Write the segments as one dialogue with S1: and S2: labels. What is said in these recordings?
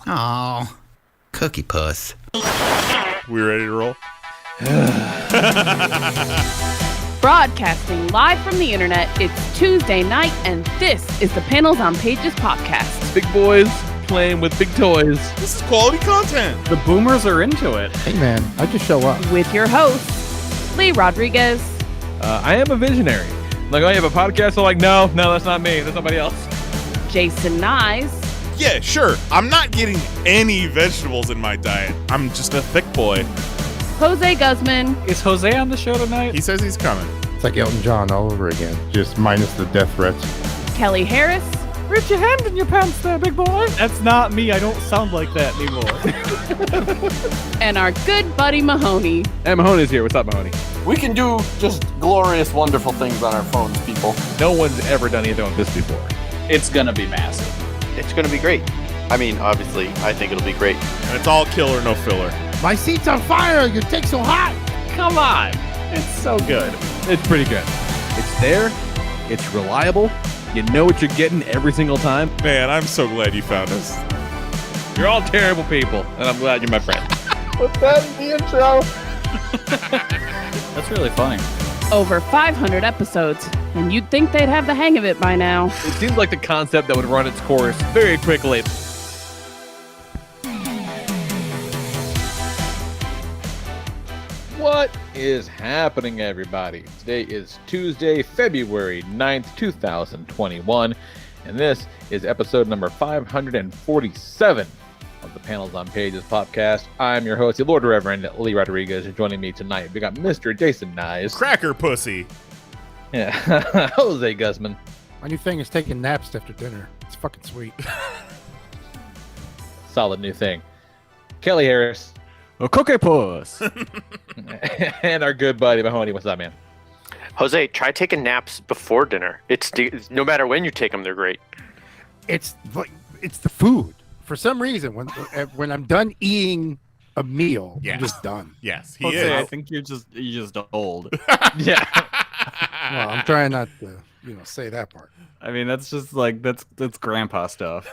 S1: Oh, cookie puss.
S2: We ready to roll?
S3: Broadcasting live from the internet, it's Tuesday night, and this is the Panels on Pages podcast.
S4: Big boys playing with big toys.
S2: This is quality content.
S5: The boomers are into it.
S6: Hey man, I just show up.
S3: With your hosts, Lee Rodriguez.
S4: I am a visionary. Like, oh, you have a podcast? I'm like, no, that's not me. That's somebody else.
S3: Jason Nyes.
S2: Yeah, sure. I'm not getting any vegetables in my diet. I'm just a thick boy.
S3: Jose Guzman.
S5: Is Jose on the show tonight?
S2: He says he's coming.
S6: It's like Elton John all over again, just minus the death threats.
S3: Kelly Harris.
S5: Reach your hand in your pants there, big boy. That's not me. I don't sound like that anymore.
S3: And our good buddy Mahoney.
S4: And Mahoney's here. What's up, Mahoney?
S7: We can do just glorious, wonderful things on our phones, people.
S4: No one's ever done anything like this before.
S5: It's gonna be massive.
S7: It's going to be great. I mean, obviously, I think it'll be great.
S2: And it's all killer, no filler.
S6: My seat's on fire! Your dick's so hot!
S5: Come on. It's so good.
S4: It's pretty good. It's there. It's reliable. You know what you're getting every single time.
S2: Man, I'm so glad you found us.
S4: You're all terrible people, and I'm glad you're my friend.
S7: Put that in the intro.
S5: That's really funny.
S3: Over 500 episodes, and you'd think they'd have the hang of it by now.
S4: It seems like the concept that would run its course very quickly. What is happening, everybody? Today is Tuesday, February 9th, 2021, and this is episode number 547 of the Panels on Pages podcast. I'm your host, the Lord Reverend Lee Rodriguez. Joining me tonight, we got Mr. Jason Nyes.
S2: Cracker pussy.
S4: Yeah, Jose Guzman.
S6: My new thing is taking naps after dinner. It's fucking sweet.
S4: Solid new thing. Kelly Harris.
S5: A cookie puss.
S4: And our good buddy Mahoney. What's up, man?
S7: Jose, try taking naps before dinner. It's no matter when you take them, they're great.
S6: It's the food. For some reason, when I'm done eating a meal,
S2: Yes.
S6: I'm just done.
S2: Yes, he
S5: Jose, I
S2: is.
S5: think you're just old.
S4: Yeah.
S6: Well, I'm trying not to, say that part.
S5: I mean, that's just like that's grandpa stuff.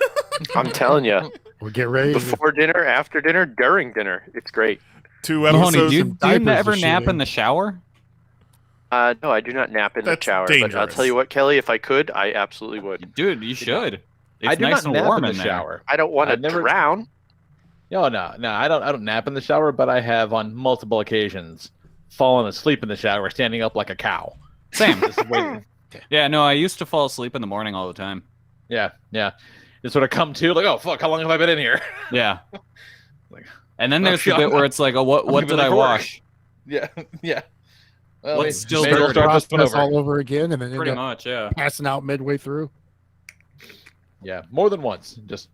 S7: I'm telling you.
S6: We'll get ready.
S7: Before dinner, after dinner, during dinner. It's great.
S2: 2
S5: Mahoney,
S2: episodes.
S5: do you
S6: diapers
S5: ever
S6: and shit
S5: nap
S6: in.
S5: in the shower?
S7: No, I do not nap in the
S2: That's
S7: shower. But I'll
S2: dangerous.
S7: tell you what, Kelly, if I could, I absolutely would.
S5: Dude, you should. It's
S4: I do
S5: nice
S4: not
S5: and
S4: nap
S5: warm
S4: in the
S5: there.
S4: shower.
S7: I don't want to
S4: I've never-
S7: drown.
S4: No, I don't nap in the shower, but I have on multiple occasions fallen asleep in the shower, standing up like a cow.
S5: Same.
S4: Just waiting.
S5: Yeah, no, I used to fall asleep in the morning all the time.
S4: Yeah. Just sort of come to like, oh fuck, how long have I been in here?
S5: Yeah.
S4: Like,
S5: And then there's the
S4: yeah,
S5: bit where it's like, oh, what
S4: I'm
S5: did I
S4: for work.
S5: wash?
S4: Yeah. Well,
S5: What's still
S4: maybe we'll
S5: dirty?
S4: start this one
S6: Process
S4: over.
S6: all over again, and then
S5: Pretty
S6: end up
S5: much, yeah.
S6: passing out midway through.
S4: Yeah, more than once. Just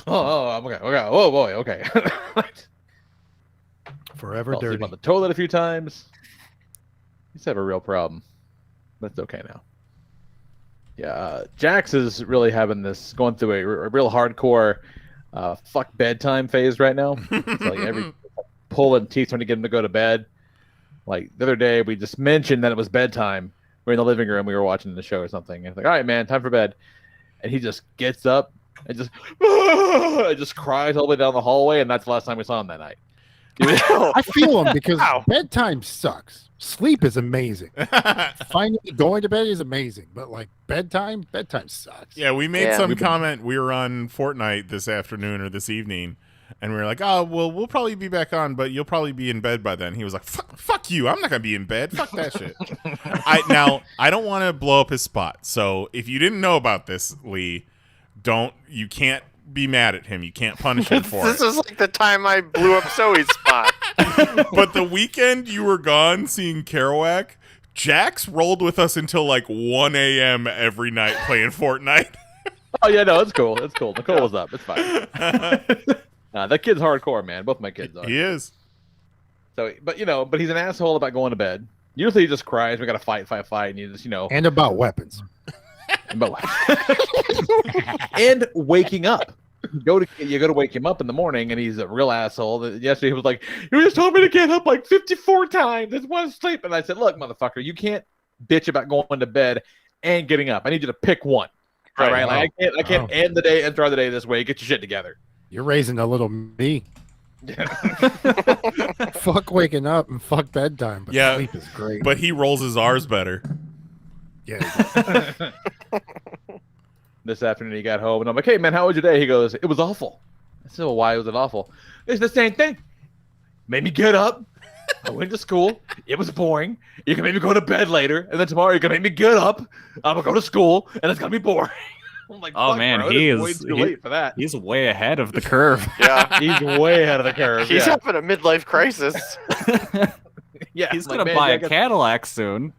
S4: I'm okay. Oh boy, okay.
S6: Forever
S4: Fell asleep
S6: dirty.
S4: on the toilet a few times. Used to have a real problem, but it's okay now. Yeah, Jax is really having this, going through a real hardcore fuck bedtime phase right now. It's like every pulling teeth trying to get him to go to bed. Like the other day, we just mentioned that it was bedtime. We're in the living room, we were watching the show or something. And it's like, all right, man, time for bed. And he just gets up and just cries all the way down the hallway, and that's the last time we saw him that night.
S6: I feel them because
S7: Ow.
S6: bedtime sucks. Sleep is amazing. Finally going to bed is amazing, but like bedtime sucks.
S2: Yeah, we made
S7: Yeah.
S2: some comment. We were on Fortnite this afternoon or this evening, and we were like, oh, well, we'll probably be back on, but you'll probably be in bed by then. He was like, fuck you. I'm not going to be in bed. Fuck that shit. I don't want to blow up his spot. So if you didn't know about this, Lee, you can't be mad at him. You can't punish him for
S7: This
S2: it.
S7: is like the time I blew up Zoe's spot.
S2: But the weekend you were gone seeing Kerouac, Jax rolled with us until like 1 a.m. every night playing Fortnite.
S4: Oh yeah, no, it's cool. It's cool. Nicole was up. It's fine. That kid's hardcore, man. Both my kids are.
S2: He is.
S4: So, but he's an asshole about going to bed. Usually he just cries. We got to fight, and you just,
S6: And about weapons.
S4: and waking up. You go to wake him up in the morning, and he's a real asshole. Yesterday he was like, "You just told me to get up like 54 times. I just want to sleep." And I said, "Look, motherfucker, you can't bitch about going to bed and getting up. I need you to pick one. All right, like, I can't end the day and start the day this way. Get your shit together."
S6: You're raising a little me. Fuck waking up and fuck bedtime, but
S2: Yeah,
S6: sleep is great.
S2: But he rolls his R's better.
S6: Yeah.
S4: This afternoon he got home and I'm like, hey man, how was your day? He goes, it was awful. I said, well, why was it awful? It's the same thing. Made me get up. I went to school. It was boring. You can make me go to bed later, and then tomorrow you can make me get up. I'm gonna go to school, and it's gonna be boring. I'm like,
S5: Oh
S4: fuck,
S5: man,
S4: bro,
S5: he
S4: it
S5: is
S4: way too late for that.
S5: He's way ahead of the curve.
S7: Yeah.
S4: He's way ahead of the curve.
S7: He's
S4: yeah.
S7: having a midlife crisis.
S4: Yeah,
S5: He's
S4: like,
S5: gonna
S4: man,
S5: buy a
S4: I got-
S5: Cadillac soon.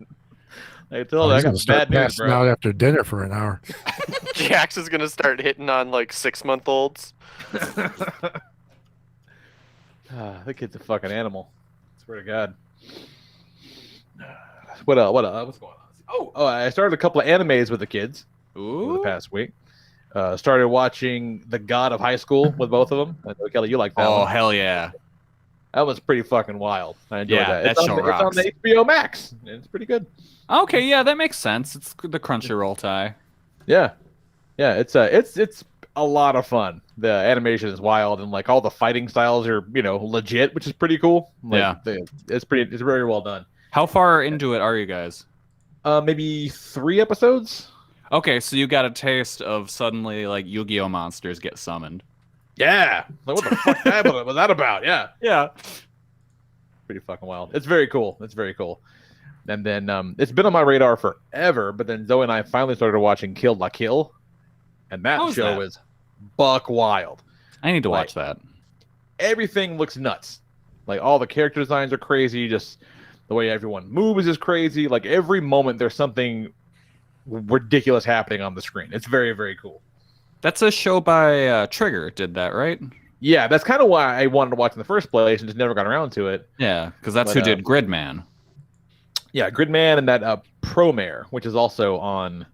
S4: I told you, I
S6: He's
S4: got
S6: gonna start
S4: bad news,
S6: passing
S4: bro.
S6: out after dinner for an hour.
S7: Jax is gonna start hitting on like 6-month-olds.
S4: The kid's a fucking animal. Swear to God. What else? What's going on? Oh, I started a couple of animes with the kids over the
S5: Ooh.
S4: past week. Started watching The God of High School with both of them. I know, Kelly, you like that
S5: Oh
S4: one.
S5: hell yeah!
S4: That was pretty fucking wild. I enjoyed
S5: Yeah,
S4: that.
S5: that
S4: It's
S5: show
S4: on, it's on
S5: rocks.
S4: the HBO Max. It's pretty good.
S5: Okay, yeah, that makes sense. It's the Crunchyroll tie.
S4: Yeah, it's a lot of fun. The animation is wild, and like all the fighting styles are legit, which is pretty cool. Like, it's very well done.
S5: How far into it are you guys?
S4: Maybe 3 episodes.
S5: Okay, so you got a taste of suddenly like Yu-Gi-Oh monsters get summoned.
S4: Yeah, like what the fuck was that about? Yeah,
S5: Yeah.
S4: pretty fucking wild. It's very cool. And then it's been on my radar forever, but then Zoe and I finally started watching Kill La Kill, and that
S5: How's
S4: show
S5: that?
S4: is buck wild.
S5: I need to
S4: Like-
S5: watch that.
S4: Everything looks nuts. Like all the character designs are crazy. Just the way everyone moves is crazy. Like every moment there's something ridiculous happening on the screen. It's very, very cool.
S5: That's a show by Trigger. Did that right?
S4: Yeah, that's kind of why I wanted to watch in the first place and just never got around to it.
S5: Yeah, because that's
S4: But,
S5: who did Gridman.
S4: Yeah, Gridman and that P0rn, which is also on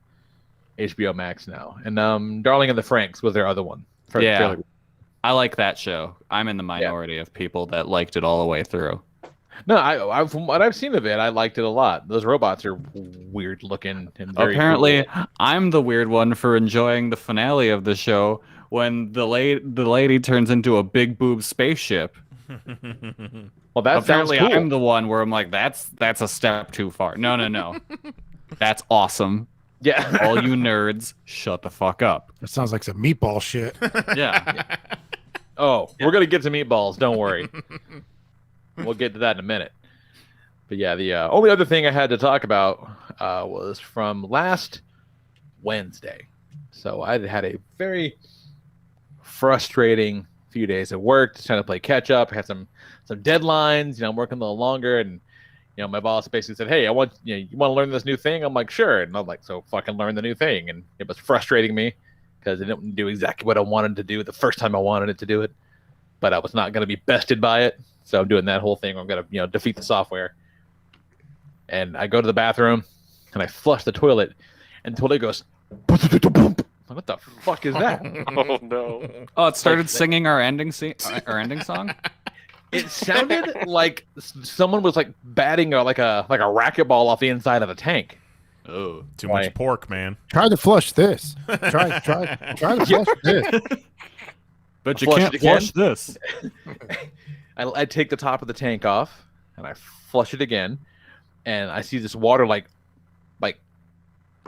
S4: HBO Max now. And Darling in the Franxx was their other one.
S5: Yeah. I like that show. I'm in the minority of people that liked it all the way through.
S4: No, I from what I've seen of it, I liked it a lot. Those robots are weird looking and very
S5: Apparently,
S4: cool.
S5: I'm the weird one for enjoying the finale of the show when the lady turns into a big boob spaceship.
S4: Well, that sounds
S5: Apparently,
S4: cool.
S5: I'm the one where I'm like, that's a step too far. No. That's awesome.
S4: Yeah.
S5: All you nerds, shut the fuck up.
S6: That sounds like some meatball shit.
S5: Yeah.
S4: Oh, we're gonna get to meatballs. Don't worry. We'll get to that in a minute. But yeah, the only other thing I had to talk about was from last Wednesday. So I had a very frustrating few days at work, just trying to play catch up. I had some deadlines. I'm working a little longer, and my boss basically said, "Hey, you want to learn this new thing?" I'm like, "Sure." And I'm like, "So fucking learn the new thing." And it was frustrating me because it didn't do exactly what I wanted to do the first time I wanted it to do it. But I was not going to be bested by it. So I'm doing that whole thing where I'm going to, defeat the software. And I go to the bathroom and I flush the toilet and the toilet goes, what the fuck is that?
S7: Oh no.
S5: Oh, it started singing our ending song.
S4: It sounded like someone was like batting like a racquetball off the inside of a tank.
S5: Oh,
S2: Too
S4: Why?
S2: much pork, man.
S6: Try to flush this. Try to flush this.
S5: but you
S4: Flush
S5: can't
S4: it again?
S5: flush this.
S4: I take the top of the tank off and I flush it again, and I see this water like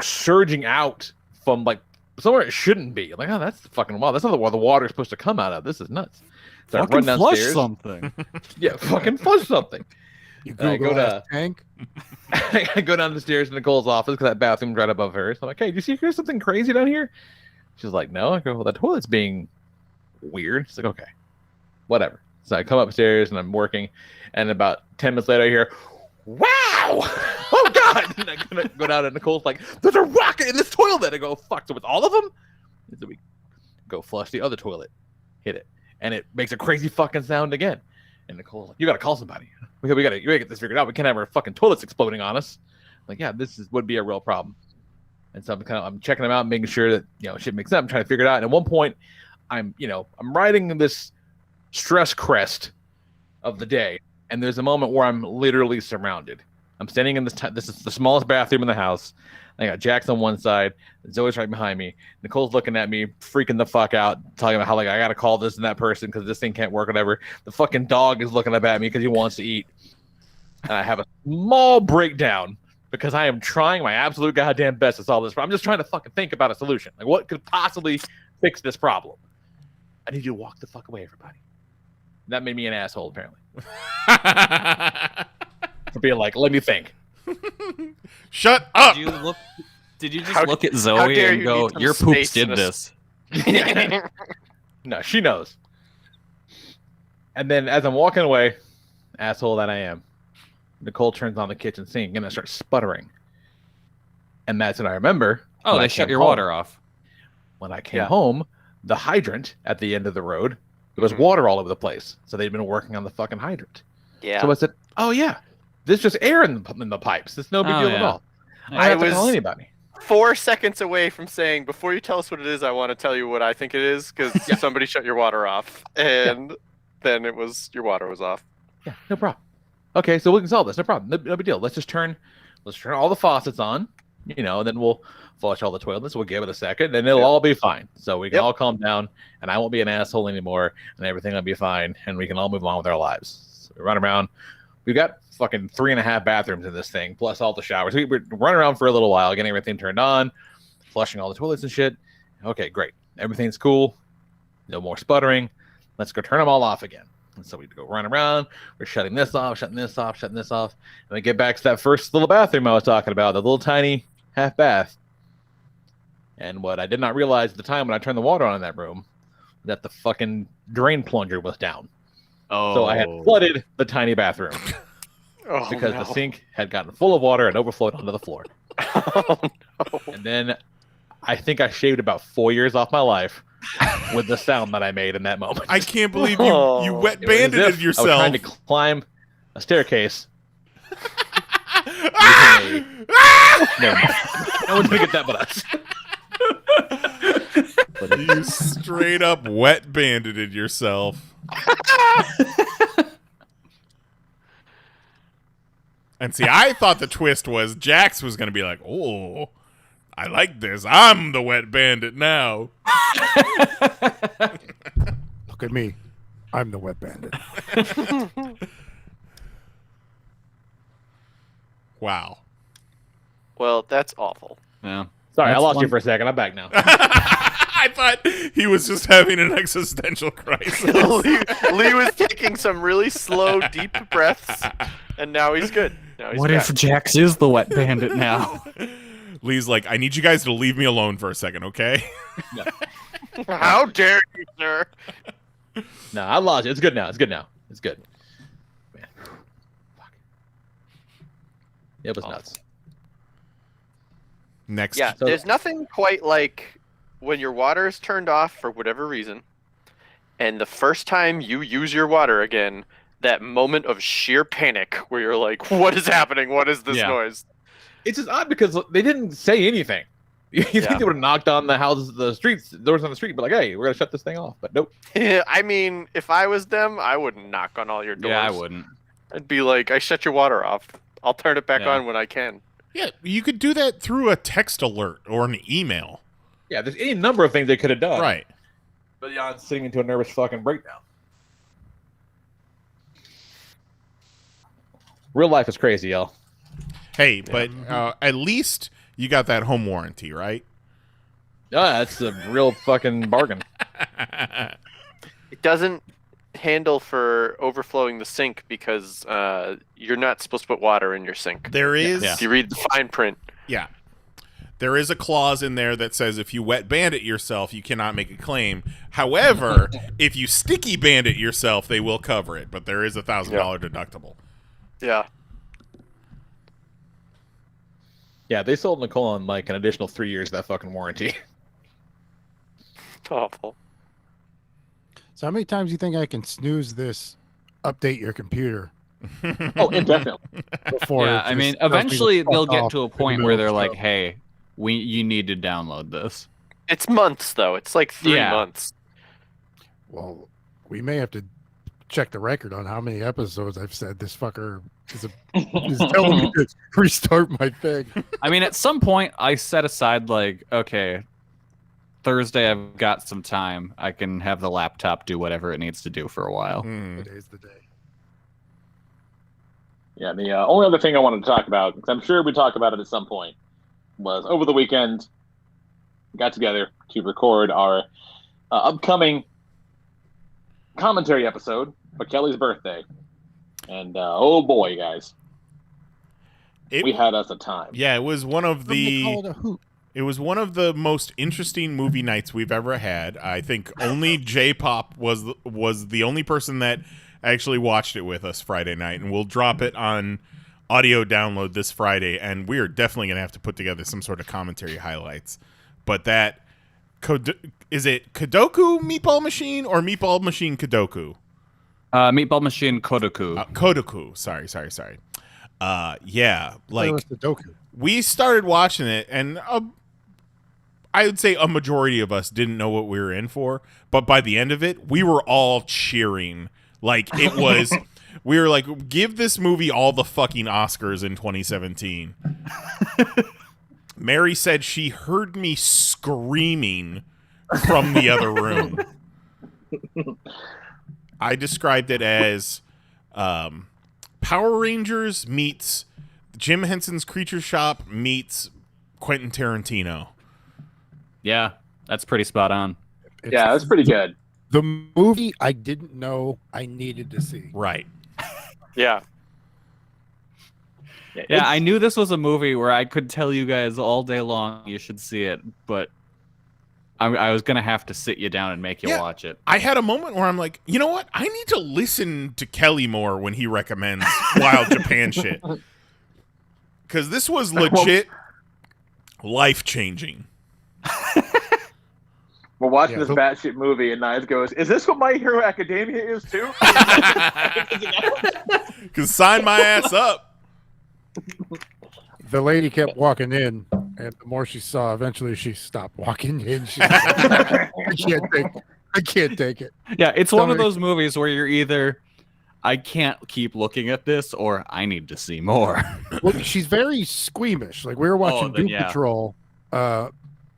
S4: surging out from like somewhere it shouldn't be. I'm like, oh, that's fucking wild. That's not where the water's supposed to come out of. This is nuts. So I
S5: Fucking
S4: run
S5: flush
S4: downstairs.
S5: something.
S4: Yeah, fucking flush something.
S6: You
S4: I go
S6: Google
S4: to-
S6: that tank.
S4: I go down the stairs to Nicole's office because that bathroom's right above hers. I'm like, hey, do you see here's something crazy down here? She's like, no. I go, well, the toilet's being weird. She's like, okay, whatever. So I come upstairs and I'm working, and about 10 minutes later I hear, wow! Oh God! And I go down and Nicole's like, there's a rocket in this toilet. I go, fuck, so it's all of them? And so we go flush the other toilet, hit it, and it makes a crazy fucking sound again. And Nicole's like, you gotta call somebody. We gotta get this figured out. We can't have our fucking toilets exploding on us. I'm like, yeah, would be a real problem. And so I'm checking them out, making sure that shit makes sense. I'm trying to figure it out. And at one point, I'm riding this stress crest of the day, and there's a moment where I'm literally surrounded I'm standing in this. This is the smallest bathroom in the house. I got Jax on one side, Zoe's right behind me. Nicole's looking at me, freaking the fuck out, talking about how like I gotta call this and that person because this thing can't work, whatever. The fucking dog is looking up at me because he wants to eat. And I have a small breakdown because I am trying my absolute goddamn best to solve this problem. I'm just trying to fucking think about a solution. Like, what could possibly fix this problem? I need you to walk the fuck away, everybody. That made me an asshole, apparently. For being like, let me think.
S2: Shut up.
S5: Did you just look at Zoe
S7: dare
S5: and
S7: you
S5: go,
S7: need some
S5: your poops
S7: space
S5: did
S7: in a
S5: this?
S4: No, she knows. And then as I'm walking away, asshole that I am, Nicole turns on the kitchen sink and I start sputtering. And that's when I remember.
S5: Oh,
S4: when
S5: they
S4: I
S5: shut
S4: came
S5: your
S4: home.
S5: water off.
S4: When I came home, the hydrant at the end of the road, there was water all over the place. So they'd been working on the fucking hydrant.
S7: Yeah.
S4: So I said, oh yeah, there's just air in the pipes. It's no big deal at all. I don't have to call anybody.
S7: 4 seconds away from saying, before you tell us what it is, I want to tell you what I think it is, because somebody shut your water off. And then your water was off.
S4: Yeah, no problem. Okay, so we can solve this. No problem. No big deal. Let's turn all the faucets on, and then we'll flush all the toilets. We'll give it a second, and it'll all be fine. So we can all calm down, and I won't be an asshole anymore, and everything will be fine, and we can all move on with our lives. So we run around. We've got fucking 3.5 bathrooms in this thing, plus all the showers. We're running around for a little while, getting everything turned on, flushing all the toilets and shit. Okay, great. Everything's cool. No more sputtering. Let's go turn them all off again. And so we go run around. We're shutting this off, shutting this off, shutting this off. And we get back to that first little bathroom I was talking about, the little tiny half bath. And what I did not realize at the time when I turned the water on in that room, that the fucking drain plunger was down.
S5: Oh.
S4: So I had flooded the tiny bathroom because
S7: no.
S4: the sink had gotten full of water and overflowed onto the floor.
S7: Oh, no.
S4: And then I think I shaved about 4 years off my life with the sound that I made in that moment.
S2: I can't believe you wet
S4: It was as
S2: banded
S4: if
S2: yourself.
S4: I was trying to climb a staircase. Never mind. No one's gonna get that but us.
S2: You straight up wet banded yourself. And see, I thought the twist was Jax was going to be like, oh, I like this. I'm the wet bandit now.
S6: Look at me. I'm the wet bandit.
S2: Wow.
S7: Well, that's awful.
S5: Yeah.
S4: Sorry,
S5: That's
S4: I lost you
S5: one-
S4: for a second. I'm back now.
S2: I thought he was just having an existential crisis.
S7: Lee was taking some really slow, deep breaths, and now he's good. Now he's
S5: What
S7: back.
S5: if Jax is the wet bandit now?
S2: Lee's like, I need you guys to leave me alone for a second, okay?
S7: How dare you, sir?
S4: No, I lost you. It's good now. It's good now. It's good. Man. Fuck. It was nuts.
S2: Next.
S7: Yeah,
S4: So-
S7: there's nothing quite like when your water is turned off for whatever reason, and the first time you use your water again, that moment of sheer panic where you're like, what is happening? What is this
S5: Yeah.
S7: noise?
S4: It's just odd because they didn't say anything. You think they would have knocked on the houses, doors on the street, but like, hey, we're gonna shut this thing off. But nope.
S7: I mean, if I was them, I wouldn't knock on all your doors.
S5: Yeah, I wouldn't.
S7: I'd be like, I shut your water off. I'll turn it back
S5: Yeah.
S7: on when I can.
S2: Yeah, you could do that through a text alert or an email.
S4: Yeah, there's any number of things they could have done.
S2: Right.
S4: But yeah, it's sitting into a nervous fucking breakdown. Real life is crazy, y'all.
S2: Hey, but at least you got that home warranty, right?
S4: Yeah, that's a real fucking bargain.
S7: It doesn't handle for overflowing the sink because you're not supposed to put water in your sink.
S2: There is,
S7: If you read the fine print.
S2: yeah. There is a clause in there that says if you wet bandit yourself, you cannot make a claim. However, if you sticky bandit yourself, they will cover it. But there is $1,000 deductible.
S7: Yeah.
S4: Yeah, they sold Nicole on like an additional 3 years of that fucking warranty.
S7: Awful.
S6: So how many times do you think I can snooze this? Update your computer
S4: Oh, indefinitely.
S6: before.
S5: Yeah,
S6: it
S5: I
S6: just
S5: mean,
S6: tells me to
S5: eventually
S6: fuck
S5: they'll get
S6: off
S5: to a
S6: in the
S5: point
S6: middle
S5: where
S6: of
S5: they're
S6: the
S5: like,
S6: show.
S5: "Hey, you need to download this."
S7: It's months, though. It's like 3
S5: Yeah.
S7: months.
S6: Well, we may have to check the record on how many episodes I've said this fucker is telling me to restart my thing.
S5: I mean, at some point, I set aside like, okay, Thursday I've got some time. I can have the laptop do whatever it needs to do for a while.
S6: Today's the day.
S4: Yeah, the only other thing I wanted to talk about, because I'm sure we talk about it at some point, was over the weekend, we got together to record our upcoming commentary episode for Kelly's birthday. And oh boy, guys, we had us a time.
S2: Yeah, it was one of
S6: They call it a hoot.
S2: It was one of the most interesting movie nights we've ever had. I think only J-Pop was the only person that actually watched it with us Friday night, and we'll drop it on audio download this Friday, and we're definitely going to have to put together some sort of commentary highlights. But that, is it Kodoku Meatball Machine or Meatball Machine Kodoku?
S5: Meatball Machine Kodoku.
S2: Kodoku, sorry. Yeah, like,
S6: Sudoku.
S2: we started watching it, and I would say a majority of us didn't know what we were in for, but by the end of it, we were all cheering. Like, it was, we were like, give this movie all the fucking Oscars in 2017. Mary said she heard me screaming from the other room. I described it as Power Rangers meets Jim Henson's Creature Shop meets Quentin Tarantino.
S5: Yeah, that's pretty spot on.
S4: Yeah, that's pretty good.
S6: The movie I didn't know I needed to see.
S2: Right.
S7: Yeah.
S5: Yeah, I knew this was a movie where I could tell you guys all day long you should see it, but I was going to have to sit you down and make you watch it.
S2: I had a moment where I'm like, you know what? I need to listen to Kelly more when he recommends Wild Japan shit. Because this was legit life-changing.
S4: We're watching this batshit movie, and Knives goes, "Is this what My Hero Academia is too?"
S2: Because sign my ass up.
S6: The lady kept walking in, and the more she saw, eventually she stopped walking in. She I can't take it.
S5: Yeah, it's one of those movies where you're either, I can't keep looking at this, or I need to see more.
S6: Well, she's very squeamish. Like, we were watching
S5: then,
S6: Doom
S5: yeah.
S6: Patrol.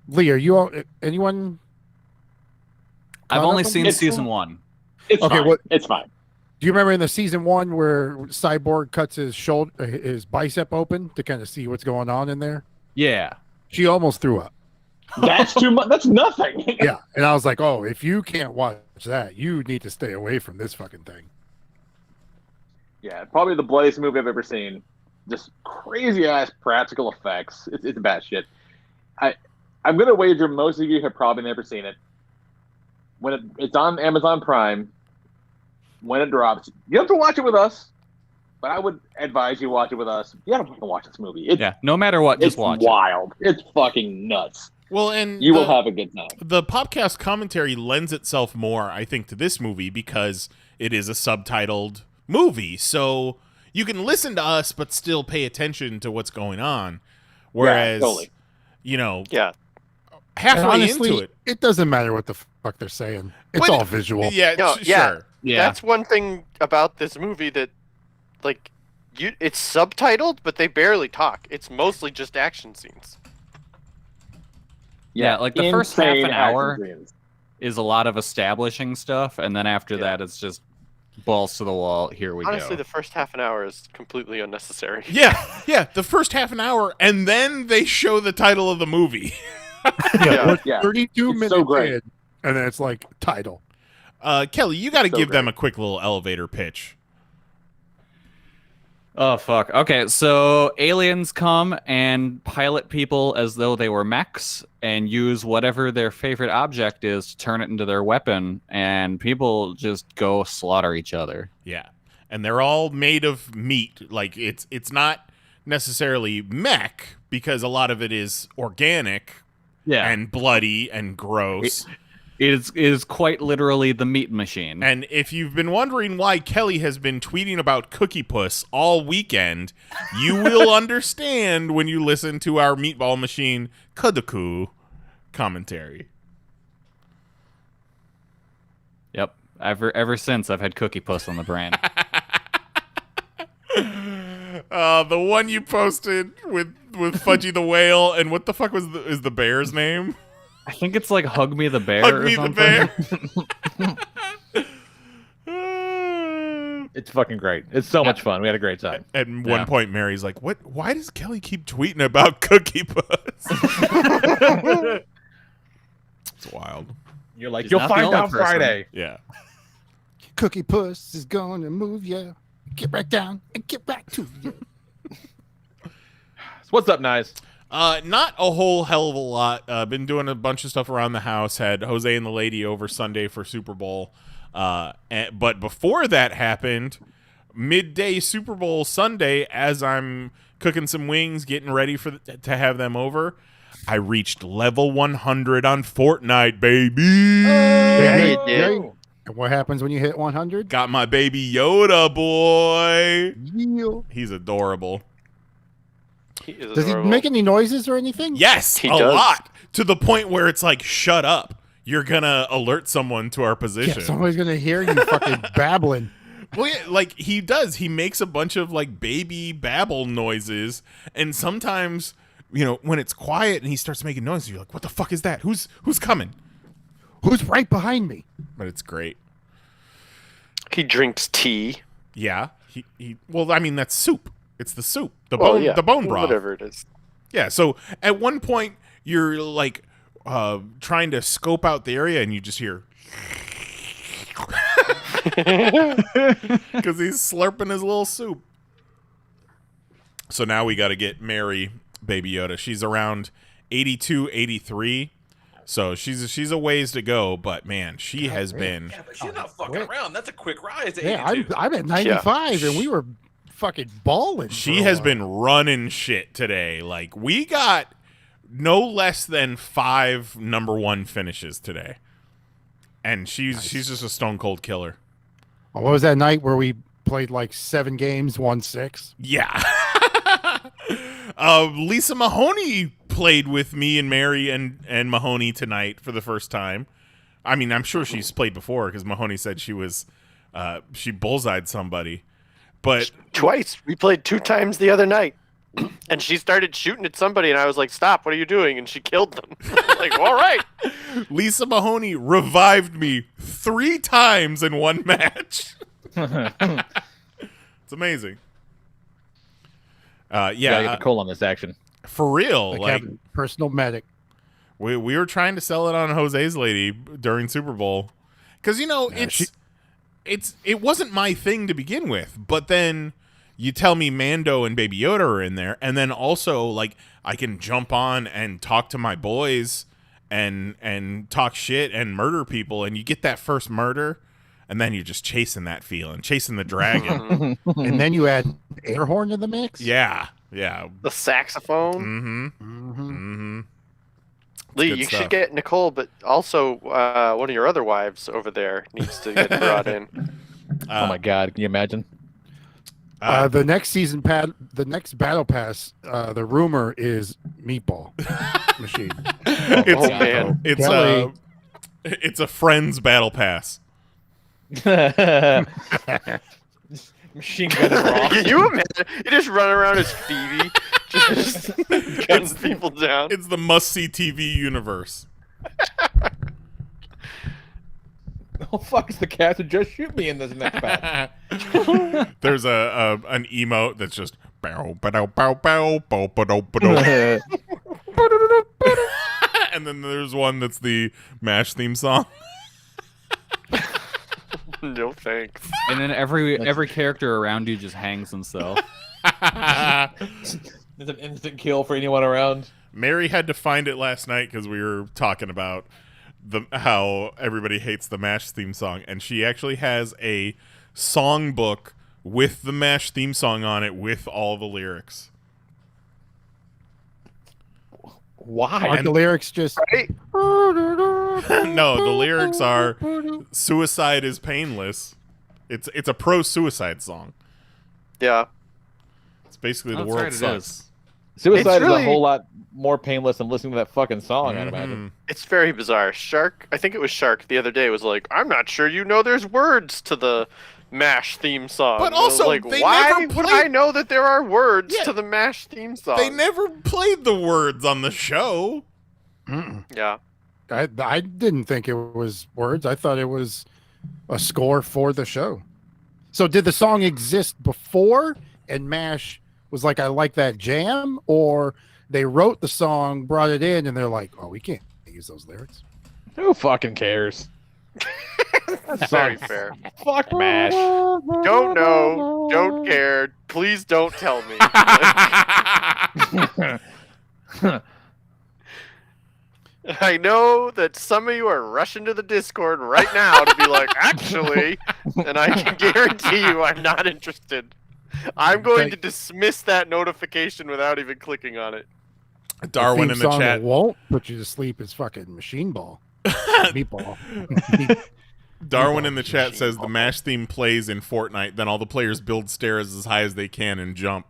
S6: Lee, are you all, anyone?
S5: I've only seen
S4: It's-
S5: season 1.
S4: It's
S6: Okay,
S4: fine.
S6: what-
S4: It's fine.
S6: Do you remember in the season 1 where Cyborg cuts his shoulder, his bicep open to kind of see what's going on in there?
S5: Yeah.
S6: She almost threw up.
S4: That's too much. That's nothing.
S6: Yeah, and I was like, "Oh, if you can't watch that, you need to stay away from this fucking thing."
S4: Yeah, probably the bloodiest movie I've ever seen. Just crazy ass practical effects. It's bad shit. I'm gonna wager most of you have probably never seen it. When it's on Amazon Prime, when it drops, you have to watch it with us. But I would advise you watch it with us. You gotta fucking watch this movie.
S5: Yeah, no matter what, just
S4: It's
S5: watch it.
S4: wild. It's fucking nuts.
S2: Well, and
S4: You will have a good time.
S2: the podcast commentary lends itself more, I think, to this movie because it is a subtitled movie. So you can listen to us, but still pay attention to what's going on. Whereas,
S4: totally.
S2: you know,
S7: Yeah.
S2: halfway
S6: And honestly,
S2: into it.
S6: it doesn't matter what the fuck they're saying. It's
S2: But-
S6: all visual.
S2: Yeah,
S7: No, yeah.
S2: sure.
S5: Yeah.
S7: That's one thing about this movie that, like, it's subtitled, but they barely talk. It's mostly just action scenes.
S5: Yeah, like the first half
S4: Insane
S5: an hour
S4: action scenes.
S5: is a lot of establishing stuff, and then after that, it's just balls to the wall. Here we
S7: Honestly,
S5: go.
S7: the first half an hour is completely unnecessary.
S2: Yeah, the first half an hour, and then they show the title of the movie.
S6: We're
S4: Yeah.
S6: 32
S4: It's
S6: minutes
S4: so great.
S6: in, and then it's like title.
S2: Kelly, you got to
S4: So
S2: give them
S4: great.
S2: a quick little elevator pitch.
S5: Oh, fuck. Okay, so aliens come and pilot people as though they were mechs and use whatever their favorite object is to turn it into their weapon, and people just go slaughter each other.
S2: Yeah, and they're all made of meat. Like it's not necessarily mech because a lot of it is organic
S5: Yeah.
S2: and bloody and gross.
S5: It is quite literally the meat machine.
S2: And if you've been wondering why Kelly has been tweeting about Cookie Puss all weekend, you will understand when you listen to our Meatball Machine Kodoku commentary.
S5: Yep. Ever since I've had Cookie Puss on the brain.
S2: The one you posted with Fudgy the whale, and what the fuck is the bear's name?
S5: I think it's like Hug Me the Bear
S2: Hug
S5: or
S2: Me
S5: something.
S2: the Bear.
S4: It's fucking great. It's so much fun. We had a great time.
S2: At one point, Mary's like, "What? Why does Kelly keep tweeting about Cookie Puss?" It's wild.
S4: You're like,
S5: She's
S4: you'll
S5: not the
S4: find
S5: only
S4: out
S5: person.
S4: Friday.
S2: Yeah.
S6: Cookie Puss is gonna move ya. Get back down and get back to you.
S4: So what's up, Nice?
S2: Not a whole hell of a lot. Been doing a bunch of stuff around the house. Had Jose and the lady over Sunday for Super Bowl. But before that happened, midday Super Bowl Sunday, as I'm cooking some wings, getting ready to have them over, I reached level 100 on Fortnite, baby.
S7: Yeah, you did.
S6: And what happens when you hit 100?
S2: Got my baby Yoda boy.
S6: Yeah.
S2: He's adorable.
S7: He is
S6: Does he
S7: adorable.
S6: make any noises or anything?
S2: Yes,
S7: He
S2: a
S7: does.
S2: lot. To the point where it's like, shut up. You're gonna alert someone to our
S6: Yeah,
S2: position.
S6: somebody's gonna hear you fucking babbling.
S2: Well, yeah, like he does. He makes a bunch of like baby babble noises, and sometimes, when it's quiet and he starts making noises, you're like, "What the fuck is that? Who's coming?"
S6: Who's right behind me?
S2: But it's great.
S7: He drinks tea.
S2: Yeah. He. Well, I mean, that's soup. It's the soup, the
S7: Well,
S2: bone,
S7: yeah,
S2: the bone broth.
S7: whatever it is.
S2: Yeah. So at one point, you're like trying to scope out the area, and you just hear. Because he's slurping his little soup. So now we got to get Mary, Baby Yoda. She's around 82, 83. So she's a ways to go, but man, she has been.
S8: Yeah, but she's not fucking around. That's a quick ride to
S6: Yeah,
S8: 82.
S6: I'm at 95 and we were fucking balling.
S2: She has been running shit today. Like we got no less than 5 #1 finishes today, and she's just a stone cold killer.
S6: What was that night where we played like 7 games, won 6?
S2: Yeah. Lisa Mahoney played with me and Mary and Mahoney tonight for the first time. I mean, I'm sure she's played before because Mahoney said she bullseyed somebody. But
S7: Twice. We played 2 times the other night. And she started shooting at somebody, and I was like, "Stop, what are you doing?" And she killed them. Like, all right.
S2: Lisa Mahoney revived me 3 times in one match. It's amazing.
S4: Gotta
S2: Yeah,
S4: get the Cole on this action.
S2: for real.
S6: Like
S2: Like
S6: having personal medic.
S2: we were trying to sell it on Jose's lady during Super Bowl because it wasn't my thing to begin with, but then you tell me Mando and Baby Yoda are in there, and then also like I can jump on and talk to my boys and talk shit and murder people, and you get that first murder, and then you're just chasing that feeling, chasing the dragon.
S6: And then you add air horn to the mix?
S2: Yeah.
S7: The saxophone.
S2: Mm-hmm.
S6: Mm-hmm.
S2: Mm-hmm.
S7: Lee,
S2: good
S7: you
S2: stuff.
S7: should get Nicole, but also one of your other wives over there needs to get brought in.
S4: Oh my god, can you imagine?
S6: The next season the next battle pass, the rumor is meatball machine.
S2: It's
S7: Oh, man.
S6: Kelly.
S2: it's a Friends battle pass.
S4: Machine gun raw.
S7: Can you imagine? You just run around as Phoebe, just guns people down.
S2: It's the must-see TV universe.
S4: Oh fuck! It's the cat who just shoot me in this next battle.
S2: There's an emote that's just bow bow bow bow bow bow bow. And then there's one that's the MASH theme song.
S7: No thanks.
S5: And then every character around you just hangs himself.
S4: It's an instant kill for anyone around.
S2: Mary had to find it last night because we were talking about how everybody hates the MASH theme song, and she actually has a songbook with the MASH theme song on it with all the lyrics.
S4: Why?
S6: Aren't the lyrics just
S7: Right?
S2: No, the lyrics are "Suicide is painless." It's a pro-suicide song.
S7: Yeah.
S2: It's basically the
S5: That's
S2: world
S5: right, it
S2: sucks.
S5: is.
S4: Suicide
S7: really-
S4: is a whole lot more painless than listening to that fucking song, I'd imagine.
S7: It's very bizarre. Shark, I think it was Shark the other day was like, I'm not sure you know there's words to the MASH theme song.
S2: But
S7: And I was
S2: also,
S7: like,
S2: they
S7: why
S2: never
S7: would
S2: played-
S7: I know that there are words
S2: Yeah.
S7: to the MASH theme song?
S2: They never played the words on the show.
S7: Yeah.
S6: I didn't think it was words. I thought it was a score for the show. So did the song exist before and MASH was like, I like that jam? Or they wrote the song, brought it in, and they're like, oh, we can't use those lyrics.
S4: Who fucking cares?
S7: That's very fair.
S4: Fuck MASH.
S7: Don't know. Don't care. Please don't tell me. I know that some of you are rushing to the Discord right now to be like, actually, and I can guarantee you I'm not interested. I'm going to dismiss that notification without even clicking on it.
S2: Darwin
S6: theme
S2: in the
S6: song
S2: chat.
S6: that won't put you to sleep is fucking Machine Ball. Meatball.
S2: Darwin in the chat says the MASH theme plays in Fortnite, then all the players build stairs as high as they can and jump.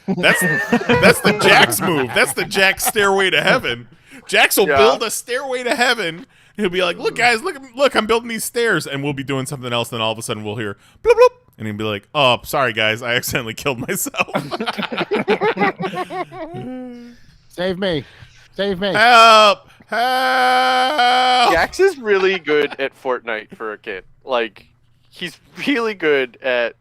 S2: That's the Jax move. That's the Jax stairway to heaven. Jax will build a stairway to heaven. He'll be like, "Look, guys, look, I'm building these stairs," and we'll be doing something else. Then all of a sudden, we'll hear bloop bloop, and he'll be like, "Oh, sorry, guys, I accidentally killed myself.
S6: Save me. Save me.
S2: Help! Help!"
S7: Jax is really good at Fortnite for a kid. Like, he's really good at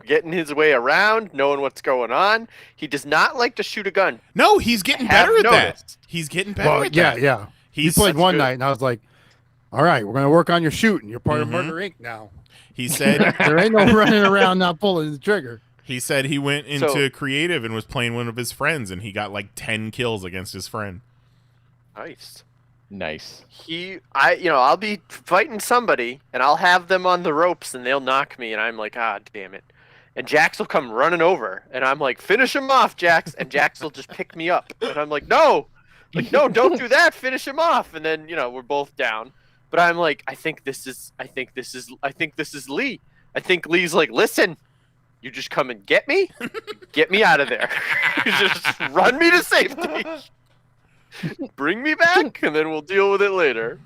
S7: getting his way around, knowing what's going on. He does not like to shoot a gun.
S2: No, he's getting better at that. He's getting better at that.
S6: Yeah. He played one night, and I was like, all right, we're going to work on your shooting. You're part of Murder Inc. now.
S2: He said
S6: there ain't no running around not pulling the trigger.
S2: He said he went into creative and was playing one of his friends, and he got like 10 kills against his friend.
S7: Nice. I'll be fighting somebody, and I'll have them on the ropes, and they'll knock me, and I'm like, ah, damn it. And Jax will come running over, and I'm like, finish him off, Jax, and Jax will just pick me up, and I'm like, no, don't do that, finish him off, and then we're both down, but I'm like, I think this is Lee. I think Lee's like, listen, you just come and get me out of there, you just run me to safety. Bring me back, and then we'll deal with it later.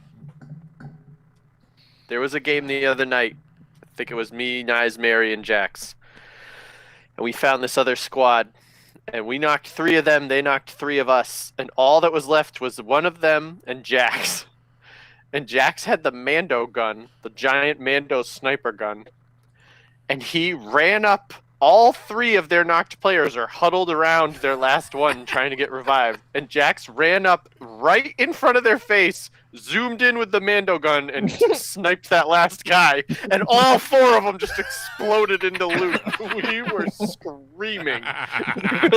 S7: There was a game the other night. I think it was me, Nyes, Mary, and Jax. And we found this other squad. And we knocked 3 of them, they knocked 3 of us. And all that was left was one of them and Jax. And Jax had the Mando gun, the giant Mando sniper gun. And he ran up. All 3 of their knocked players are huddled around their last one trying to get revived. And Jax ran up right in front of their face, zoomed in with the Mando gun, and sniped that last guy. And all 4 of them just exploded into loot. We were screaming.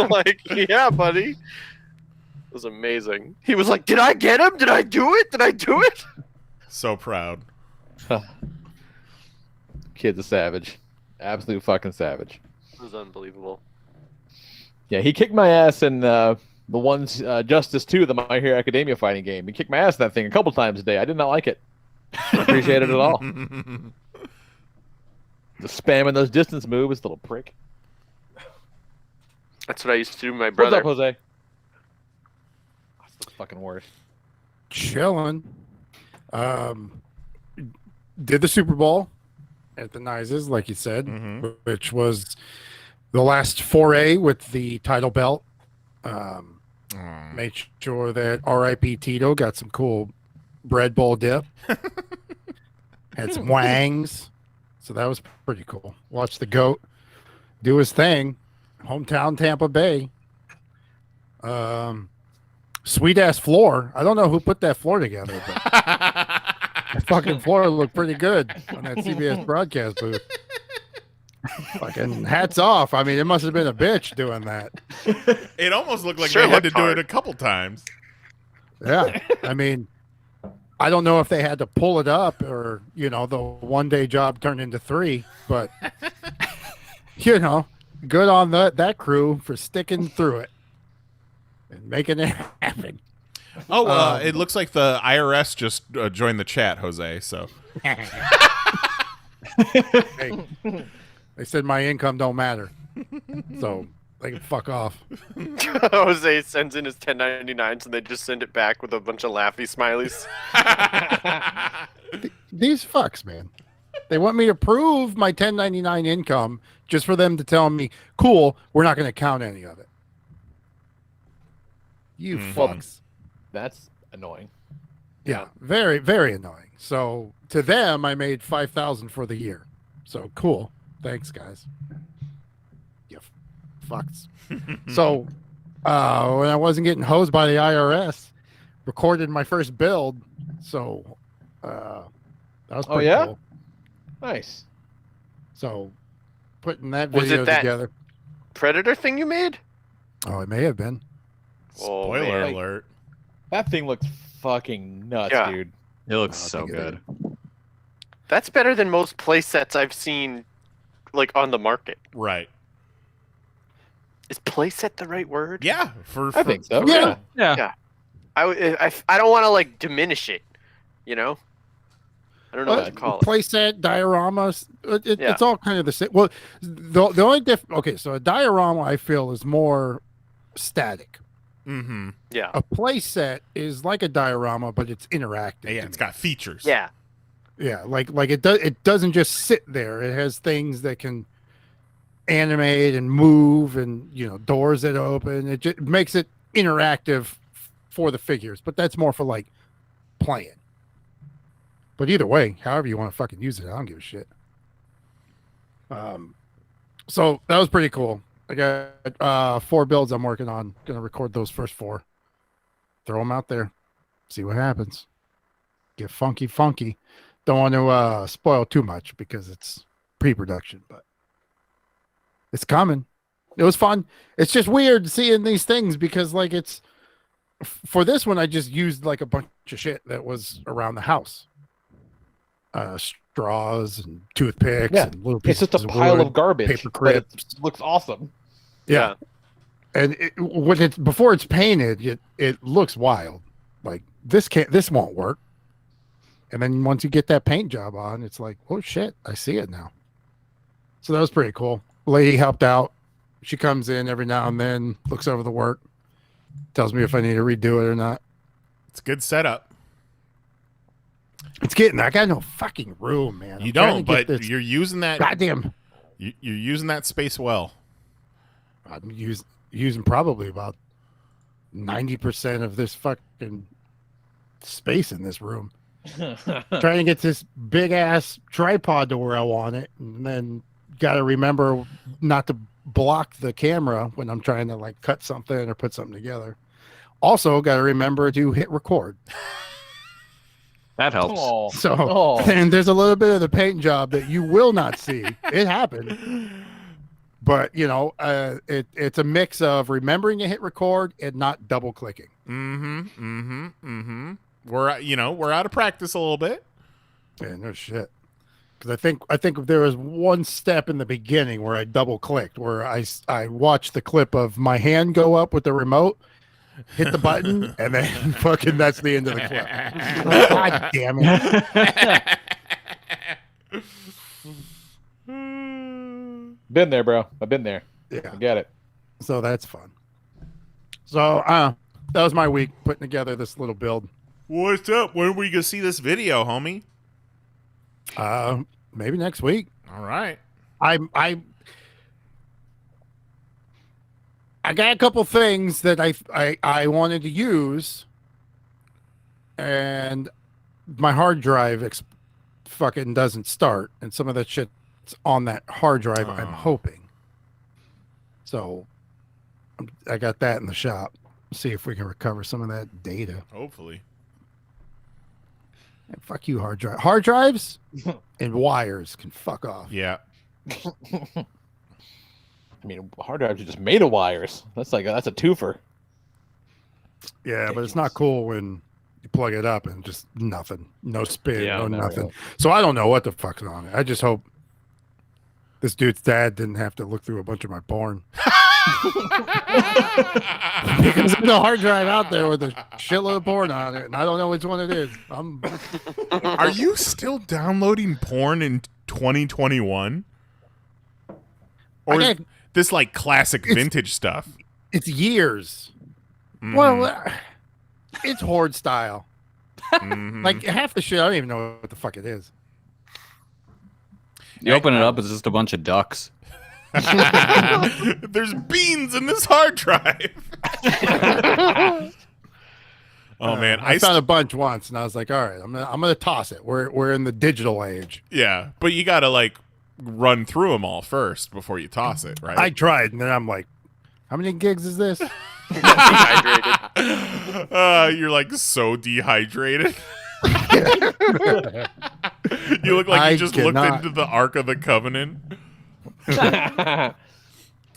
S7: Like, yeah, buddy. It was amazing. He was like, did I get him? Did I do it? Did I do it?
S2: So proud.
S4: Kid's a savage. Absolute fucking savage.
S7: It was unbelievable.
S4: Yeah, he kicked my ass in the one's Justice 2, the My Hero Academia fighting game. He kicked my ass in that thing a couple times a day. I did not like it. I appreciate it at all. Just spamming those distance moves, little prick.
S7: That's what I used to do with my brother.
S4: What's up, Jose? That's the fucking worst.
S6: Chilling. Did the Super Bowl at the Nizes, like you said, which was the last foray with the title belt. Made sure that R.I.P. Tito got some cool bread bowl dip. Had some wangs. So that was pretty cool. Watch the GOAT do his thing. Hometown Tampa Bay. Sweet ass floor. I don't know who put that floor together, but the fucking floor looked pretty good on that CBS broadcast booth. Fucking hats off. I mean, it must have been a bitch doing that.
S2: It almost looked like
S7: Sure
S2: they had to
S7: looked
S2: do
S7: hard.
S2: it a couple times.
S6: Yeah. I mean, I don't know if they had to pull it up or, the 1-day job turned into 3, but, good on that crew for sticking through it and making it happen.
S2: Oh, it looks like the IRS just joined the chat, Jose. So
S6: Hey, they said my income don't matter. So They can fuck off.
S7: Jose sends in his 1099s and they just send it back with a bunch of laughy smileys.
S6: These fucks, man. They want me to prove my 1099 income just for them to tell me, cool, we're not going to count any of it. You fucks.
S4: That's annoying.
S6: Yeah, very, very annoying. So to them, I made $5,000 for the year. So cool. Thanks, guys. You fucks. So when I wasn't getting hosed by the IRS, recorded my first build. So that was pretty cool.
S4: Nice.
S6: So putting that
S7: Was
S6: video
S7: it that
S6: together.
S7: Predator thing you made?
S6: Oh, it may have been.
S7: Oh,
S2: Spoiler
S7: man.
S2: alert.
S4: That thing looks fucking nuts,
S7: Yeah.
S4: dude.
S5: It looks
S6: I
S5: so
S6: think it
S5: good.
S7: That's better than most play sets I've seen, like, on the market.
S2: Right.
S7: Is playset the right word?
S2: Yeah.
S4: I think so.
S6: Yeah.
S5: Yeah.
S7: I don't want to like diminish it, you know. I don't know what to call it.
S6: Playset, dioramas,
S7: Yeah.
S6: it's all kind of the same. Well, the only okay, so a diorama I feel is more static.
S2: Mm-hmm.
S7: Yeah.
S6: A playset is like a diorama, but it's interactive.
S2: Yeah,
S6: to
S2: it's
S6: me.
S2: got features.
S7: Yeah.
S6: Yeah, like it doesn't just sit there. It has things that can animate and move, and doors that open. It just makes it interactive for the figures, but that's more for like playing. But either way, however you want to fucking use it, I don't give a shit. So that was pretty cool. I got 4 builds I'm working on. Gonna record those first 4. Throw them out there. See what happens. Get funky. Don't want to spoil too much because it's pre-production, but it's coming. It was fun. It's just weird seeing these things because like it's for this one I just used like a bunch of shit that was around the house. Straws and toothpicks and little
S4: It's
S6: pieces
S4: just a pile
S6: wood,
S4: of garbage.
S6: paper
S4: But it
S6: clips.
S4: looks awesome.
S6: Yeah. And before it's painted, it looks wild. Like this won't work. And then once you get that paint job on, it's like, oh shit, I see it now. So that was pretty cool. Lady helped out. She comes in every now and then, looks over the work, tells me if I need to redo it or not.
S2: It's a good setup.
S6: I got no fucking room, man.
S2: You
S6: I'm trying
S2: don't,
S6: to get
S2: but
S6: this
S2: you're using that.
S6: goddamn.
S2: You're using that space well.
S6: I'm using probably about 90% of this fucking space in this room. Trying to get this big ass tripod to where I want it, and then got to remember not to block the camera when I'm trying to like cut something or put something together. Also, got to remember to hit record.
S5: That helps.
S4: Oh,
S6: So, and there's a little bit of the paint job that you will not see. It happened. But, it's a mix of remembering to hit record and not double clicking.
S2: We're out of practice a little bit.
S6: Yeah, no shit. Because I think there was one step in the beginning where I double clicked, where I watched the clip of my hand go up with the remote, hit the button, and then fucking that's the end of the clip. God damn it.
S4: been there, bro. I've been there.
S6: Yeah.
S4: I get it.
S6: So that's fun. So that was my week putting together this little build.
S2: What's up? When are we gonna see this video, homie?
S6: Maybe next week.
S2: All right.
S6: I got a couple things that I wanted to use, and my hard drive fucking doesn't start, and some of that shit's on that hard drive. I'm hoping. So I got that in the shop. See if we can recover some of that data.
S2: Hopefully.
S6: And fuck you, hard drive. Hard drives and wires can fuck off.
S2: Yeah.
S4: I mean, hard drives are just made of wires. That's a twofer.
S6: Yeah, but it's not cool when you plug it up and just nothing. No spin,
S4: Yeah,
S6: no
S4: no,
S6: nothing.
S4: really.
S6: So I don't know what the fuck's on it. I just hope this dude's dad didn't have to look through a bunch of my porn. Because there's a hard drive out there with a shitload of porn on it, and I don't know which one it is.
S2: Are you still downloading porn in 2021? Or This like classic vintage stuff.
S6: It's years.
S2: Mhm.
S6: Well, it's horde style.
S2: Mhm.
S6: Like half the shit, I don't even know what the fuck it is.
S5: You open it up, it's just a bunch of ducks.
S2: There's beans in this hard drive. Oh man,
S6: I found a bunch once, and I was like, all right, I'm gonna toss it. We're in the digital age.
S2: yeah, but you gotta like run through them all first before you toss it, right?
S6: I tried, and then I'm like, how many gigs is this?
S7: Dehydrated.
S2: You're like so dehydrated. You look like
S6: I
S2: you just looked
S6: cannot.
S2: into the Ark of the Covenant.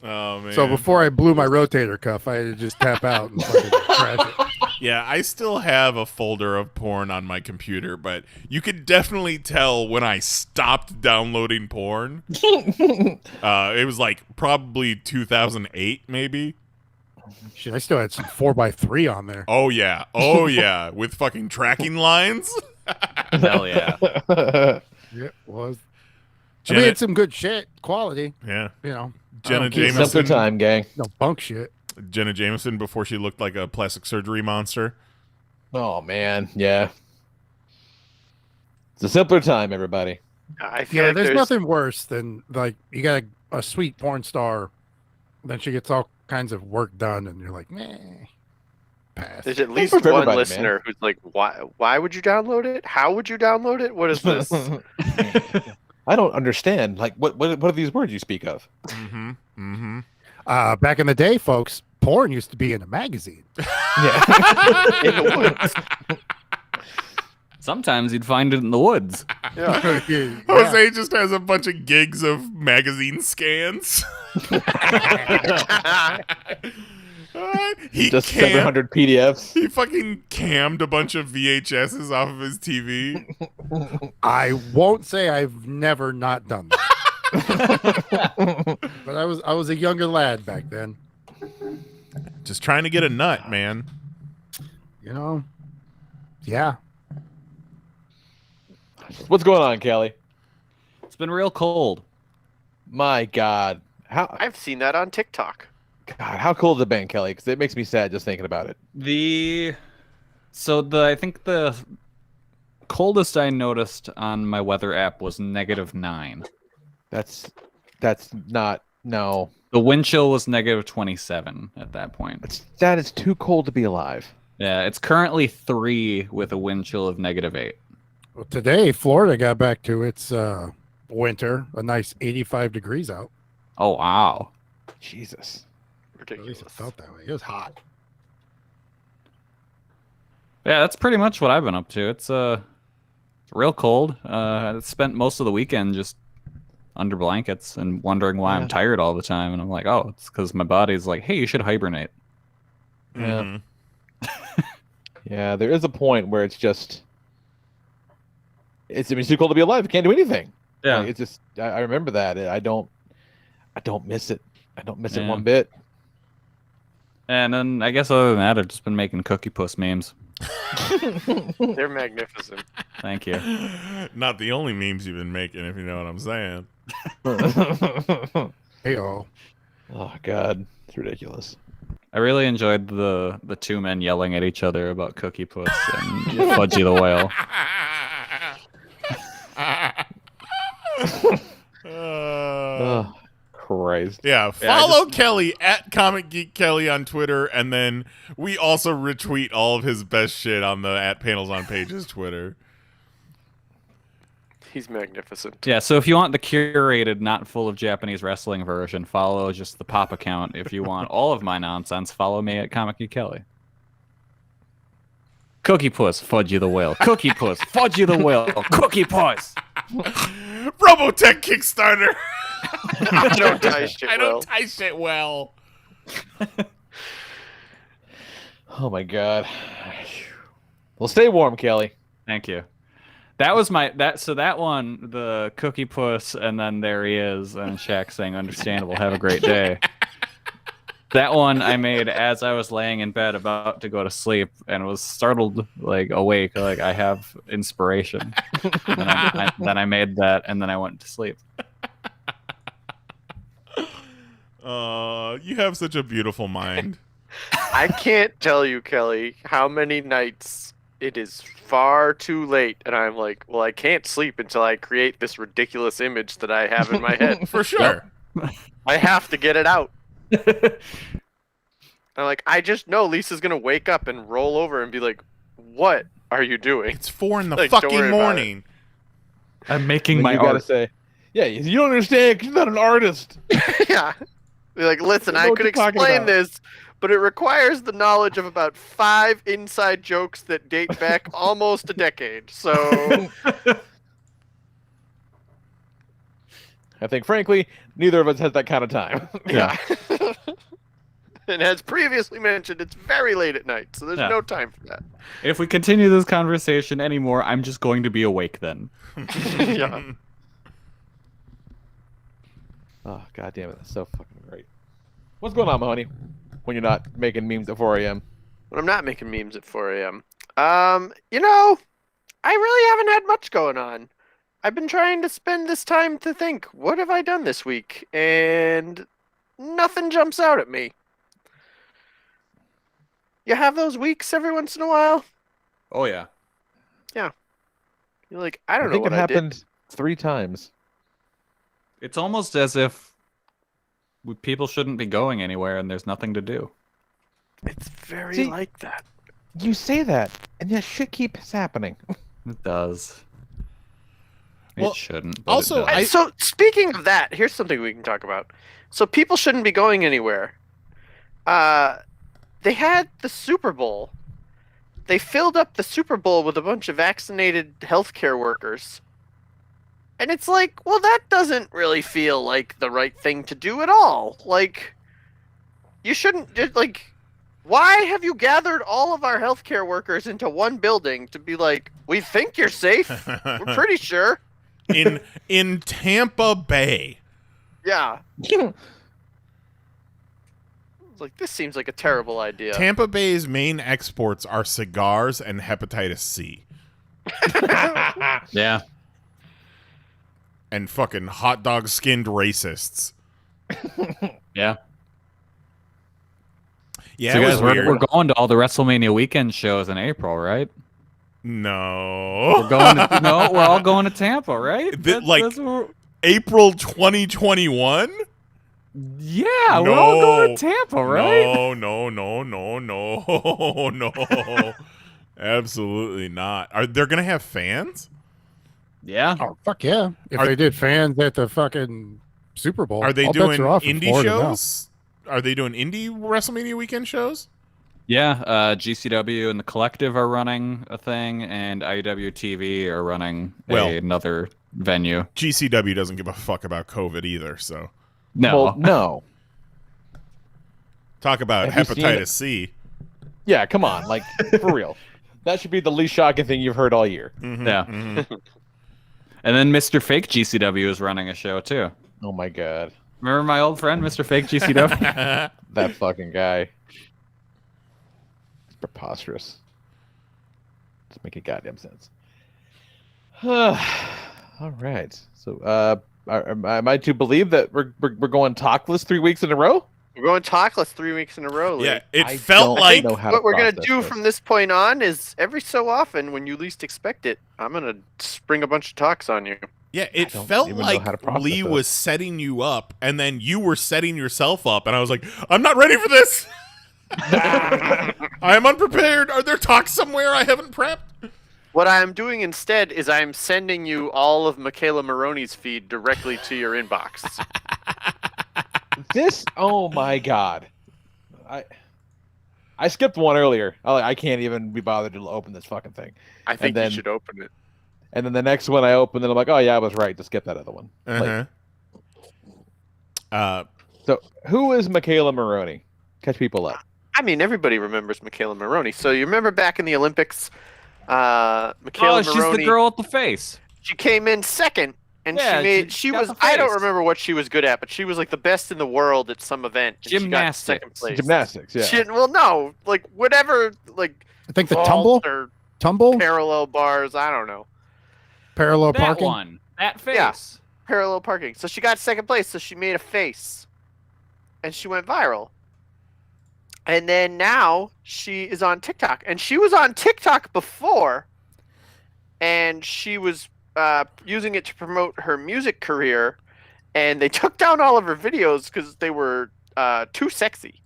S2: Oh man.
S6: So before I blew my rotator cuff, I had to just tap out and fucking crash it.
S2: Yeah, I still have a folder of porn on my computer, but you could definitely tell when I stopped downloading porn. It was like probably 2008, maybe.
S6: Shit, I still had some 4x3 on there.
S2: Oh yeah, with fucking tracking lines.
S5: Hell yeah.
S6: Yeah, it was. I mean, it's some good shit, quality.
S2: Yeah,
S6: You know,
S2: Jenna
S4: Simpler
S2: Jameson.
S4: time, gang.
S6: no bunk shit.
S2: Jenna Jameson before she looked like a plastic surgery monster.
S4: Oh man, yeah. It's a simpler time, everybody.
S7: I feel
S6: Yeah,
S7: like
S6: there's nothing worse than like you got a sweet porn star, then she gets all kinds of work done, and you're like, meh, pass.
S7: There's at least
S4: for
S7: one
S4: everybody,
S7: listener who's like, why would you download it? How would you download it? What is this?
S4: I don't understand. Like, what are these words you speak of?
S2: Mm-hmm. Mm-hmm.
S6: Back in the day, folks, porn used to be in a magazine.
S4: Yeah.
S7: In the woods.
S5: Sometimes you'd find it in the woods.
S7: Yeah.
S6: Yeah.
S2: Jose just has a bunch of gigs of magazine scans. He
S4: Just
S2: cammed-
S4: 700 PDFs.
S2: He fucking cammed a bunch of VHSs off of his TV.
S6: I won't say I've never not done that. But I was a younger lad back then.
S2: Just trying to get a nut, man.
S6: You know? Yeah.
S4: What's going on, Kelly?
S5: It's been real cold.
S4: My God.
S7: I've seen that on TikTok.
S4: God, how cold has it been, Kelly? Because it makes me sad just thinking about it.
S5: I think the coldest I noticed on my weather app was -9.
S4: That's not no.
S5: The wind chill was -27 at that point.
S4: That is too cold to be alive.
S5: Yeah, it's currently 3 with a wind chill of -8.
S6: Well, today, Florida got back to its winter, a nice 85 degrees out.
S5: Oh wow.
S4: Jesus.
S6: At least
S7: Ridiculous.
S6: it felt that way. It was hot.
S5: Yeah, that's pretty much what I've been up to. It's real cold. I spent most of the weekend just under blankets and wondering why I'm tired all the time. And I'm like, oh, it's because my body's like, hey, you should hibernate.
S4: Yeah.
S2: Mhm.
S4: Yeah, there is a point where it's just it's too cold to be alive. You can't do anything.
S5: Yeah.
S4: Like, it's just I remember that. I don't miss it. I don't miss it
S5: Yeah.
S4: one bit.
S5: And then I guess other than that, I've just been making Cookie Puss memes.
S7: They're magnificent.
S5: Thank you.
S2: Not the only memes you've been making, if you know what I'm saying.
S6: Hey, oh.
S4: Oh God, it's ridiculous.
S5: I really enjoyed the 2 men yelling at each other about Cookie Puss and Fudgy the Whale.
S4: Oh Christ.
S2: Yeah,
S5: Yeah, I
S2: follow Kelly at Comic Geek Kelly on Twitter, and then we also retweet all of his best shit on the at Panels on Pages Twitter.
S7: He's magnificent.
S5: Yeah, so if you want the curated, not full of Japanese wrestling version, follow just the PoP account. If you want all of my nonsense, follow me at Comic Geek Kelly. Cookie Puss, Fudgy the Whale. Cookie Puss, Fudgy the Whale. Cookie Puss.
S2: Robotech Kickstarter.
S7: I don't tie shit
S2: I
S7: well.
S2: don't tie shit well.
S4: Oh my God. Well, stay warm, Kelly.
S5: Thank you. That was that one, the Cookie Puss, and then there he is, and Shaq saying, understandable, have a great day. That one I made as I was laying in bed about to go to sleep and was startled, like awake, like I have inspiration. Then I made that, and then I went to sleep.
S2: You have such a beautiful mind.
S7: I can't tell you, Kelly, how many nights it is far too late, and I'm like, well, I can't sleep until I create this ridiculous image that I have in my head.
S2: For sure.
S7: I have to get it out. I'm like, I just know Lisa's gonna wake up and roll over and be like, "What are you doing?"
S2: It's 4 in the
S7: Like, don't
S2: fucking
S7: worry about
S2: morning.
S5: I'm making my
S4: You gotta
S5: art.
S4: say, yeah, you don't understand 'cause you're not an artist.
S7: Yeah. Be like, listen,
S4: I know
S7: I
S4: what
S7: could
S4: you're talking
S7: explain
S4: about.
S7: this, but it requires the knowledge of about 5 inside jokes that date back almost a decade. So
S4: I think, frankly, neither of us has that kind of time.
S7: yeah. And as previously mentioned, it's very late at night, so there's
S5: Yeah.
S7: no time for that.
S5: If we continue this conversation anymore, I'm just going to be awake then.
S7: Yeah.
S4: Oh, god damn it. That's so fucking great. What's going on, Mahoney? When you're not making memes at 4 a.m.
S7: When I'm not making memes at 4 a.m. You know, I really haven't had much going on. I've been trying to spend this time to think, what have I done this week? And nothing jumps out at me. You have those weeks every once in a while?
S5: Oh yeah.
S7: You're like, I don't know
S4: think
S7: what
S4: it
S7: I
S4: happened
S7: did.
S4: 3 times.
S5: It's almost as if people shouldn't be going anywhere and there's nothing to do.
S7: It's very
S4: See-
S7: like that.
S4: You say that, and yet shit keeps happening.
S5: It does.
S2: Well,
S5: It shouldn't. But
S2: also,
S5: it does.
S7: So speaking of that, here's something we can talk about. So people shouldn't be going anywhere. They had the Super Bowl. They filled up the Super Bowl with a bunch of vaccinated healthcare workers. And it's like, well, that doesn't really feel like the right thing to do at all. Like, you shouldn't just like. Why have you gathered all of our healthcare workers into one building to be like, we think you're safe. We're pretty sure.
S2: in Tampa Bay.
S7: Yeah. It's like, this seems like a terrible idea.
S2: Tampa Bay's main exports are cigars and hepatitis C.
S5: Yeah.
S2: And fucking hot dog skinned racists.
S5: Yeah.
S2: Yeah,
S5: So
S2: it was
S5: guys,
S2: weird.
S5: we're going to all the WrestleMania weekend shows in April, right?
S2: No.
S5: We're going to, no, we're all going to Tampa, right?
S2: Like-
S5: what
S2: April 2021?
S5: yeah, we're all going to Tampa, right?
S2: No. Absolutely not. Are they going to have fans?
S5: Yeah.
S6: Oh fuck yeah! If
S2: Are-
S6: they did fans at the fucking Super Bowl,
S2: Are they
S6: all bets
S2: doing
S6: are off in
S2: indie
S6: Florida now.
S2: shows? Are they doing indie WrestleMania weekend shows?
S5: Yeah, GCW and the Collective are running a thing, and IWTV are running another venue.
S2: GCW doesn't give a fuck about COVID either, so.
S5: No.
S4: Well, no.
S2: Talk about
S4: Have you seen
S2: hepatitis
S4: it?
S2: C.
S4: Yeah, come on. Like, for real. That should be the least shocking thing you've heard all year.
S5: Yeah.
S2: Mhm.
S5: And then Mr. Fake GCW is running a show, too.
S4: Oh, my God.
S5: Remember my old friend, Mr. Fake GCW?
S4: That fucking guy. It's preposterous. Doesn't make any goddamn sense. All right. So, am I to believe that we're going talkless 3 weeks in a row?
S7: We're going talkless 3 weeks in a row. Lee.
S2: Yeah, it
S4: I
S2: felt
S4: don't
S2: like
S4: know how
S7: What we're going to
S4: process
S7: do
S4: this.
S7: from this point on is every so often, when you least expect it, I'm going to spring a bunch of talks on you.
S2: yeah, it
S4: don't
S2: felt
S4: even know
S2: like
S4: how to process
S2: Lee
S4: this.
S2: was setting you up, and then you were setting yourself up, and I was like, I'm not ready for this. I am unprepared. Are there talks somewhere I haven't prepped?
S7: What I'm doing instead is I'm sending you all of Michaela Maroney's feed directly to your inbox.
S4: This, oh my God. I skipped one earlier. I can't even be bothered to open this fucking thing.
S7: I think
S4: then-
S7: you should open it.
S4: And then the next one I opened, and I'm like, oh yeah, I was right. Just skip that other one. Like, so who is Michaela Maroney? Catch people up.
S7: I mean, everybody remembers Michaela Maroney. So you remember back in the Olympics, Michaela
S5: she's
S7: Maroney.
S5: the girl with the face.
S7: She came in second, and
S5: Yeah,
S7: she
S5: got
S7: was.
S5: the
S7: I don't
S5: face.
S7: remember what she was good at, but she was like the best in the world at some event. And She got second
S5: Gymnastics.
S7: place.
S4: Gymnastics, yeah.
S7: Well, no, like whatever, like
S6: I think the
S7: vault or
S6: tumble,
S7: parallel bars. I don't know.
S6: parallel
S5: That
S6: parking.
S5: one. That face.
S7: Yeah. Parallel parking. So she got second place. So she made a face, and she went viral. And then now she is on TikTok, and she was on TikTok before, and she was using it to promote her music career, and they took down all of her videos because they were too sexy.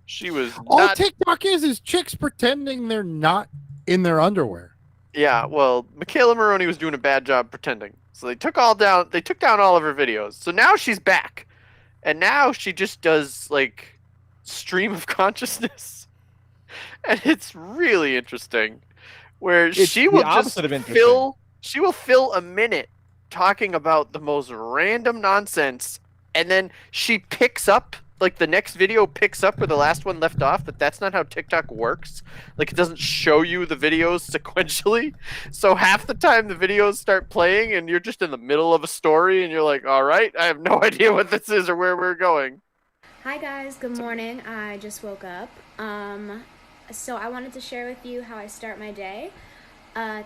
S7: She was
S6: All
S7: not...
S6: TikTok is chicks pretending they're not in their underwear.
S7: Yeah, well, Michaela Maroney was doing a bad job pretending, so they took down all of her videos. So now she's back, and now she just does like stream of consciousness, and it's really interesting. Where she will just fill a minute talking about the most random nonsense, and then she picks up, like the next video picks up where the last one left off, but that's not how TikTok works. Like, it doesn't show you the videos sequentially. So half the time the videos start playing and you're just in the middle of a story and you're like, all right, I have no idea what this is or where we're going.
S9: Hi guys, good morning. I just woke up. So I wanted to share with you how I start my day.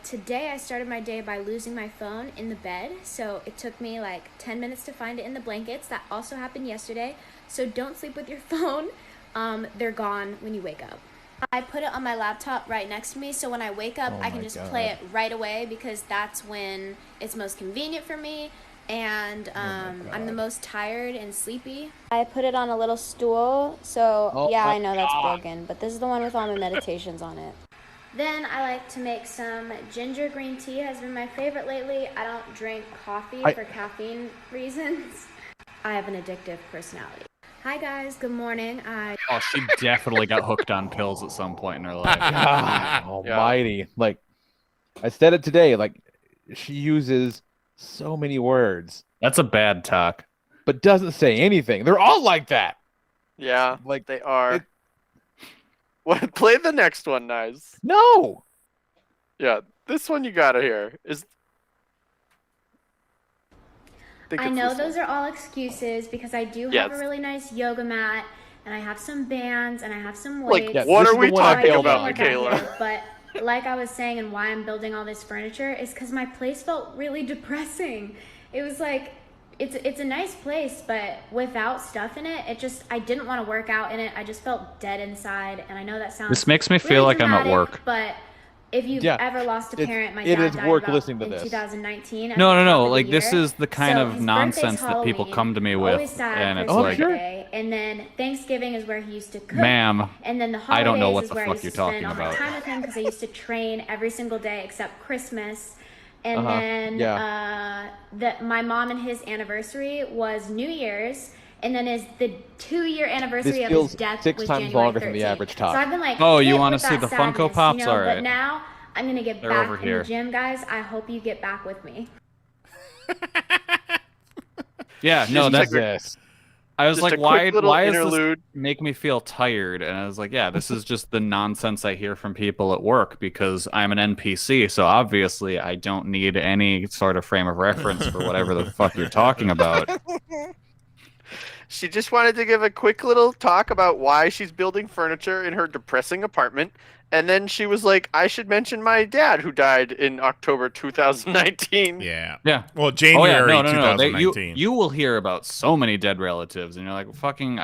S9: Today I started my day by losing my phone in the bed. So it took me like 10 minutes to find it in the blankets. That also happened yesterday. So don't sleep with your phone. They're gone when you wake up. I put it on my laptop right next to me, so when I wake up, I can just play it right away because that's when it's most convenient for me. And I'm the most tired and sleepy. I put it on a little stool, so yeah, I know that's broken, but this is the one with all my meditations on it. Then I like to make some ginger green tea, has been my favorite lately. I don't drink coffee for caffeine reasons. I have an addictive personality. Hi guys, good morning.
S5: Oh, she definitely got hooked on pills at some point in her life.
S4: God almighty. Like, I said it today, like, she uses so many words.
S5: That's a bad talk.
S4: But doesn't say anything. They're all like that.
S7: Yeah,
S4: like
S7: they are. What? Play the next one, Nice.
S4: No.
S7: Yeah, this one you gotta hear.
S9: I know those are all excuses because I do have a really nice yoga mat, and I have some bands, and I have some weights.
S7: Like, what are we talking about, Michaela?
S9: But like I was saying, and why I'm building all this furniture is because my place felt really depressing. It was like, it's a nice place, but without stuff in it, I didn't want to work out in it. I just felt dead inside, and I know that sounds
S5: This makes me feel like
S9: dramatic,
S5: I'm at work.
S9: But if you've ever lost a parent, my
S4: it
S9: dad
S4: is
S9: died
S4: work
S9: about
S4: listening to
S9: in
S4: this.
S9: 2019.
S5: No. Like, this is the kind
S9: So
S5: of
S9: his
S5: nonsense
S9: birthday's
S5: that people
S9: Halloween,
S5: come to me
S9: always
S5: with,
S9: sad
S5: and
S9: for
S5: it's
S9: his
S5: like,
S9: birthday. And then Thanksgiving is where he used to cook.
S5: Ma'am,
S9: And then the
S5: I don't know
S9: holidays
S5: what
S9: is
S5: the
S9: where I
S5: fuck
S9: used
S5: you're
S9: to spend
S5: talking
S9: all my
S5: about.
S9: time with him because I used to train every single day except Christmas. And then my mom and his anniversary was New Year's. And then the 2-year anniversary of his death was
S4: 6 times
S9: January
S4: longer
S9: 13th.
S4: than the average talk.
S9: So I've been like,
S5: oh, you
S9: want
S5: want to see the Funko Pops?
S9: You know,
S5: All right.
S9: But now I'm going to get
S5: They're
S9: back
S5: over
S9: in
S5: here.
S9: the gym, guys. I hope you get back with me.
S5: Yeah, no, that's
S4: this.
S5: I was
S7: Just
S5: like,
S7: a quick little
S5: why does this
S7: interlude.
S5: make me feel tired? And I was like, yeah, this is just the nonsense I hear from people at work because I'm an NPC, so obviously I don't need any sort of frame of reference for whatever the fuck you're talking about.
S7: She just wanted to give a quick little talk about why she's building furniture in her depressing apartment. And then she was like, I should mention my dad who died in October 2019.
S2: Yeah.
S5: Yeah.
S2: Well, January
S5: No.
S2: 2019.
S5: You will hear about so many dead relatives, and you're like, fucking,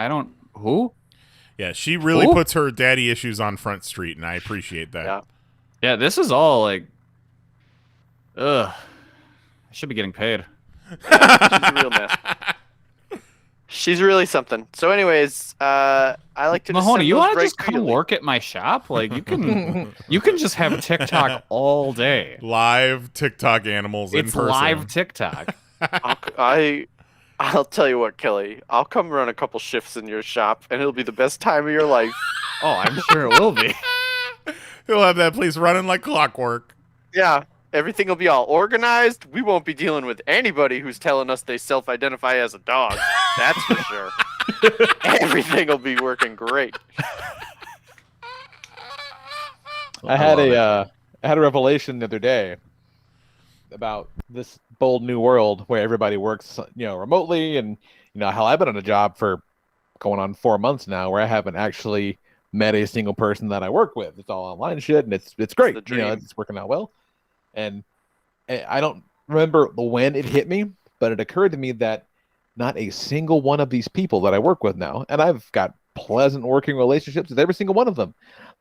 S5: who?
S2: Yeah, she really puts her daddy issues on Front Street, and I appreciate that.
S7: Yeah.
S5: Yeah, this is all like, ugh. I should be getting paid.
S7: She's a real mess. She's really something. So anyways, I like to
S5: Mahoney, you
S7: want to
S5: just come work at my shop? Like, you can just have TikTok all day.
S2: Live TikTok animals in person.
S5: It's live TikTok.
S7: I'll tell you what, Kelly. I'll come run a couple shifts in your shop, and it'll be the best time of your life.
S5: Oh, I'm sure it will be.
S2: He'll have that place running like clockwork.
S7: Yeah. Everything will be all organized. We won't be dealing with anybody who's telling us they self-identify as a dog. That's for sure. Everything will be working great.
S4: I had a revelation the other day about this bold new world where everybody works, remotely, and hell, I've been on a job for going on 4 months now where I haven't actually met a single person that I work with. It's all online shit, and it's great.
S7: the dream.
S4: It's working out well. And I don't remember when it hit me, but it occurred to me that not a single one of these people that I work with now, and I've got pleasant working relationships with every single one of them.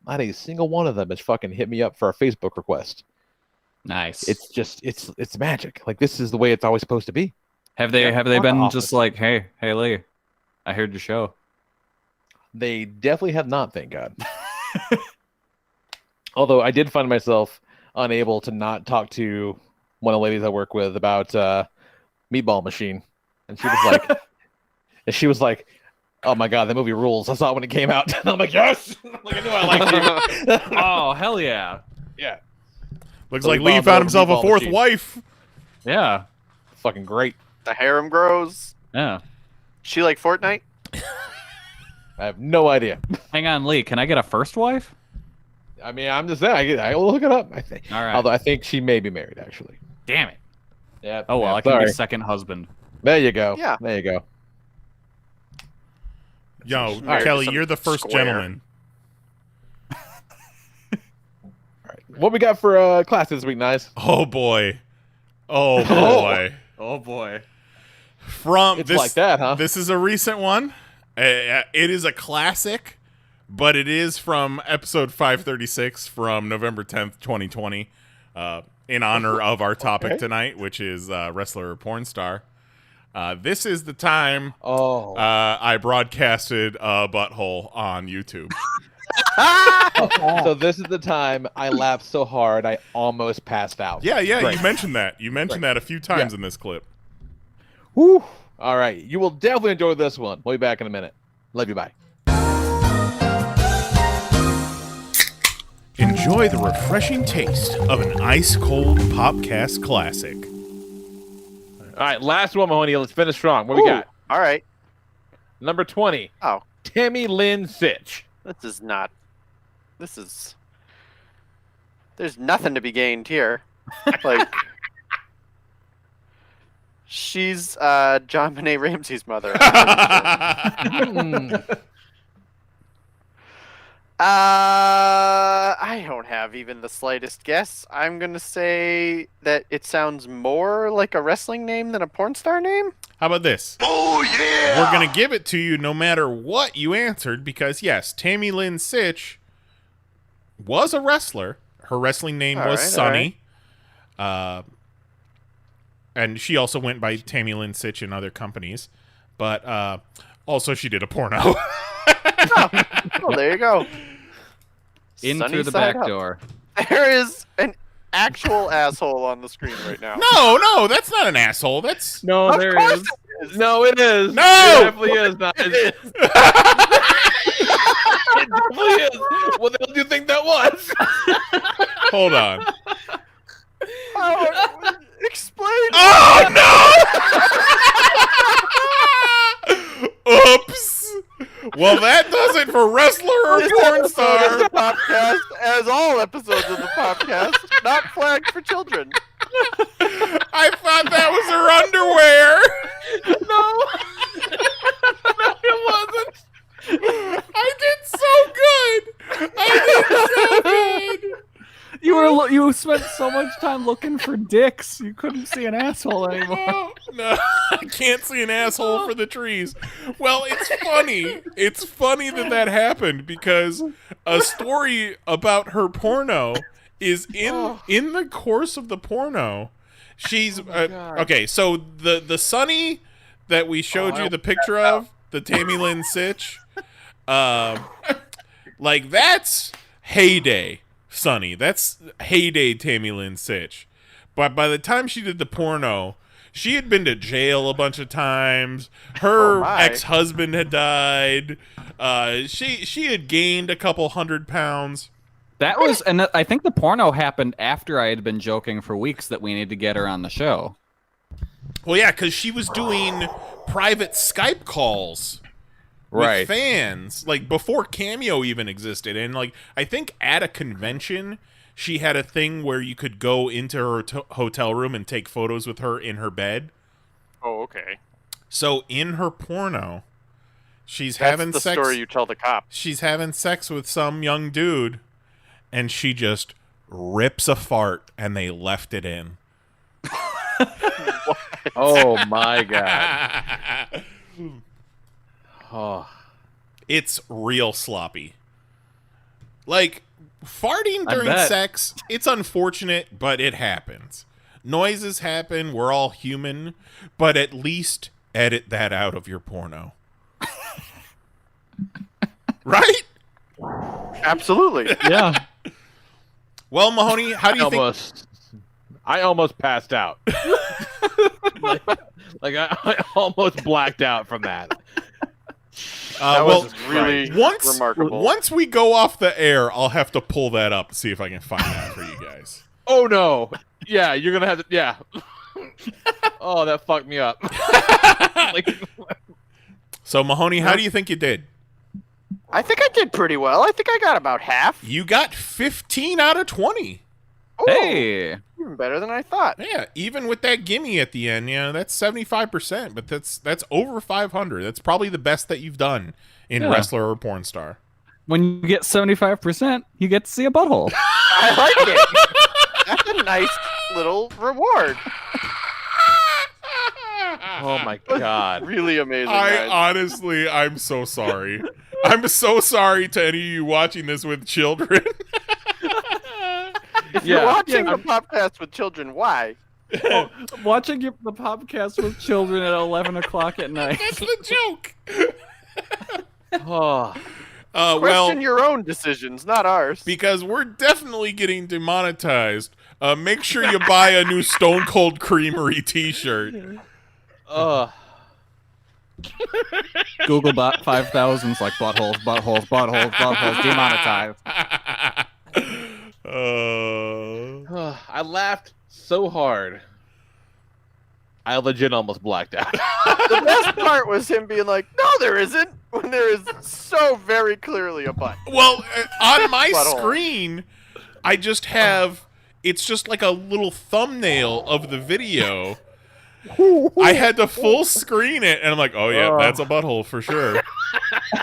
S4: Not a single one of them has fucking hit me up for a Facebook request.
S5: Nice.
S4: It's just it's magic. Like, this is the way it's always supposed to be.
S5: Have they been
S4: office.
S5: just like, hey Lee, I heard your show?
S4: They definitely have not, thank God. Although I did find myself unable to not talk to one of the ladies I work with about Meatball Machine, and she was like, "Oh my God, that movie rules! I saw it when it came out." And I'm like, "Yes!" Like, I knew I liked you.
S5: Oh, hell yeah.
S4: Yeah.
S2: Looks
S4: So
S2: like
S4: we
S2: Lee
S4: found
S2: found
S4: out
S2: himself a
S4: Meatball
S2: fourth
S4: Machine.
S2: wife.
S5: Yeah.
S4: Fucking great.
S7: The harem grows.
S5: Yeah.
S7: She like Fortnite?
S4: I have no idea.
S5: Hang on, Lee. Can I get a first wife?
S4: I mean, I'm just saying. I will look it up. I think.
S5: All right.
S4: Although I think she may be married, actually.
S5: Damn it.
S4: Yeah.
S5: Oh, well,
S4: yeah,
S5: I can
S4: sorry.
S5: be second husband.
S4: There you go.
S7: Yeah.
S4: There you go.
S2: Yo,
S7: Married to
S2: Kelly,
S7: some
S2: you're the first
S7: square.
S2: gentleman.
S4: What we got for class this week, Nice?
S2: Oh boy. Oh boy.
S5: Oh, boy.
S2: From
S4: It's
S2: this,
S4: like that, huh?
S2: This is a recent one. It is a classic, but it is from episode 536 from November 10th, 2020, in honor of our topic tonight, which is wrestler or porn star. This is the time I broadcasted a butthole on YouTube.
S4: So this is the time I laughed so hard I almost passed out.
S2: Yeah,
S4: Right.
S2: you mentioned that. You mentioned that a few times in this clip.
S4: Whew. All right. You will definitely enjoy this one. We'll be back in a minute. Love you. Bye.
S2: Enjoy the refreshing taste of an ice-cold Popcast classic.
S4: All right. Last one, Mahoney. Let's finish strong. What we got?
S7: All right.
S4: Number 20.
S7: Oh,
S4: Tammy Lynn Sitch.
S7: this is. There's nothing to be gained here. Like, she's John Benet Ramsey's mother. I don't have even the slightest guess. I'm gonna say that it sounds more like a wrestling name than a porn star name.
S2: How about this? Oh, yeah! We're going to give it to you no matter what you answered because, yes, Tammy Lynn Sitch was a wrestler. Her wrestling name was Sunny. And she also went by Tammy Lynn Sitch in other companies. But also she did a porno.
S7: Oh, there you go.
S5: In
S7: Sunny
S5: through the
S7: side
S5: back
S7: up.
S5: door.
S7: There is an actual asshole on the screen right now.
S2: No, that's not an asshole. That's...
S4: No,
S7: Of
S4: there
S7: course
S4: is.
S7: it is.
S4: No, it is.
S2: No!
S4: It definitely is. Not. It definitely is. What the hell do you think that was?
S2: Hold on.
S7: Oh, explain.
S2: Oh, no! Oops! Well, that does it for wrestler or
S7: This
S2: porn
S7: episode of
S2: star.
S7: the podcast, as all episodes of the podcast, not flagged for children.
S2: I thought that was her underwear.
S4: No, it wasn't.
S2: I did so good.
S5: You spent so much time looking for dicks, you couldn't see an asshole anymore.
S2: No, I can't see an asshole for the trees. Well, it's funny. It's funny that happened because a story about her porno is in the course of the porno. She's okay. So the Sunny that we showed you the picture of, the Tammy Lynn Sitch, like that's heyday Sunny. That's heyday Tammy Lynn Sitch. But by the time she did the porno, she had been to jail a bunch of times. Her ex-husband had died. She had gained a couple 100 pounds.
S5: That was, and I think the porno happened after I had been joking for weeks that we need to get her on the show.
S2: Well, yeah, because she was doing private Skype calls with fans, like before Cameo even existed. And like, I think at a convention, she had a thing where you could go into her hotel room and take photos with her in her bed.
S7: Oh, okay.
S2: So in her porno, she's
S7: That's
S2: having
S7: the
S2: sex.
S7: story you tell the cop.
S2: She's having sex with some young dude, and she just rips a fart, and they left it in.
S4: Oh my god. Oh.
S2: It's real sloppy. Like, farting
S5: I
S2: during
S5: bet.
S2: sex, it's unfortunate, but it happens. Noises happen, we're all human, but at least edit that out of your porno. Right?
S7: Absolutely.
S5: Yeah.
S2: Well, Mahoney, how do you think...
S4: I almost passed out. I almost blacked out from that.
S7: That
S2: well,
S7: was really
S2: once,
S7: remarkable.
S2: Once we go off the air, I'll have to pull that up to see if I can find that for you guys.
S4: Oh no. Yeah, you're gonna have to. Yeah. Oh, that fucked me up.
S2: So, Mahoney, how do you think you did?
S7: I think I did pretty well. I think I got about half.
S2: You got 15 out of 20.
S7: Ooh,
S5: Hey.
S7: even better than I thought.
S2: Yeah, even with that gimme at the end, that's 75%, but that's over 500. That's probably the best that you've done in Wrestler or Porn Star.
S5: When you get 75%, you get to see a butthole.
S7: I like it. That's a nice little reward.
S4: Oh my god.
S7: Really amazing.
S2: I'm so sorry. I'm so sorry to any of you watching this with children.
S7: If you're watching the podcast with children, why?
S5: Watching the podcast with children at 11 o'clock at night.
S2: That's the joke.
S4: Oh.
S7: Question your own decisions, not ours.
S2: Because we're definitely getting demonetized. Make sure you buy a new Stone Cold Creamery t-shirt.
S5: Googlebot 5000's like buttholes, buttholes, buttholes, buttholes, demonetized.
S4: I laughed so hard. I legit almost blacked out.
S7: The best part was him being like, "No, there isn't," when there is so very clearly a butt.
S2: Well, on my
S7: Butthole.
S2: screen, I just have, it's just like a little thumbnail of the video. I had to full screen it, and I'm like, oh yeah, that's a butthole for sure.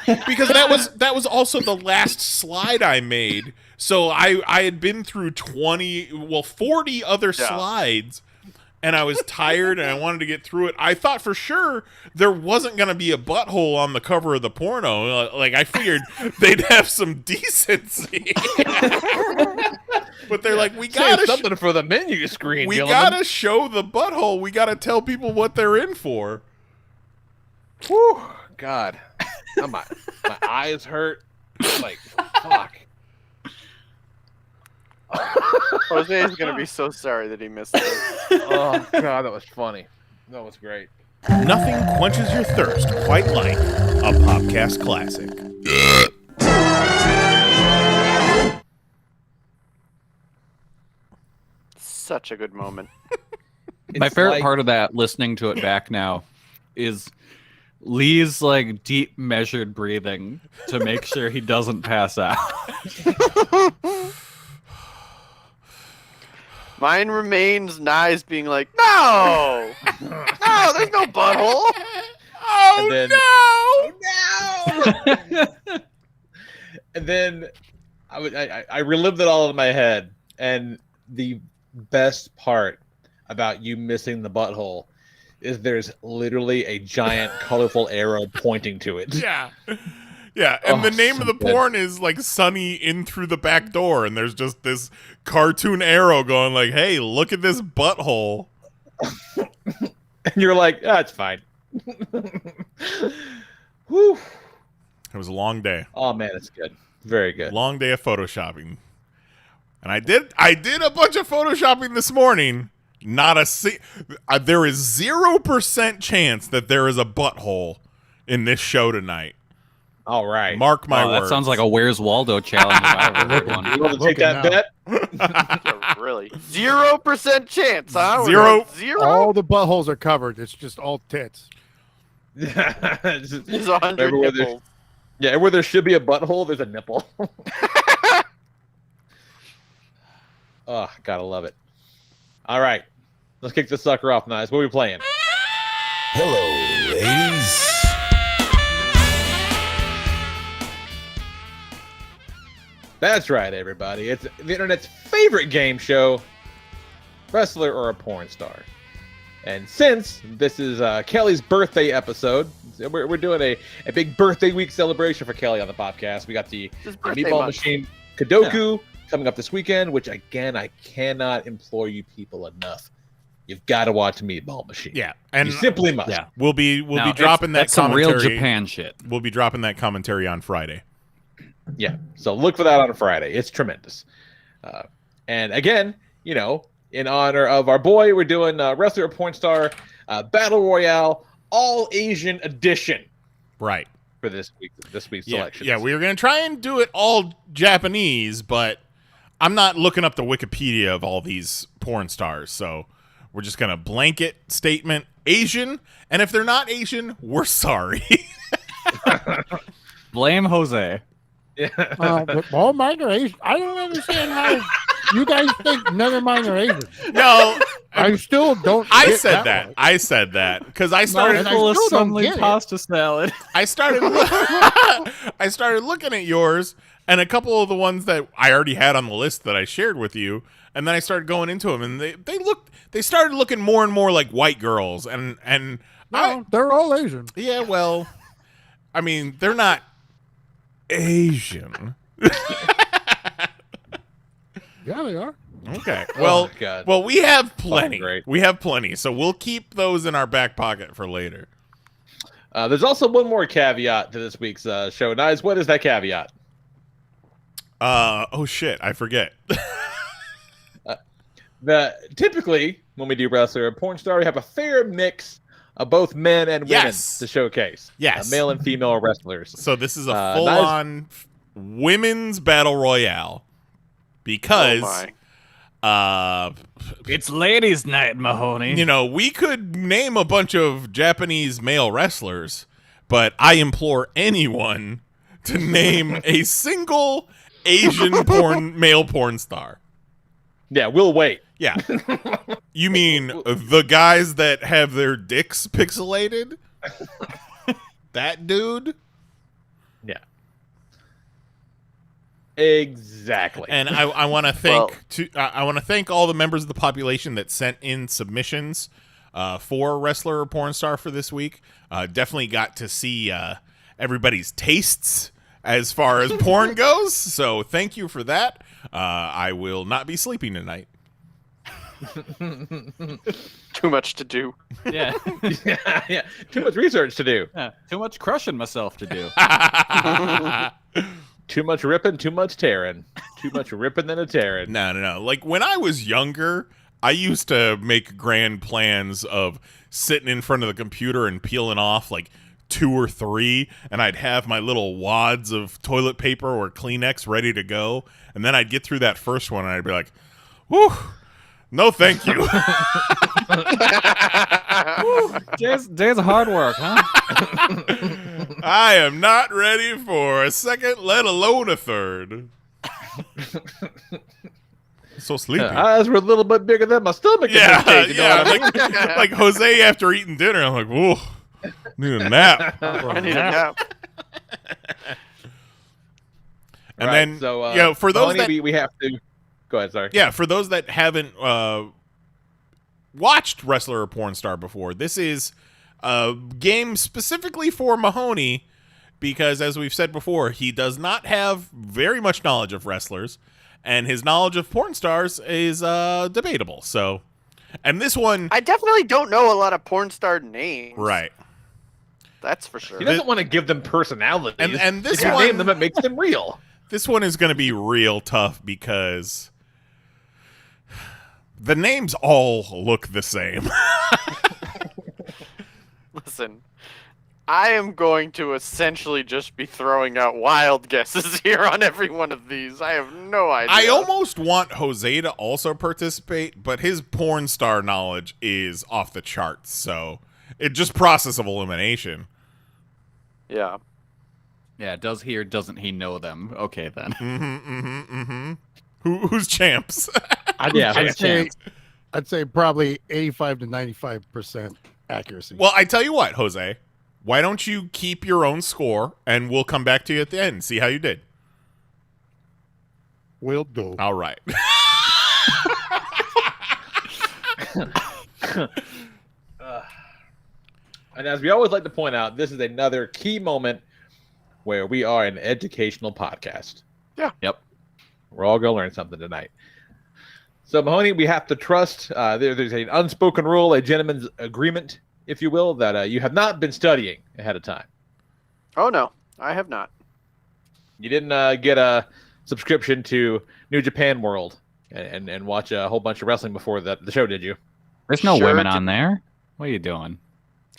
S2: Because that was also the last slide I made. So I had been through 40 other slides, and I was tired, and I wanted to get through it. I thought for sure there wasn't going to be a butthole on the cover of the porno. Like, I figured they'd have some decency. But they're like, we gotta
S4: something for the menu screen.
S2: We
S4: gentlemen.
S2: gotta show the butthole. We gotta tell people what they're in for.
S4: Whew, God, now my eyes hurt. Like fuck.
S7: Jose is gonna be so sorry that he missed this.
S4: Oh God, that was funny. That was great.
S2: Nothing quenches your thirst quite like a podcast classic.
S7: Such a good moment.
S5: My favorite part of that, listening to it back now, is Lee's like deep measured breathing to make sure he doesn't pass out.
S7: Mine remains Nyes being like, "No, no, there's no butthole."
S4: No. And then I relived it all in my head, and the best part about you missing the butthole is there's literally a giant colorful arrow pointing to it.
S2: Yeah. Yeah, and the name of the porn is like Sunny in through the back door, and there's just this cartoon arrow going like, hey, look at this butthole.
S4: And you're like, it's fine. Whew.
S2: It was a long day.
S4: Oh man, it's good. Very good.
S2: Long day of photoshopping. And I did a bunch of photoshopping this morning. There is 0% chance that there is a butthole in this show tonight.
S4: All right.
S2: Mark my words.
S5: That sounds like a Where's Waldo challenge if I ever heard one.
S4: You want to take that bet?
S7: Yeah, really, 0% chance, huh?
S2: Zero.
S6: All the buttholes are covered. It's just all tits.
S7: There's 100 nipples.
S4: Yeah, where there should be a butthole, there's a nipple. Oh, gotta love it. All right, let's kick this sucker off, Nice. What are we playing?
S1: Hello, ladies.
S4: That's right, everybody. It's the internet's favorite game show, Wrestler or a Porn Star. And since this is Kelly's birthday episode, we're doing a big birthday week celebration for Kelly on the podcast. We got the Meatball Machine Kadoku coming up this weekend, which, again, I cannot implore you people enough. You've got to watch Meatball Machine.
S2: Yeah, and
S4: you simply must.
S2: Yeah, we'll be dropping that
S5: some
S2: commentary.
S5: real Japan shit.
S2: We'll be dropping that commentary on Friday.
S4: Yeah, so look for that on Friday. It's tremendous. And again, in honor of our boy, we're doing Wrestler Porn Star Battle Royale All Asian Edition.
S2: Right.
S4: For this week's selection.
S2: Yeah, we were going to try and do it all Japanese, but I'm not looking up the Wikipedia of all these porn stars, so we're just going to blanket statement Asian, and if they're not Asian, we're sorry.
S5: Blame Jose.
S4: Yeah.
S6: But all mine are Asian. I don't understand how you guys think none of mine are Asian.
S2: No,
S6: I still don't.
S2: I
S6: get
S2: said that.
S6: one.
S2: I said that because I started.
S5: Mouthful of
S6: still don't
S5: Sunly
S6: get it.
S5: pasta salad.
S2: I started. I started looking at yours and a couple of the ones that I already had on the list that I shared with you, and then I started going into them, and they started looking more and more like white girls, and
S6: No, they're all Asian.
S2: yeah, well, I mean, they're not Asian.
S6: Yeah, they are.
S2: Okay.
S4: Oh
S2: Well,
S4: my God.
S2: well, we have plenty.
S4: Great.
S2: We have plenty, so we'll keep those in our back pocket for later.
S4: There's also one more caveat to this week's show. Nice. What is that caveat?
S2: Oh shit, I forget.
S4: Typically, when we do Wrestler and Porn Star, we have a fair mix of both men and women
S2: Yes.
S4: to showcase.
S2: Yes.
S4: Male and female wrestlers.
S2: So this is a
S4: Nice.
S2: full-on women's battle royale because
S5: It's ladies' night, Mahoney.
S2: we could name a bunch of Japanese male wrestlers, but I implore anyone to name a single Asian male porn star.
S4: Yeah, we'll wait.
S2: Yeah. You mean the guys that have their dicks pixelated? That dude?
S4: Yeah. Exactly.
S2: And I want to thank all the members of the population that sent in submissions for Wrestler or Porn Star for this week. Definitely got to see everybody's tastes as far as porn goes. So thank you for that. I will not be sleeping tonight.
S7: Too much to do.
S5: Yeah.
S4: yeah. Too much research to do.
S5: Yeah. Too much crushing myself to do.
S4: Too much ripping, too much tearing. Too much ripping than a tearing.
S2: No. Like when I was younger, I used to make grand plans of sitting in front of the computer and peeling off like 2 or 3, and I'd have my little wads of toilet paper or Kleenex ready to go, and then I'd get through that first one and I'd be like, whew, no thank you.
S5: Days of hard work, huh?
S2: I am not ready for a second, let alone a third. So sleepy.
S4: Eyes were a little bit bigger than my stomach.
S2: Yeah,
S4: Case, you know
S2: yeah.
S4: what I mean?
S2: Like Jose after eating dinner, I'm like, whoa, need a nap.
S7: I need a nap.
S2: And
S4: Right,
S2: then,
S4: so,
S2: for those
S4: Tony,
S2: that
S4: we have to go ahead. Sorry.
S2: Yeah, for those that haven't watched Wrestler or Porn Star before, this is a game specifically for Mahoney because, as we've said before, he does not have very much knowledge of wrestlers, and his knowledge of porn stars is debatable. So, and this one,
S7: I definitely don't know a lot of porn star names.
S2: right?
S7: That's for sure.
S4: He doesn't want to give them personalities.
S2: And this
S4: if you
S2: one,
S4: name them, it makes them real.
S2: This one is going to be real tough because the names all look the same.
S7: Listen, I am going to essentially just be throwing out wild guesses here on every one of these. I have no idea.
S2: I almost want Jose to also participate, but his porn star knowledge is off the charts, so it just process of elimination.
S7: Yeah.
S5: Yeah, does he or doesn't he know them? Okay, then.
S2: Who's champs?
S6: I'd say probably 85 to 95% accuracy.
S2: Well, I tell you what, Jose. Why don't you keep your own score, and we'll come back to you at the end and see how you did.
S6: Will do.
S2: All right.
S4: And as we always like to point out, this is another key moment where we are an educational podcast.
S7: Yeah.
S5: Yep.
S4: We're all going to learn something tonight. So, Mahoney, we have to trust. There's an unspoken rule, a gentleman's agreement, if you will, that you have not been studying ahead of time.
S7: Oh, no. I have not.
S4: You didn't get a subscription to New Japan World and watch a whole bunch of wrestling before the show, did you?
S5: There's no
S7: Sure
S5: women
S7: did-
S5: on there. What are you doing?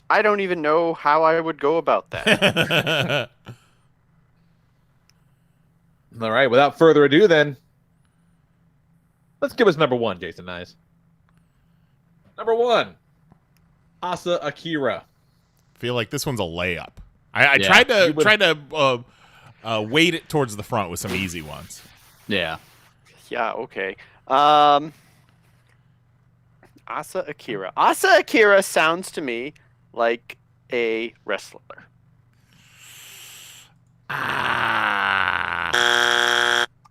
S7: I don't even know how I would go about that.
S4: All right, without further ado, then, let's give us number one, Jason Nyes. Number one, Asa Akira.
S2: Feel like this one's a layup. I
S5: Yeah.
S2: tried to weight it towards the front with some easy ones.
S5: Yeah.
S7: Yeah, okay. Asa Akira. Asa Akira sounds to me like a wrestler.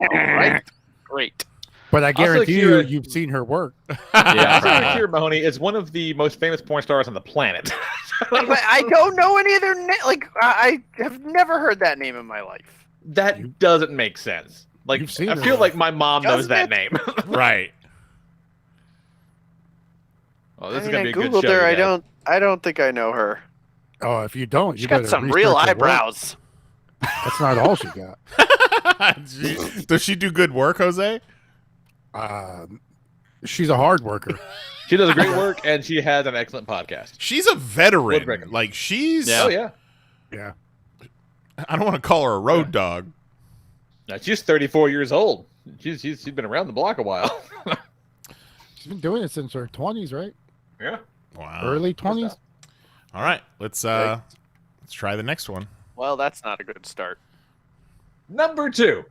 S7: Right. Great.
S6: But I guarantee
S4: Akira-
S6: you've seen her work.
S4: Yeah, Asa Akira, Mahoney is one of the most famous porn stars on the planet.
S7: But I don't know any other I have never heard that name in my life.
S4: That doesn't make sense. Like,
S6: You've seen
S4: I
S6: her.
S4: feel like my mom knows
S7: Doesn't
S4: that
S7: it?
S4: name.
S2: Right.
S4: Oh, this
S7: I
S4: is
S7: mean,
S4: gonna
S7: I
S4: be a good
S7: googled
S4: show.
S7: her.
S4: you guys.
S7: I don't think I know her.
S6: Oh, if you don't, you
S7: She's got
S6: better
S7: some
S6: research
S7: real
S6: her work.
S7: eyebrows.
S6: That's not all she got.
S2: Does she do good work, Jose?
S6: She's a hard worker.
S4: She does great work, and she has an excellent podcast.
S2: She's a veteran.
S4: Would recommend.
S2: Like she's.
S5: Yeah.
S4: Oh yeah,
S6: Yeah.
S2: I don't want to call her a road dog.
S4: now, she's 34 years old. She's been around the block a while.
S6: She's been doing it since her 20s, right?
S4: Yeah.
S2: Wow.
S6: Early 20s.
S2: All right, let's try the next one.
S7: Well, that's not a good start.
S4: Number two,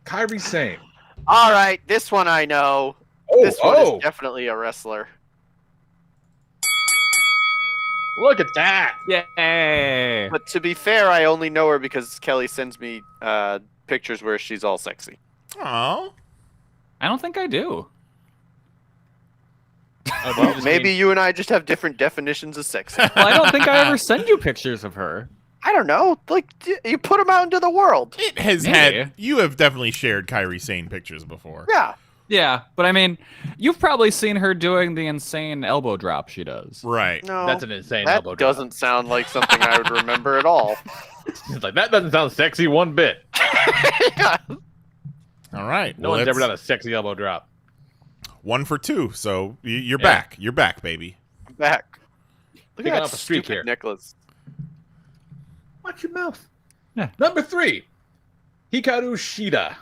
S4: Kairi Sane.
S7: All right, this one I know. This one is definitely a wrestler.
S4: Look at that.
S5: Yay!
S7: But to be fair, I only know her because Kelly sends me pictures where she's all sexy.
S2: Oh,
S5: I don't think I do.
S4: Oh, do you just
S7: Maybe
S4: mean-
S7: you and I just have different definitions of sexy.
S5: Well, I don't think I ever send you pictures of her.
S7: I don't know. Like, you put them out into the world.
S2: it has
S5: Maybe.
S2: had. You have definitely shared Kyrie Sane pictures before.
S7: Yeah.
S5: Yeah, but I mean, you've probably seen her doing the insane elbow drop she does.
S2: Right.
S7: No.
S4: That's an insane
S7: that
S4: elbow drop.
S7: doesn't sound like something I would remember at all.
S4: It's like, that doesn't sound sexy one bit.
S7: Yeah.
S2: All right.
S4: No
S2: well,
S4: one's ever
S2: that's
S4: done a sexy elbow drop.
S2: 1 for 2. So you're
S4: Yeah.
S2: back. You're back, baby.
S7: I'm back. Look
S4: Kicking
S7: at that
S4: off a streak
S7: stupid
S4: here.
S7: necklace.
S4: Watch your mouth.
S5: Yeah.
S4: Number three, Hikaru Shida.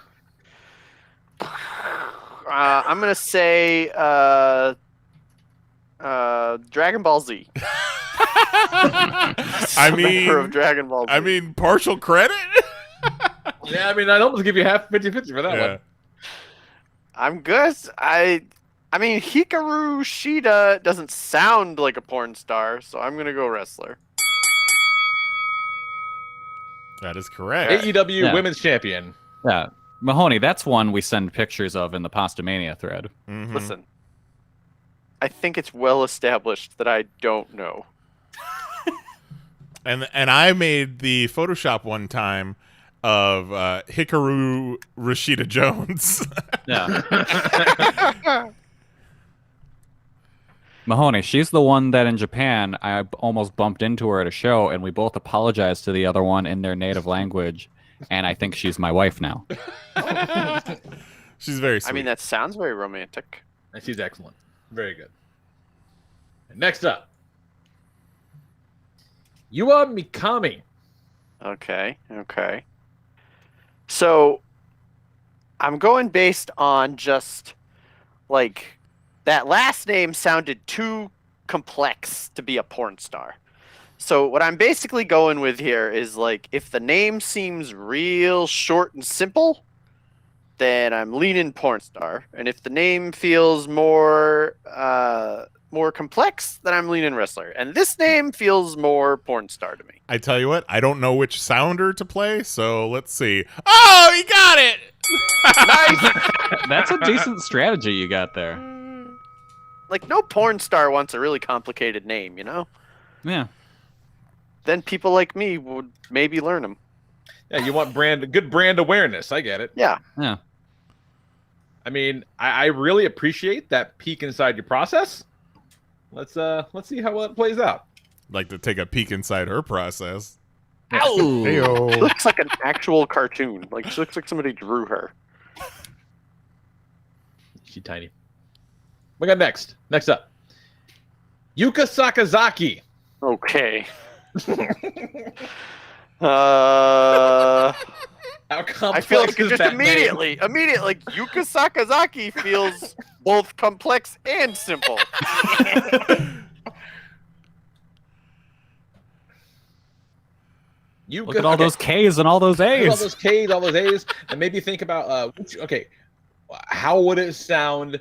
S7: I'm gonna say Dragon Ball Z.
S2: I
S7: Member of
S2: mean,
S7: Dragon Ball Z.
S2: partial credit.
S4: Yeah, I mean, I'd almost give you half 50-50 for that
S2: Yeah.
S4: one.
S7: I'm good. I mean, Hikaru Shida doesn't sound like a porn star, so I'm gonna go wrestler.
S2: That is correct.
S4: AEW
S5: Yeah.
S4: Women's Champion.
S5: Yeah. Mahoney, that's one we send pictures of in the Pasta Mania thread.
S2: Mhm.
S7: Listen, I think it's well established that I don't know.
S2: And I made the Photoshop one time of Hikaru Rashida Jones.
S5: Yeah. Mahoney, she's the one that in Japan I almost bumped into her at a show, and we both apologized to the other one in their native language, and I think she's my wife now.
S2: She's very sweet.
S7: I mean, that sounds very romantic.
S4: And she's excellent. Very good. And next up, Yua Mikami.
S7: Okay. So, I'm going based on just, like, that last name sounded too complex to be a porn star. So, what I'm basically going with here is, like, if the name seems real short and simple, then I'm leaning porn star. And if the name feels more complex, then I'm leaning wrestler. And this name feels more porn star to me.
S2: I tell you what, I don't know which sounder to play, so let's see. Oh, he got it!
S5: That's a decent strategy you got there.
S7: Like, no porn star wants a really complicated name, you know?
S5: Yeah.
S7: then people like me would maybe learn them.
S4: Yeah, you want good brand awareness. I get it.
S7: Yeah.
S5: Yeah.
S4: I mean, I really appreciate that peek inside your process. Let's see how it plays out.
S2: Like to take a peek inside her process.
S7: She
S6: Heyo.
S7: looks like an actual cartoon. Like she looks like somebody drew her.
S4: She's tiny. We got next. Next up, Yuka Sakazaki.
S7: Okay.
S4: How
S7: I
S4: complex
S7: feel like
S4: is
S7: just
S4: that name?
S7: immediately, like Yuka Sakazaki feels both complex and simple.
S4: Yuka,
S5: Look at all those K's and all those
S4: Look at all
S5: A's.
S4: those K's, all those A's, and maybe think about how would it sound,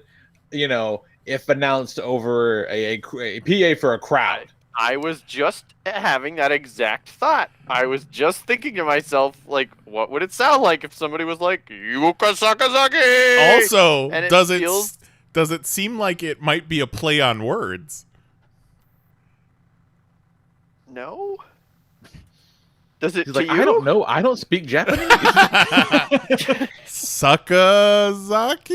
S4: if announced over a PA for a crowd?
S7: I was just having that exact thought. I was just thinking to myself, like, what would it sound like if somebody was like, Yuka Sakazaki?
S2: Also,
S7: And it
S2: does
S7: feels-
S2: it seem like it might be a play on words?
S7: No? Does it
S4: He's
S7: to
S4: like,
S7: you?
S4: I don't know. I don't speak Japanese.
S2: Sakazaki?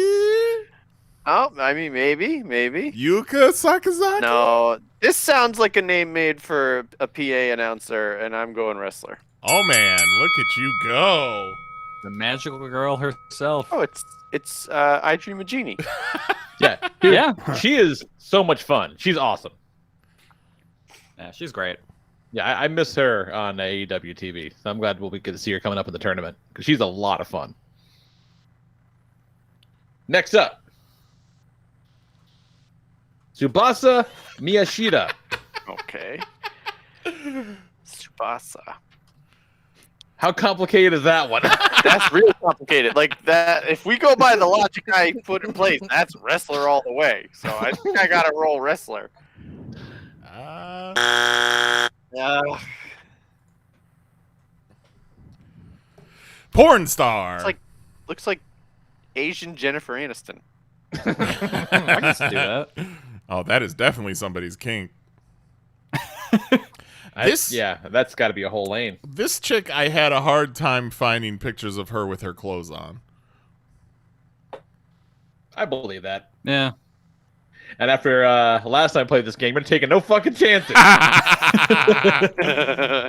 S7: Oh, I mean, maybe.
S2: Yuka Sakazaki?
S7: No, this sounds like a name made for a PA announcer, and I'm going wrestler.
S2: Oh man, look at you go.
S5: The magical girl herself.
S7: Oh, it's I Dream of Genie.
S4: Yeah, dude,
S5: Yeah.
S4: she is so much fun. She's awesome.
S5: Yeah, she's great.
S4: Yeah, I miss her on AEW TV. So I'm glad we'll get to see her coming up in the tournament because she's a lot of fun. Next up, Tsubasa Miyashita.
S7: Okay. Tsubasa.
S4: How complicated is that one?
S7: That's really complicated. Like that, if we go by the logic I put in place, that's wrestler all the way. So I think I gotta roll wrestler.
S2: Porn star.
S7: It's like looks like Asian Jennifer Aniston.
S5: I can do that.
S2: Oh, that is definitely somebody's kink.
S4: That's got to be a whole lane.
S2: This chick, I had a hard time finding pictures of her with her clothes on.
S4: I believe that.
S5: Yeah.
S4: And after last time I played this game, I'm taking no fucking chances.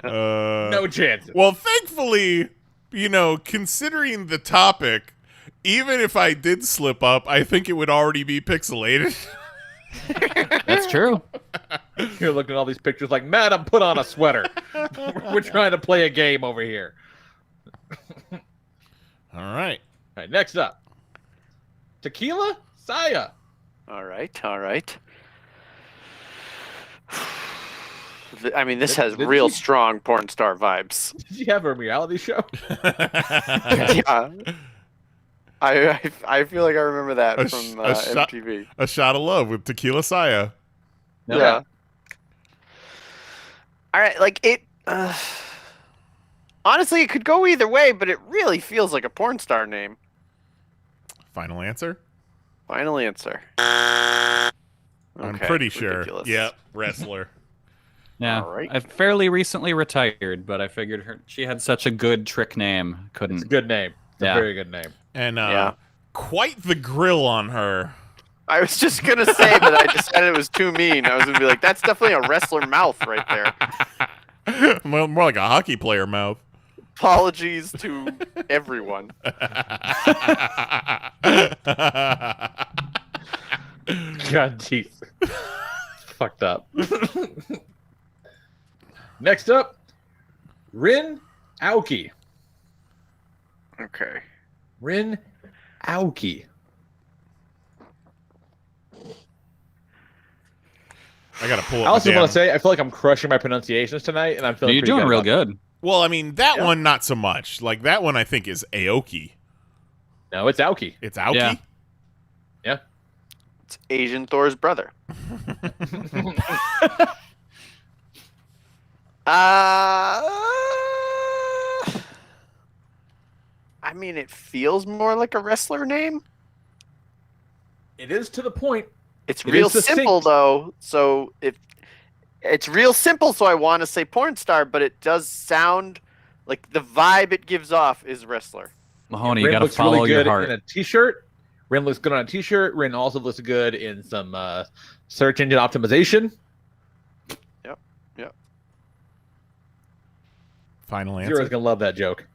S4: No chances.
S2: Well, thankfully, considering the topic, even if I did slip up, I think it would already be pixelated.
S5: That's true.
S4: You're looking at all these pictures like, madam, put on a sweater. We're trying to play a game over here.
S2: All right.
S4: All right, next up. Tequila Saya.
S7: All right. I mean, this has
S4: Did
S7: real
S4: she-
S7: strong porn star vibes.
S4: Did you have a reality show?
S7: Yeah. I feel like I remember that
S2: A
S7: from
S2: shot-
S7: MTV.
S2: A Shot of Love with Tequila Saya.
S7: Yeah. All right, like it. Honestly, it could go either way, but it really feels like a porn star name.
S2: Final answer?
S7: Final answer.
S2: I'm
S7: Okay,
S2: pretty sure.
S7: ridiculous.
S2: Yep, wrestler.
S5: Yeah.
S7: All right.
S5: I fairly recently retired, but I figured she had such a good trick name.
S4: It's a
S5: Couldn't.
S4: good name. It's
S5: Yeah.
S4: a very good name.
S2: And
S7: Yeah.
S2: quite the grill on her.
S7: I was just gonna say, but I decided it was too mean. I was gonna be like, that's definitely a wrestler mouth right there.
S2: More like a hockey player mouth.
S7: Apologies to everyone.
S4: God, jeez. Fucked up. Next up, Rin Aoki.
S7: Okay.
S4: Rin Aoki.
S2: I gotta pull up.
S4: I also
S2: the
S4: want to
S2: damn-
S4: say I feel like I'm crushing my pronunciations tonight, and I'm feeling
S5: You're
S4: pretty
S5: doing real
S4: about it.
S5: good.
S2: Well, I mean, that
S4: Yeah.
S2: one not so much. Like that one, I think is Aoki.
S4: No, it's Aoki.
S2: It's Aoki.
S5: Yeah.
S4: Yeah.
S7: It's Asian Thor's brother. I mean, it feels more like a wrestler name.
S4: It is to the point.
S7: It's
S4: It
S7: real
S4: is succinct.
S7: simple though, so It's real simple, so I want to say porn star, but it does sound like the vibe it gives off is wrestler.
S5: Mahoney,
S4: Rin
S5: you got to
S4: looks
S5: follow
S4: really good
S5: your heart.
S4: in a t-shirt. Rin looks good on a t-shirt. Rin also looks good in some search engine optimization.
S7: Yep.
S2: Final
S4: Zero's
S2: answer.
S4: gonna love that joke.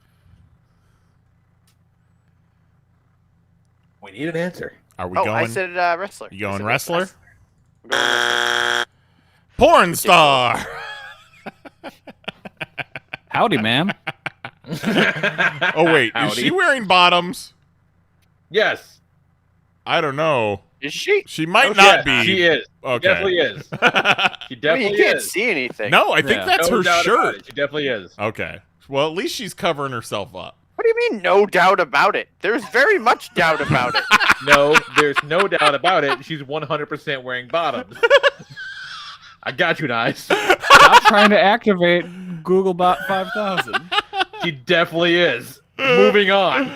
S4: We need an answer.
S2: Are we
S7: Oh,
S2: going?
S7: I said wrestler.
S2: You
S7: I
S2: going
S7: said
S2: wrestler?
S7: I'm going wrestler.
S2: Porn star.
S5: Howdy, ma'am.
S2: Oh wait, is
S4: Howdy.
S2: she wearing bottoms?
S4: Yes.
S2: I don't know.
S7: Is she?
S2: She might
S4: Oh,
S2: not
S4: yes,
S2: be.
S4: She is.
S2: Okay.
S4: She definitely is. She
S7: I mean,
S4: definitely
S7: you can't
S4: is.
S7: see anything.
S2: No, I think
S5: Yeah.
S2: that's
S4: No
S2: her
S4: doubt about
S2: shirt.
S4: it. She definitely is.
S2: Okay. Well, at least she's covering herself up.
S7: What do you mean, no doubt about it? There's very much doubt about it.
S4: No, there's no doubt about it. She's 100% wearing bottoms. I got you, Nice.
S5: Stop trying to activate Googlebot 5000.
S4: She definitely is. Moving on.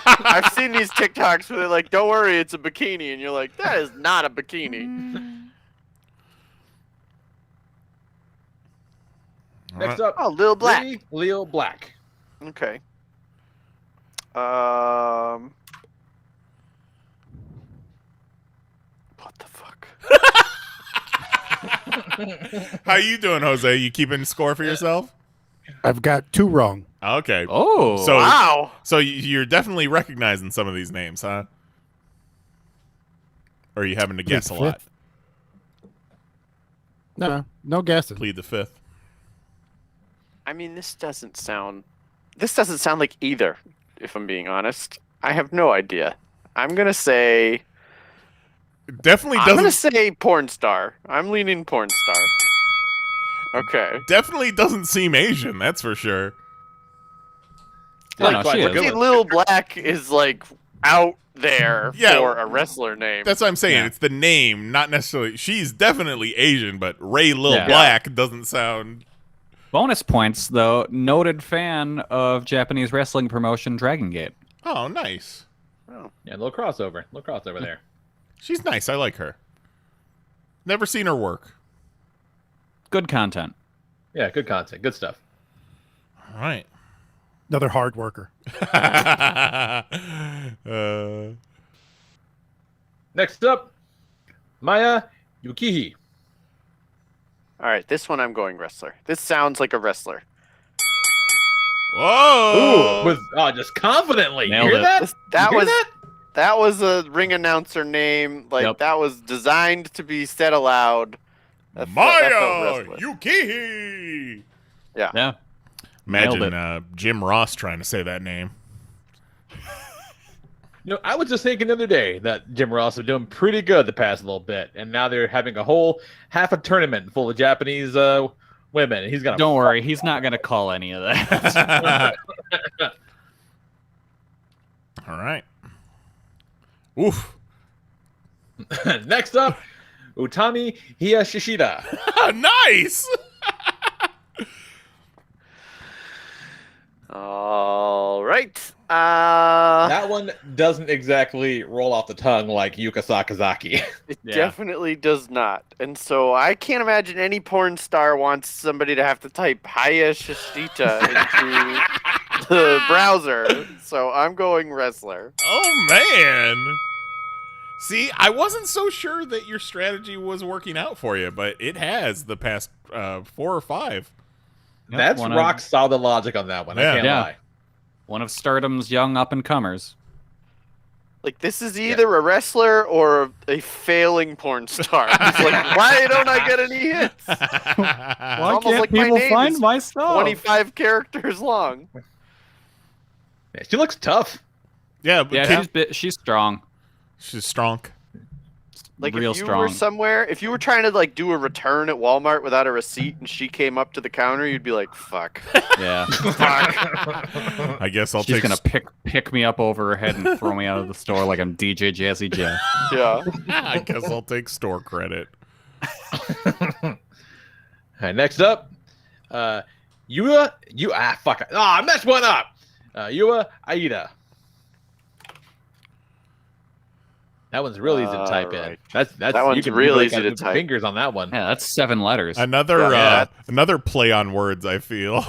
S7: I've seen these TikToks where they're like, "Don't worry, it's a bikini," and you're like, "That is not a bikini."
S4: Next up,
S7: Oh, Lil Black.
S4: Leo Black.
S7: Okay. What the fuck?
S2: How you doing, Jose? You keeping score for yourself?
S6: I've got 2 wrong.
S2: Okay.
S5: Oh.
S2: So
S7: Wow.
S2: So you're definitely recognizing some of these names, huh? Or are you having to
S6: Plead
S2: guess
S6: the
S2: a lot?
S6: fifth. No guessing.
S2: Plead the fifth.
S7: I mean, this doesn't sound like either, if I'm being honest. I have no idea. I'm gonna say
S2: Definitely
S7: I'm gonna
S2: doesn't.
S7: say porn star. I'm leaning porn star. Okay.
S2: Definitely doesn't seem Asian. That's for sure.
S5: Oh, no, she
S4: We're
S5: is.
S7: See,
S4: good.
S7: Lil Black is like out there
S2: Yeah.
S7: for a wrestler name.
S2: That's what I'm saying.
S5: Yeah.
S2: It's the name, not necessarily. She's definitely Asian, but Ray Lil
S5: Yeah.
S2: Black doesn't sound.
S5: Bonus points, though. Noted fan of Japanese wrestling promotion Dragon Gate.
S2: Oh, nice.
S4: Yeah, a little crossover. There.
S2: She's nice. I like her. Never seen her work.
S5: Good content.
S4: Yeah, good content. Good stuff.
S2: All right.
S6: Another hard worker.
S4: Next up, Maya Yukihi.
S7: All right, this one I'm going wrestler. This sounds like a wrestler.
S2: Whoa!
S4: Ooh, with just confidently.
S5: Nailed
S4: You hear
S5: it.
S4: that?
S7: That
S4: You hear
S7: was
S4: that?
S7: that was a ring announcer name. Like
S5: Yep.
S7: that was designed to be said aloud. That felt
S2: Maya
S7: wrestler.
S2: Yukihi.
S5: Yeah.
S2: Imagine Jim Ross trying to say that name.
S4: You know, I was just thinking the other day that Jim Ross was doing pretty good the past little bit, and now they're having a whole half a tournament full of Japanese women. And he's gonna.
S5: Don't worry, he's not going to call any of that.
S2: All right. Oof.
S4: Next up, Utami Hiyashishida.
S2: Nice.
S7: All right.
S4: That one doesn't exactly roll off the tongue like Yuka Sakazaki.
S7: It
S5: Yeah.
S7: definitely does not. And so I can't imagine any porn star wants somebody to have to type Haya Shishita into the browser. So I'm going wrestler.
S2: Oh man. See, I wasn't so sure that your strategy was working out for you, but it has the past 4 or 5.
S4: That's
S5: one
S4: rock
S5: of-
S4: solid logic on that one.
S2: Yeah.
S4: I can't
S5: Yeah.
S4: lie.
S5: One of Stardom's young up-and-comers.
S7: Like, this is either a wrestler or a failing porn star. It's like, why don't I get any hits?
S5: Why
S7: almost
S5: can't
S7: like my
S5: people
S7: name
S5: find
S7: is
S5: my stuff?
S7: 25 characters long.
S4: Yeah, she looks tough.
S2: Yeah, but
S5: Yeah, she's strong.
S2: she's strong.
S7: Like,
S5: Real
S7: if you
S5: strong.
S7: were somewhere, if you were trying to, like, do a return at Walmart without a receipt and she came up to the counter, you'd be like, fuck.
S5: Yeah.
S2: I guess I'll
S5: She's
S2: take.
S5: gonna pick me up over her head and throw me out of the store like I'm DJ Jazzy Jeff.
S7: Yeah.
S2: I guess I'll take store credit.
S4: All right, next up, I messed one up. Yua Aida. That one's real easy to type in.
S7: Alright.
S4: That's
S7: That
S4: you
S7: one's
S4: can
S7: real
S4: really
S7: easy
S4: gotta
S7: to
S4: move your
S7: type.
S4: fingers on that one.
S5: Yeah, that's 7 letters.
S2: Another another play on words, I feel.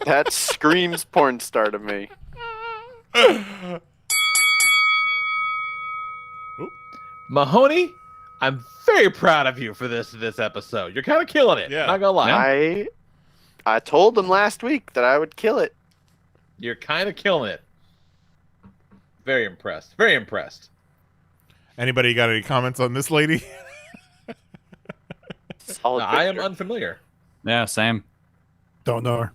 S7: That screams porn star to me.
S4: Mahoney, I'm very proud of you for this episode. You're kind of killing it.
S2: Yeah.
S4: Not gonna lie.
S7: I told them last week that I would kill it.
S4: You're kind of killing it. Very impressed. Very impressed.
S2: Anybody got any comments on this lady?
S7: Solid
S4: I am
S7: picture.
S4: unfamiliar.
S5: Yeah, same.
S6: Don't know her.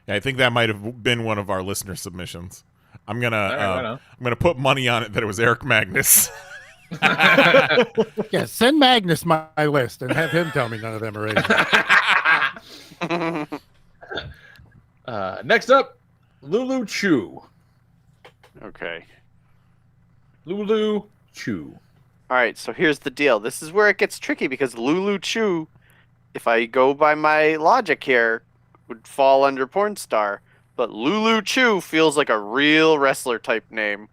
S2: Yeah, I think that might have been one of our listener submissions. I'm gonna
S4: right on.
S2: I'm gonna put money on it that it was Eric Magnus.
S6: Yeah, send Magnus my list and have him tell me none of them are Asian.
S4: Next up, Lulu Chu.
S7: Okay.
S4: Lulu Chu.
S7: All right, so here's the deal. This is where it gets tricky because Lulu Chu, if I go by my logic here, would fall under porn star. But Lulu Chu feels like a real wrestler type name.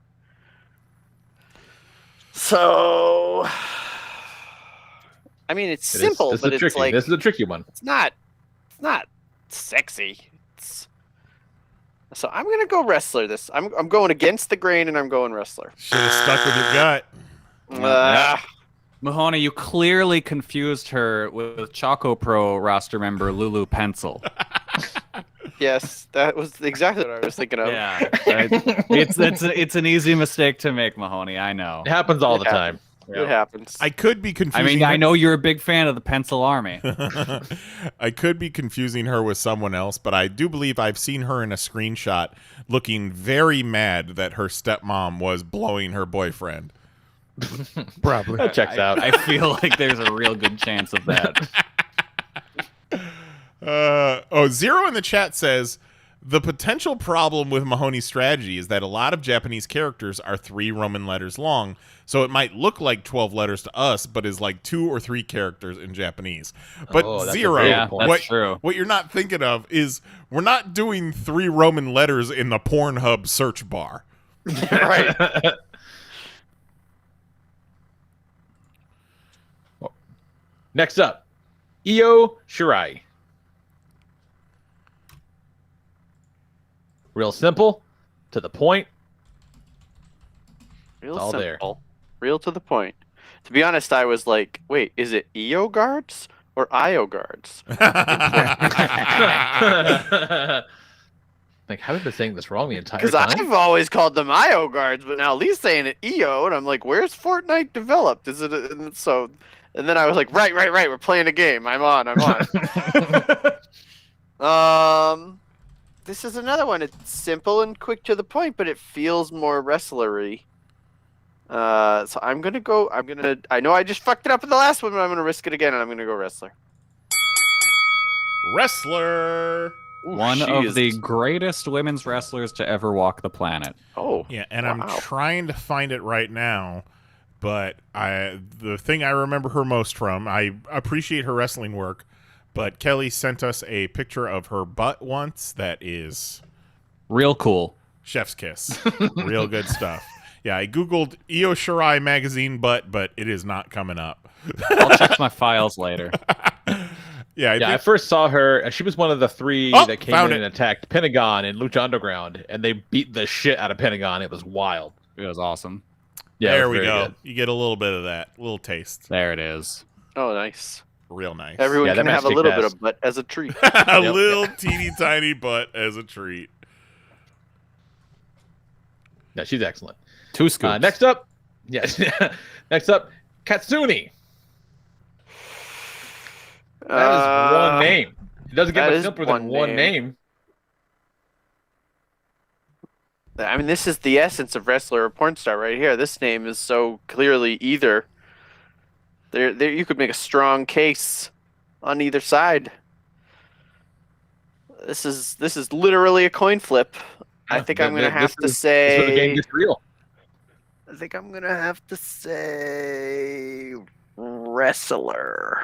S7: So, I mean, it's simple, but it's
S4: tricky.
S7: like
S4: This is a tricky one.
S7: it's not sexy. So I'm gonna go wrestler. I'm going against the grain, and I'm going wrestler.
S2: Should have stuck with your gut.
S5: Mahoney, you clearly confused her with Choco Pro roster member Lulu Pencil.
S7: Yes, that was exactly what I was thinking of.
S5: Yeah, it's an easy mistake to make, Mahoney. I know.
S4: It happens all the
S7: Yeah.
S4: time.
S7: It happens.
S2: I could be confusing.
S5: I mean, I know you're a big fan of the Pencil Army.
S2: I could be confusing her with someone else, but I do believe I've seen her in a screenshot looking very mad that her stepmom was blowing her boyfriend.
S6: Probably.
S4: That checks out.
S5: I feel like there's a real good chance of that.
S2: Zero in the chat says the potential problem with Mahoney's strategy is that a lot of Japanese characters are 3 Roman letters long, so it might look like 12 letters to us, but is like 2 or 3 characters in Japanese. But
S4: that's a
S2: Zero,
S4: very
S5: Yeah,
S4: good point.
S5: that's true.
S2: what you're not thinking of is we're not doing 3 Roman letters in the Pornhub search bar.
S7: Right.
S4: Next up, Io Shirai. Real simple, to the point.
S7: Real
S4: all
S7: simple.
S4: there.
S7: Real to the point. To be honest, I was like, wait, is it EO guards or IO guards?
S4: Like, how have I been saying this wrong the entire
S7: Because
S4: time?
S7: I've always called them IO guards, but now Lee's saying it EO, and I'm like, where's Fortnite developed? Is it so? And then I was like, right, we're playing a game. I'm on. This is another one. It's simple and quick to the point, but it feels more wrestlery. So I'm gonna go. I know I just fucked it up in the last one, but I'm gonna risk it again, and I'm gonna go wrestler.
S2: Wrestler.
S7: Ooh,
S5: One
S7: she
S5: of
S7: is-
S5: the greatest women's wrestlers to ever walk the planet.
S7: Oh
S2: Yeah, and
S7: wow.
S2: I'm trying to find it right now, but the thing I remember her most from, I appreciate her wrestling work, but Kelly sent us a picture of her butt once that is
S5: Real cool.
S2: chef's kiss. Real good stuff. Yeah, I Googled Io Shirai magazine butt, but it is not coming up.
S5: I'll check my files later.
S2: Yeah,
S4: I
S2: think,
S4: first saw her. She was one of the 3
S2: Oh,
S4: that came
S2: found
S4: in
S2: it.
S4: and attacked Pentagon in Lucha Underground, and they beat the shit out of Pentagon. It was wild.
S5: It was awesome.
S4: Yeah, it
S2: there
S4: was
S2: we
S4: very
S2: go.
S4: good.
S2: You get a little bit of that, little taste.
S5: There it is.
S7: Oh, nice.
S2: Real nice.
S7: Everyone
S4: Yeah, that
S7: can have
S4: match
S7: a little
S4: kicked
S7: bit
S4: ass.
S7: of butt as a treat.
S2: A
S4: Yep.
S2: little teeny tiny butt as a treat.
S4: Yeah, she's excellent.
S5: 2 scoops.
S4: Next up, yes. Next up, Katsuni. That is one name. It doesn't get
S7: that
S4: much
S7: is
S4: simpler than
S7: one
S4: one name.
S7: I mean, this is the essence of wrestler or porn star right here. This name is so clearly either. There, you could make a strong case on either side. This is literally a coin flip. I think I'm gonna have to
S4: This is where the game
S7: say.
S4: gets real.
S7: I think I'm gonna have to say wrestler.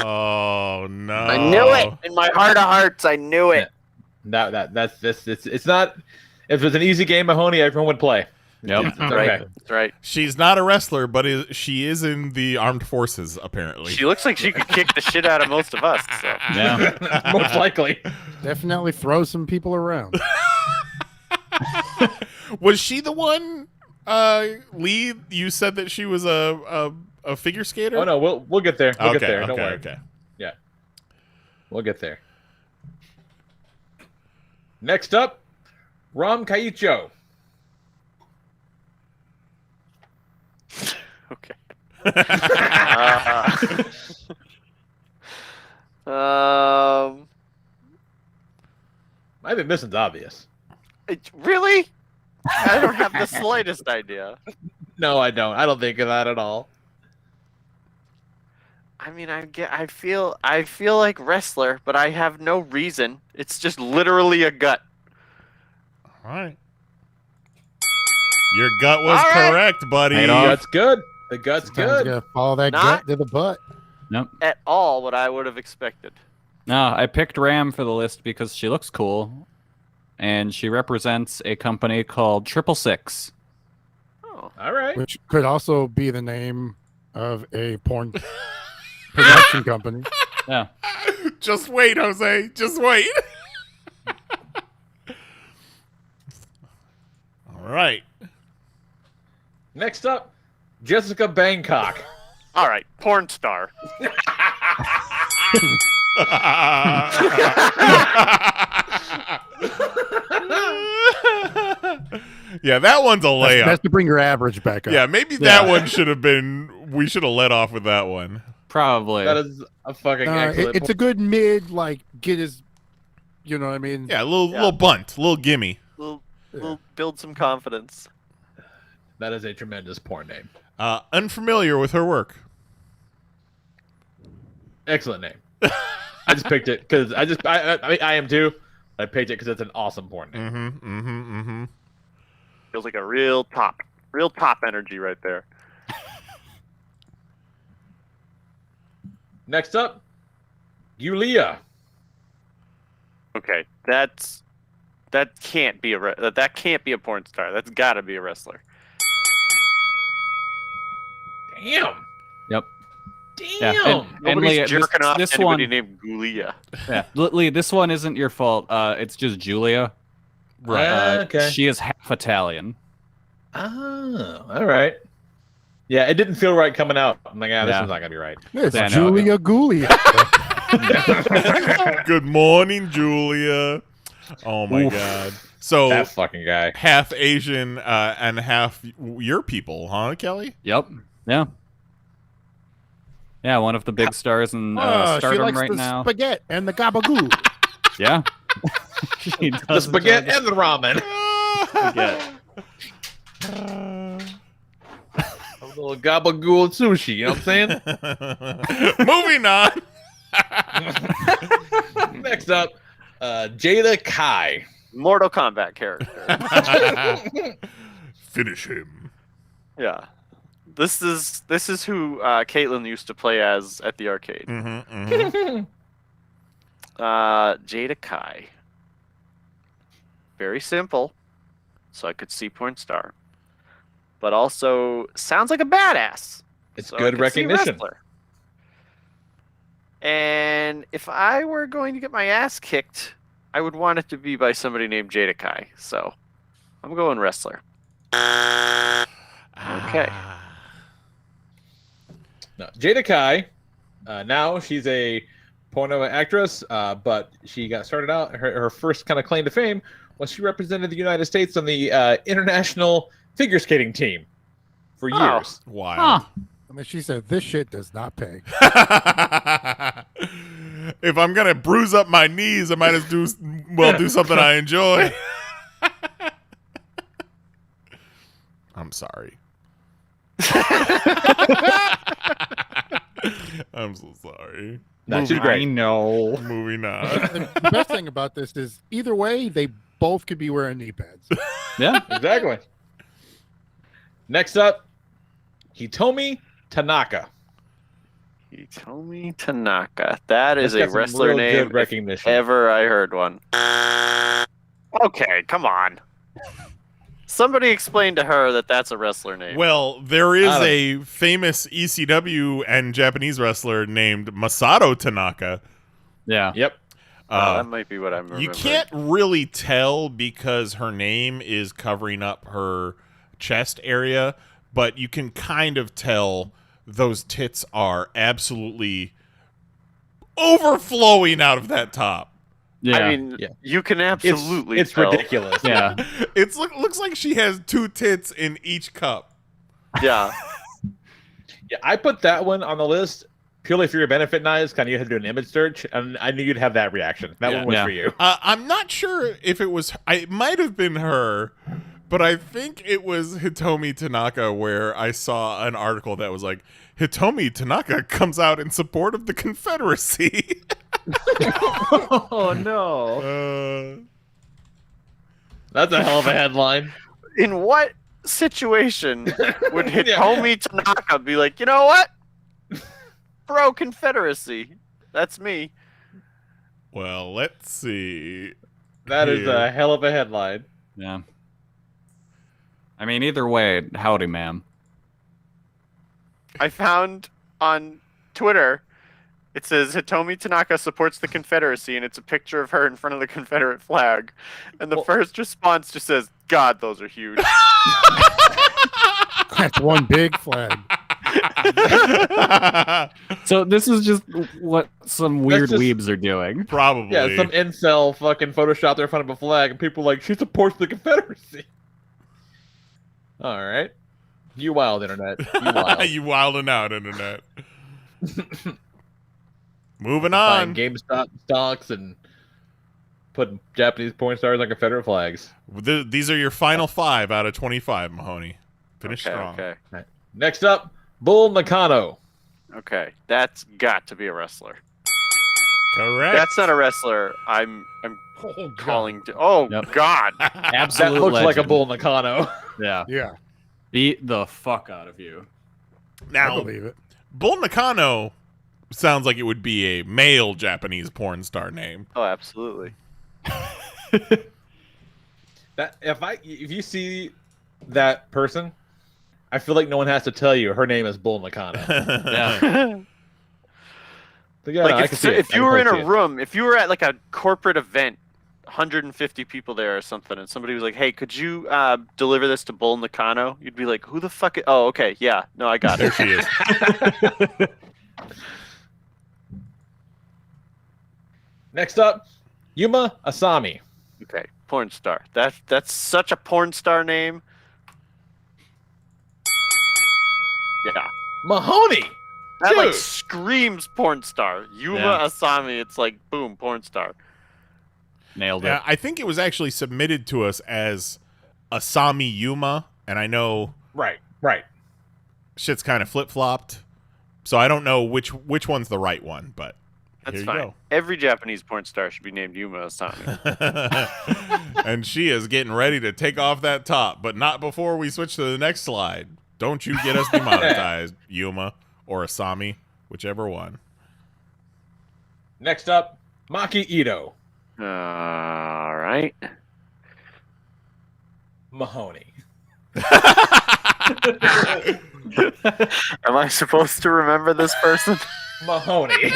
S2: Oh no!
S7: I knew it in my heart of hearts. I knew it.
S4: That's this. It's not. If it was an easy game, Mahoney, everyone would play.
S5: Yep.
S4: Okay.
S7: That's right.
S2: She's not a wrestler, but she is in the armed forces, apparently.
S7: She looks like she could kick the shit out of most of us. So.
S5: Yeah.
S4: Most likely.
S6: Definitely throw some people around.
S2: Was she the one, Lee? You said that she was a figure skater?
S4: Oh no, we'll get there. We'll
S2: okay,
S4: get there.
S2: okay,
S4: Don't worry.
S2: okay.
S4: Yeah. We'll get there. Next up, Ram Kaicho.
S7: Okay.
S4: Might be missing's obvious.
S7: Really? I don't have the slightest idea.
S4: No, I don't. I don't think of that at all.
S7: I mean, I feel like wrestler, but I have no reason. It's just literally a gut.
S2: All right. Your gut was
S7: All right.
S2: correct, buddy.
S5: Right
S4: The
S5: on.
S4: gut's good. The gut's
S6: Sometimes you
S4: good.
S6: gotta follow that
S7: Not-
S6: gut to the butt.
S5: Nope.
S7: At all what I would have expected.
S5: No, I picked Ram for the list because she looks cool, and she represents a company called 666.
S7: Oh.
S4: All right.
S6: Which could also be the name of a porn production company.
S5: Yeah.
S2: Just wait, Jose. Just wait. All right.
S4: Next up, Jessica Bangkok.
S7: All right, porn star.
S2: Yeah, that one's a layup.
S6: That's to bring your average back up.
S2: Yeah, maybe that one should have been. We should have let off with that one.
S5: Probably.
S4: That is a fucking excellent.
S6: It's a good mid, like, get his, you know what I mean?
S2: Yeah, a little bunt, a little gimme.
S7: We'll build some confidence.
S4: That is a tremendous porn name.
S2: Unfamiliar with her work.
S4: Excellent name. I just picked it because I am too. I picked it because it's an awesome porn name.
S7: Feels like a real top energy right there.
S4: Next up, Yulia.
S7: Okay, that can't be that can't be a porn star. That's got to be a wrestler.
S4: Damn.
S5: Yep.
S4: Damn.
S5: Yeah, and
S7: Nobody's
S5: Lee,
S7: jerking off
S5: this
S7: anybody
S5: one,
S7: named Gulia.
S5: yeah, Lee, this one isn't your fault. It's just Julia.
S4: Right. Okay.
S5: She is half Italian.
S4: Oh, all right. Yeah, it didn't feel right coming out. I'm like, this
S5: Yeah.
S4: one's not gonna be right.
S6: It's
S5: Yeah, no,
S6: Julia Gulia.
S2: Good morning, Julia. Oh my God. So
S4: That fucking guy.
S2: half Asian and half your people, huh, Kelly?
S5: Yep. Yeah. Yeah, one of the big stars in
S6: She
S5: Stardom
S6: likes
S5: right
S6: the
S5: now.
S6: spaghetti and the gabagool.
S5: Yeah. She
S4: The
S5: does
S4: spaghetti and the ramen.
S5: spaghetti.
S4: A little gabagool sushi, you know what I'm saying?
S2: Moving on.
S4: Next up, Jada Kai.
S7: Mortal Kombat character.
S2: Finish him.
S7: Yeah. This is who Caitlin used to play as at the arcade. Jada Kai. Very simple, so I could see porn star. But also sounds like a badass.
S4: It's
S7: so I
S4: good
S7: could see
S4: recognition.
S7: wrestler. And if I were going to get my ass kicked, I would want it to be by somebody named Jada Kai. So I'm going wrestler. Okay.
S4: No, Jada Kai. Now she's a porno actress, but she got started out. Her first kind of claim to fame was she represented the United States on the international figure skating team for years.
S2: Wild.
S6: I mean, she said, this shit does not pay.
S2: If I'm gonna bruise up my knees, I might as do something I enjoy. I'm sorry. I'm so sorry.
S4: No, she's great.
S5: I know.
S2: Moving on.
S6: The best thing about this is either way, they both could be wearing knee pads.
S5: Yeah.
S4: Exactly. Next up, Hitomi Tanaka.
S7: Hitomi Tanaka. That is
S4: That's
S7: a
S4: got some
S7: wrestler
S4: real
S7: name.
S4: good recognition.
S7: If ever I heard one. Okay, come on. Somebody explain to her that that's a wrestler name.
S2: Well, there is a famous ECW and Japanese wrestler named Masato Tanaka.
S5: Yeah.
S4: Yep.
S7: That might be what I'm remembering.
S2: You can't really tell because her name is covering up her chest area, but you can kind of tell those tits are absolutely overflowing out of that top.
S5: Yeah.
S7: I mean, you can absolutely
S4: It's
S7: tell.
S4: ridiculous.
S5: Yeah.
S2: It looks like she has 2 tits in each cup.
S7: Yeah.
S4: Yeah, I put that one on the list purely for your benefit, Nice. Kind of you had to do an image search, and I knew you'd have that reaction. That one was for you.
S2: I'm not sure if it was. It might have been her, but I think it was Hitomi Tanaka, where I saw an article that was like, Hitomi Tanaka comes out in support of the Confederacy.
S4: Oh no.
S2: That's
S4: a hell of a headline.
S7: In what situation would Hitomi Tanaka be like, you know what? Bro, Confederacy. That's me.
S2: Well, let's see.
S4: That is a hell of a headline.
S5: Yeah. I mean, either way, howdy, ma'am.
S7: I found on Twitter, it says Hitomi Tanaka supports the Confederacy, and it's a picture of her in front of the Confederate flag. And the first response just says, God, those are huge.
S6: That's one big flag.
S5: So this is just what some weird
S4: just-
S5: weebs are doing.
S2: Probably.
S4: Yeah, some incel fucking photoshopped her in front of a flag, and people are like, she supports the Confederacy. All right. You wild, Internet. You wild.
S2: You wilding out, Internet. Moving
S4: Buying
S2: on.
S4: GameStop stocks and putting Japanese porn stars on Confederate flags.
S2: These are your final 5 out of 25, Mahoney. Finish
S7: Okay,
S2: strong.
S7: okay.
S4: Next up, Bull Nakano.
S7: Okay, that's got to be a wrestler.
S2: Correct.
S7: That's not a wrestler. I'm
S4: Oh,
S7: calling. Oh
S5: Yep.
S7: God.
S5: Absolute
S4: That looks like a
S5: legend.
S4: Bull Nakano.
S5: Yeah.
S6: Yeah,
S5: Beat the fuck out of you.
S6: I
S2: Now,
S6: believe it.
S2: Bull Nakano sounds like it would be a male Japanese porn star name.
S7: Oh, absolutely.
S4: That if you see that person, I feel like no one has to tell you her name is Bull Nakano.
S5: Yeah.
S4: But yeah,
S7: Like
S4: I can see it.
S7: if
S4: I
S7: you
S4: can
S7: were in
S4: totally
S7: a
S4: see it.
S7: room, if you were at like a corporate event, 150 people there or something, and somebody was like, "Hey, could you deliver this to Bull Nakano?" You'd be like, "Who the fuck? Oh, okay, yeah, no, I got
S2: There
S7: it."
S2: she is.
S4: Next up, Yuma Asami.
S7: Okay, porn star. That's such a porn star name. Yeah,
S4: Mahoney.
S7: that like
S4: Dude.
S7: screams porn star. Yuma
S5: Yeah.
S7: Asami. It's like boom, porn star.
S5: Nailed it.
S2: Yeah, I think it was actually submitted to us as Asami Yuma, and I know
S4: Right.
S2: shit's kind of flip-flopped, so I don't know which one's the right one, but
S7: That's
S2: here
S7: fine.
S2: you
S7: Every Japanese porn star should be named Yuma Asami.
S2: go. And she is getting ready to take off that top, but not before we switch to the next slide. Don't you get us demonetized, Yuma or Asami, whichever one.
S4: Next up, Maki Ito.
S7: All right.
S4: Mahoney.
S7: Am I supposed to remember this person?
S4: Mahoney.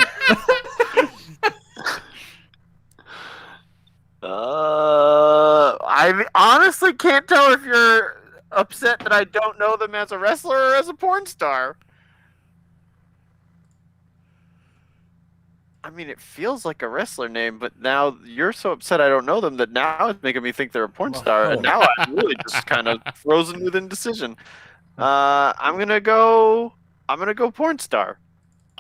S7: I honestly can't tell if you're upset that I don't know them as a wrestler or as a porn star. I mean, it feels like a wrestler name, but now you're so upset I don't know them that now it's making me think they're a porn star, and now I'm really just kind of frozen with indecision. I'm gonna go porn star.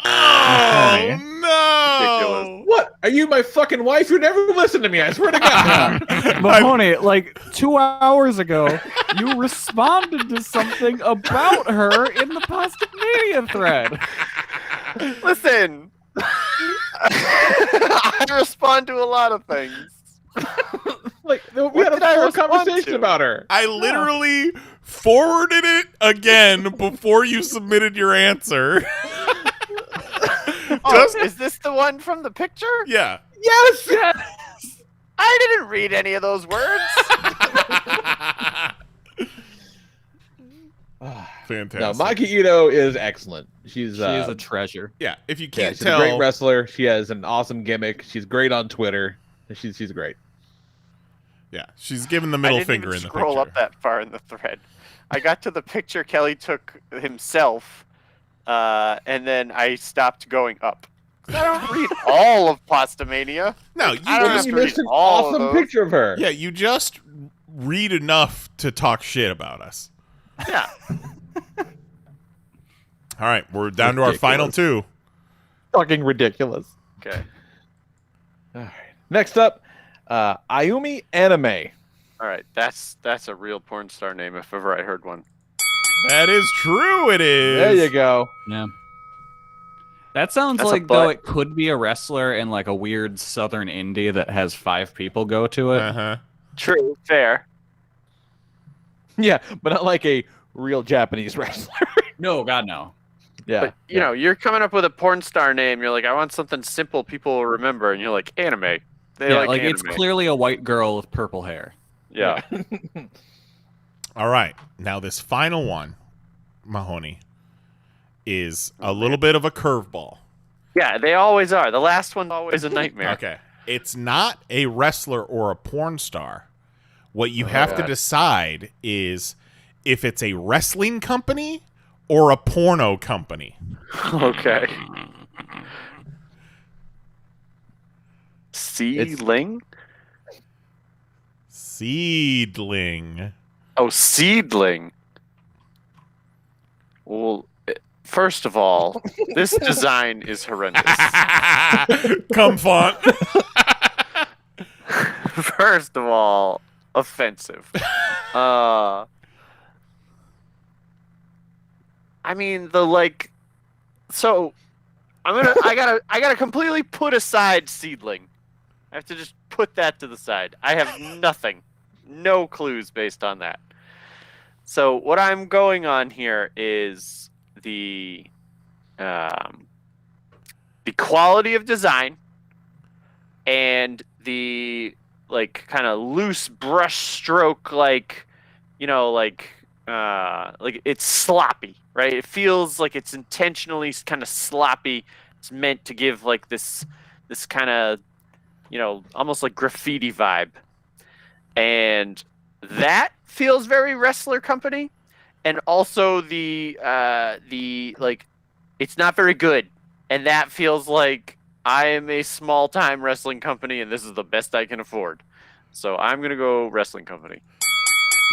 S2: Oh, no!
S4: What? Are you my fucking wife? You never listen to me, I swear to God.
S5: Mahoney, like 2 hours ago, you responded to something about her in the Positive Media thread.
S7: Listen, I respond to a lot of things.
S4: Like, we
S7: What
S4: had a
S7: did I
S4: full
S7: respond
S4: conversation
S7: to?
S4: about her.
S2: I literally forwarded it again before you submitted your answer.
S7: Oh, is this the one from the picture?
S2: Yeah.
S4: Yes!
S7: I didn't read any of those words.
S2: Fantastic.
S4: No, Maki Ito is excellent. She's
S5: a treasure.
S2: Yeah, if you
S4: yeah,
S2: can't
S4: she's
S2: tell,
S4: a great wrestler. She has an awesome gimmick. She's great on Twitter. She's great.
S2: yeah, she's giving the middle
S7: I didn't
S2: finger
S7: even
S2: in the
S7: scroll
S2: picture.
S7: up that far in the thread. I got to the picture Kelly took himself, and then I stopped going up. I don't read all of Pastamania.
S2: No, you
S7: I don't
S2: just
S7: have to read
S4: missed an
S7: all of
S4: awesome
S7: those.
S4: picture of her.
S2: yeah, you just read enough to talk shit about us.
S7: Yeah.
S2: All right, we're down to our final two.
S4: Fucking ridiculous.
S7: Okay.
S4: All right. Next up, Ayumi Anime.
S7: All right. That's a real porn star name if ever I heard one.
S2: That is true. It is.
S4: There you go.
S5: Yeah. That sounds
S7: That's a
S5: like though
S7: butt.
S5: it could be a wrestler in like a weird southern indie that has 5 people go to it.
S2: Uh-huh.
S7: True. Fair.
S4: Yeah, but not like a real Japanese wrestler.
S5: No, God no.
S4: Yeah.
S7: But you know, you're coming up with a porn star name. You're like, I want something simple people will remember, and you're like, anime. They
S5: Yeah,
S7: like
S5: like
S7: anime.
S5: it's clearly a white girl with purple hair.
S7: Yeah.
S2: All right. Now this final one, Mahoney, is a little bit of a curveball.
S7: Yeah, they always are. The last one's always a nightmare.
S2: Okay. It's not a wrestler or a porn star. What you have to
S7: God.
S2: decide is if it's a wrestling company or a porno company.
S7: Okay. Seedling?
S2: Seedling.
S7: Oh, seedling. Well, first of all, this design is horrendous.
S2: Come font.
S7: First of all, offensive. I mean so I gotta completely put aside seedling. I have to just put that to the side. I have nothing. No clues based on that. So what I'm going on here is the quality of design and the kind of loose brush stroke, like it's sloppy, right? It feels like it's intentionally kind of sloppy. It's meant to give like this kind of almost like graffiti vibe, and that feels very wrestler company. And also the it's not very good, and that feels like I am a small time wrestling company and this is the best I can afford. So I'm gonna go wrestling company.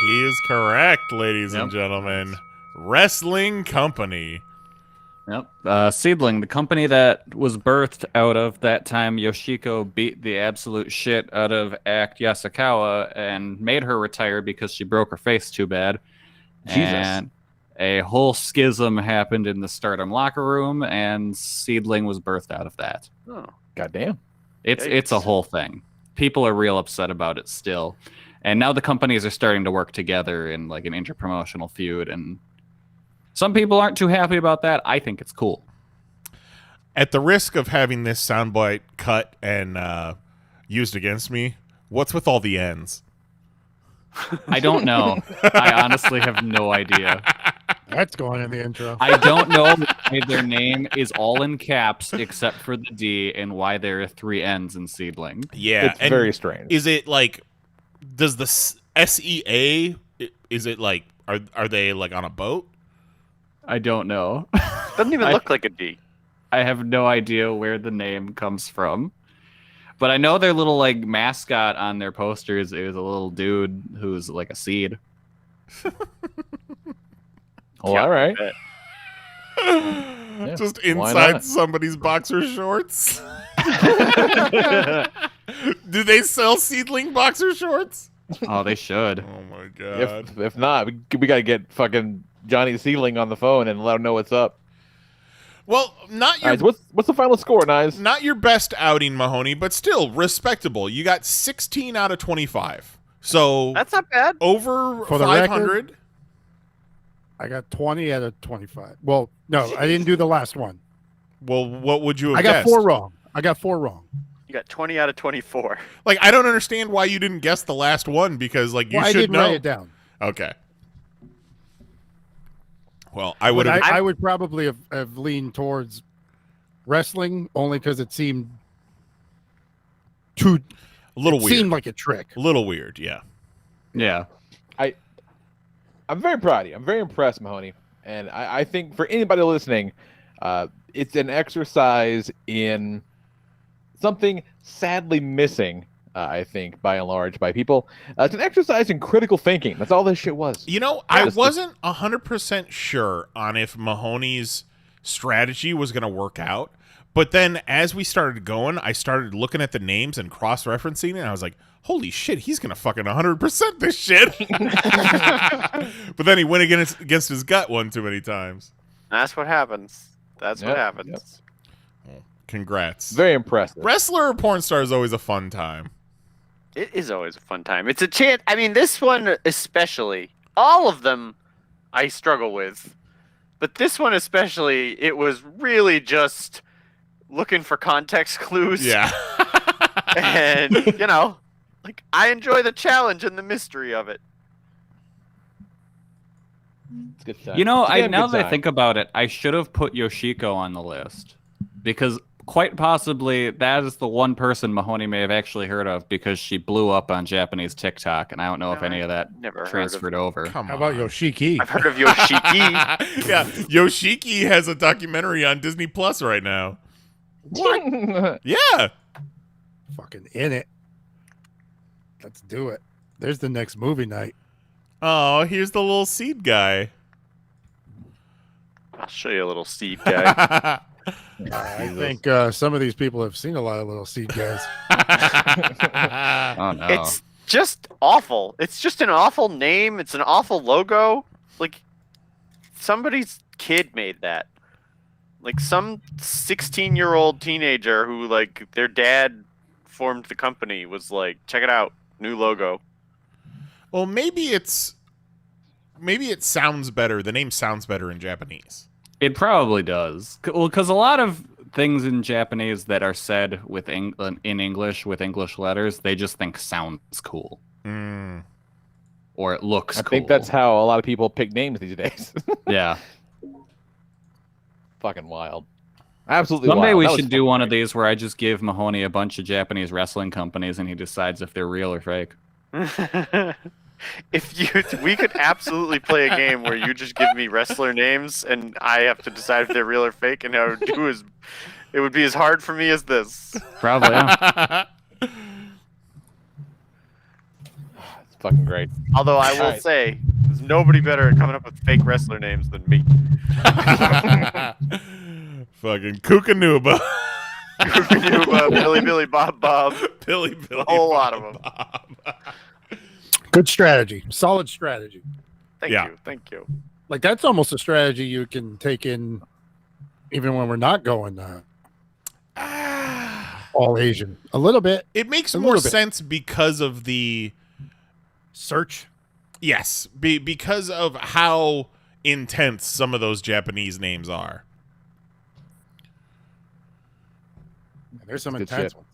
S2: He is correct, ladies and gentlemen. Wrestling company.
S5: Yep. Seedling, the company that was birthed out of that time Yoshiko beat the absolute shit out of Act Yasukawa and made her retire because she broke her face too bad.
S4: Jesus.
S5: And a whole schism happened in the Stardom locker room, and Seedling was birthed out of that.
S7: Oh,
S4: Goddamn.
S5: It's a whole thing. People are real upset about it still. And now the companies are starting to work together in like an interpromotional feud, and some people aren't too happy about that. I think it's cool.
S2: At the risk of having this soundbite cut and used against me, what's with all the ends?
S5: I don't know. I honestly have no idea.
S6: That's going in the intro.
S5: I don't know why their name is all in caps except for the D and why there are 3 N's in Seedling.
S2: Yeah,
S4: It's very strange.
S2: Is it like, does the SEA, is it like, are they like on a boat?
S5: I don't know.
S7: doesn't even look like a D.
S5: I have no idea where the name comes from. But I know their little like mascot on their posters is a little dude who's like a seed.
S4: Well, all right.
S2: Just
S4: why
S2: inside
S4: not?
S2: somebody's boxer shorts. Do they sell Seedling boxer shorts?
S5: Oh, they should.
S2: Oh my god.
S4: If not, we got to get fucking Johnny Seedling on the phone and let him know what's up.
S2: Well, not
S4: All
S2: your
S4: right, what's the final score, Nice?
S2: not your best outing, Mahoney, but still respectable. You got 16 out of 25. So
S7: That's not bad.
S2: over
S6: For the
S2: 500.
S6: I got 20 out of 25. Well, no, I didn't do the last one.
S2: Well, what would you have
S6: I got
S2: guessed?
S6: 4 wrong. I got 4 wrong.
S7: You got 20 out of 24.
S2: Like, I don't understand why you didn't guess the last one because, like, you
S6: Well, I
S2: should
S6: didn't
S2: know.
S6: write it down.
S2: Okay. Well, I would have.
S6: I would probably have leaned towards wrestling only because it seemed
S2: A little weird.
S6: Seemed like a trick.
S2: A little weird, yeah.
S5: Yeah.
S4: I'm very proud of you. I'm very impressed, Mahoney. And I think for anybody listening, it's an exercise in something sadly missing, I think, by and large, by people. It's an exercise in critical thinking. That's all this shit was.
S2: You know, I wasn't 100% sure on if Mahoney's strategy was going to work out. But then as we started going, I started looking at the names and cross-referencing it, and I was like, holy shit, he's going to fucking 100% this shit. But then he went against his gut one too many times.
S7: That's what happens. That's what happens.
S4: Yep.
S2: Well, congrats.
S4: Very impressive.
S2: Wrestler or porn star is always a fun time.
S7: It is always a fun time. It's a chance. I mean, this one especially. All of them I struggle with. But this one especially, it was really just looking for context clues.
S2: Yeah.
S7: And, you know, like, I enjoy the challenge and the mystery of it.
S4: It's a good time.
S5: You know,
S4: It's a damn
S5: now
S4: good
S5: that I
S4: time.
S5: think about it, I should have put Yoshiko on the list. Because quite possibly that is the one person Mahoney may have actually heard of because she blew up on Japanese TikTok, and I don't know if any of that
S7: Never heard of
S5: transferred over.
S2: Come
S6: How about
S2: on.
S6: Yoshiki?
S7: I've heard of Yoshiki.
S2: Yeah, Yoshiki has a documentary on Disney Plus right now.
S6: What?
S2: Yeah.
S6: Fucking in it. Let's do it. There's the next movie night.
S2: Oh, here's the little seed guy.
S7: I'll show you a little seed guy.
S6: I think some of these people have seen a lot of little seed guys.
S5: Oh, no.
S7: It's just awful. It's just an awful name. It's an awful logo. Like, somebody's kid made that. Like, some 16-year-old teenager who, like, their dad formed the company was like, check it out, new logo.
S2: Well, maybe it sounds better. The name sounds better in Japanese.
S5: It probably does. Well, because a lot of things in Japanese that are said with in English with English letters, they just think sounds cool. Or it looks
S4: I
S5: cool.
S4: think that's how a lot of people pick names these days.
S5: Yeah.
S4: Fucking wild. Absolutely
S5: Someday
S4: wild.
S5: we
S4: That was
S5: should do
S4: fucking
S5: one of
S4: great.
S5: these where I just give Mahoney a bunch of Japanese wrestling companies and he decides if they're real or fake.
S7: We could absolutely play a game where you just give me wrestler names and I have to decide if they're real or fake, and it would be as hard for me as this.
S5: Probably, yeah.
S4: It's fucking great.
S7: Although I will
S4: Alright.
S7: say, there's nobody better at coming up with fake wrestler names than me.
S2: Fucking Kookanuba.
S7: Kookanuba, Billy Billy Bob Bob,
S2: Billy.
S7: a whole lot of them.
S6: Good strategy. Solid strategy.
S7: Thank you.
S6: Like, that's almost a strategy you can take in even when we're not going all Asian. A little bit.
S2: It makes
S6: A
S2: more
S6: little bit.
S2: sense because of the
S6: Search.
S2: yes, because of how intense some of those Japanese names are.
S6: There's some
S4: Good
S6: intense
S4: shit.
S6: ones.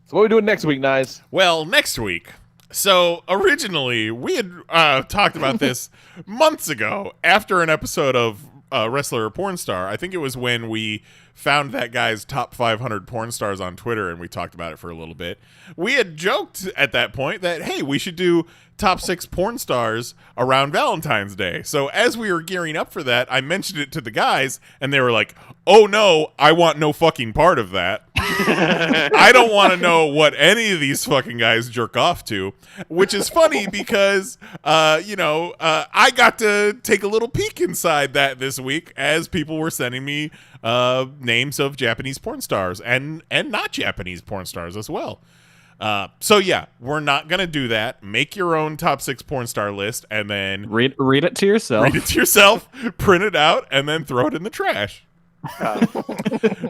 S4: So what are we doing next week, Nice?
S2: Well, next week. So originally we had talked about this months ago after an episode of Wrestler or Porn Star. I think it was when we found that guy's top 500 porn stars on Twitter and we talked about it for a little bit. We had joked at that point that, hey, we should do top 6 porn stars around Valentine's Day. So as we were gearing up for that, I mentioned it to the guys and they were like, oh no, I want no fucking part of that. I don't want to know what any of these fucking guys jerk off to, which is funny because, I got to take a little peek inside that this week as people were sending me names of Japanese porn stars and not Japanese porn stars as well. So yeah, we're not going to do that. Make your own top 6 porn star list and then
S5: Read it to yourself.
S2: read it to yourself, print it out, and then throw it in the trash.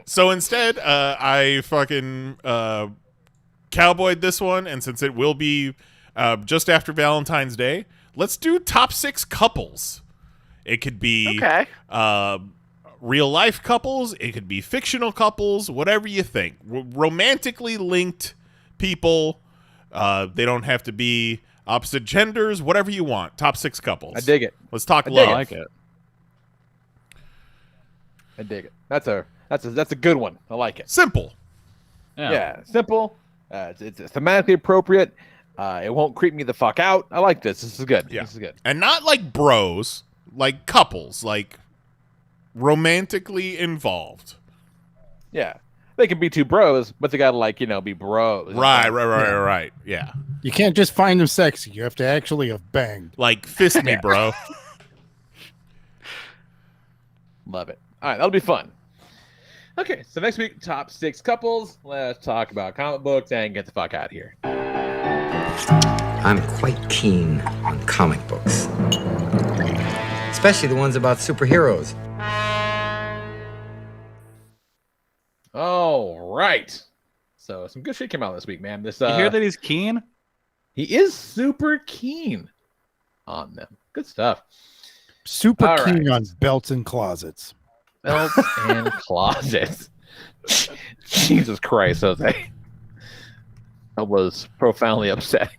S2: So instead, I fucking cowboyed this one, and since it will be just after Valentine's Day, let's do top 6 couples. It could be real life couples, it could be fictional couples, whatever you think. Romantically linked people. They don't have to be opposite genders, whatever you want. Top 6 couples.
S4: I dig it.
S2: Let's talk
S4: I dig
S2: love.
S5: I like it.
S4: I dig it. That's a good one. I like it.
S2: Simple.
S4: Yeah, simple. It's thematically appropriate. It won't creep me the fuck out. I like this. This is good.
S2: Yeah.
S4: This is good.
S2: And not like bros, like couples, like romantically involved.
S4: Yeah. They can be two bros, but they gotta be bros.
S2: Right. Yeah.
S6: You can't just find them sexy. You have to actually have banged.
S2: Like fist me, bro.
S4: Love it. All right, that'll be fun. Okay, so next week, top 6 couples. Let's talk about comic books and get the fuck out of here.
S10: I'm quite keen on comic books, especially the ones about superheroes.
S4: All right. So some good shit came out this week, man.
S5: You hear that he's keen?
S4: He is super keen on them. Good stuff.
S6: Super
S4: All
S6: keen
S4: right.
S6: on belts and closets.
S4: Belts and closets. Jesus Christ, Jose. That was profoundly upsetting.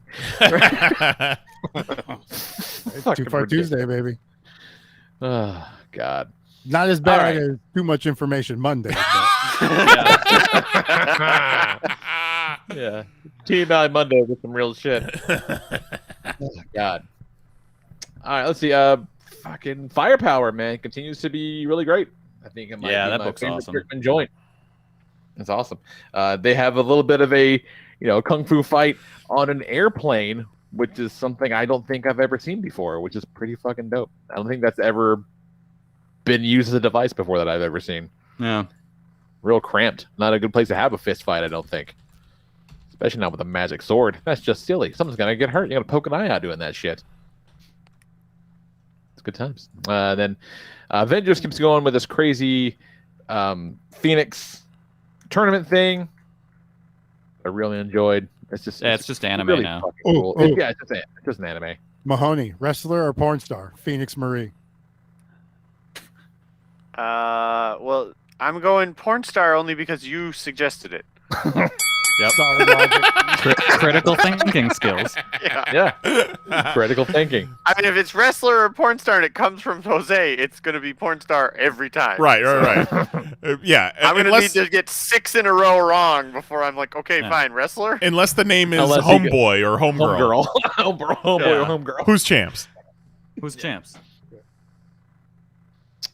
S6: Too Far Tuesday, baby.
S4: Oh, God.
S6: Not as bad as Too Much Information Monday.
S4: Yeah. Team Valley Monday with some real shit. Oh, God. All right, let's see. Fucking Firepower, man, continues to be really great. I think it might be
S5: that
S4: my
S5: book's
S4: favorite
S5: awesome.
S4: Kirkman joint. It's awesome. They have a little bit of a kung fu fight on an airplane, which is something I don't think I've ever seen before, which is pretty fucking dope. I don't think that's ever been used as a device before that I've ever seen.
S5: Yeah.
S4: Real cramped. Not a good place to have a fist fight, I don't think. Especially not with a magic sword. That's just silly. Someone's gonna get hurt. You gotta poke an eye out doing that shit. It's good times. Then Avengers keeps going with this crazy Phoenix tournament thing. I really enjoyed. It's just
S5: anime
S4: really
S5: now.
S4: fucking cool.
S6: Ooh.
S4: Yeah, it's just an anime.
S6: Mahoney, wrestler or porn star? Phoenix Marie.
S7: Well, I'm going porn star only because you suggested it.
S5: Yep.
S6: Solid logic.
S5: Critical thinking skills.
S7: Yeah.
S4: Yeah. Critical thinking.
S7: I mean, if it's wrestler or porn star and it comes from Jose, it's going to be porn star every time.
S2: Right. Yeah.
S7: I'm going to need to get 6 in a row wrong before I'm like, okay, fine, wrestler.
S2: Unless the name is
S4: Unless you
S2: Homeboy or Homegirl.
S4: Homeboy or homegirl.
S2: Who's champs?
S5: Who's champs?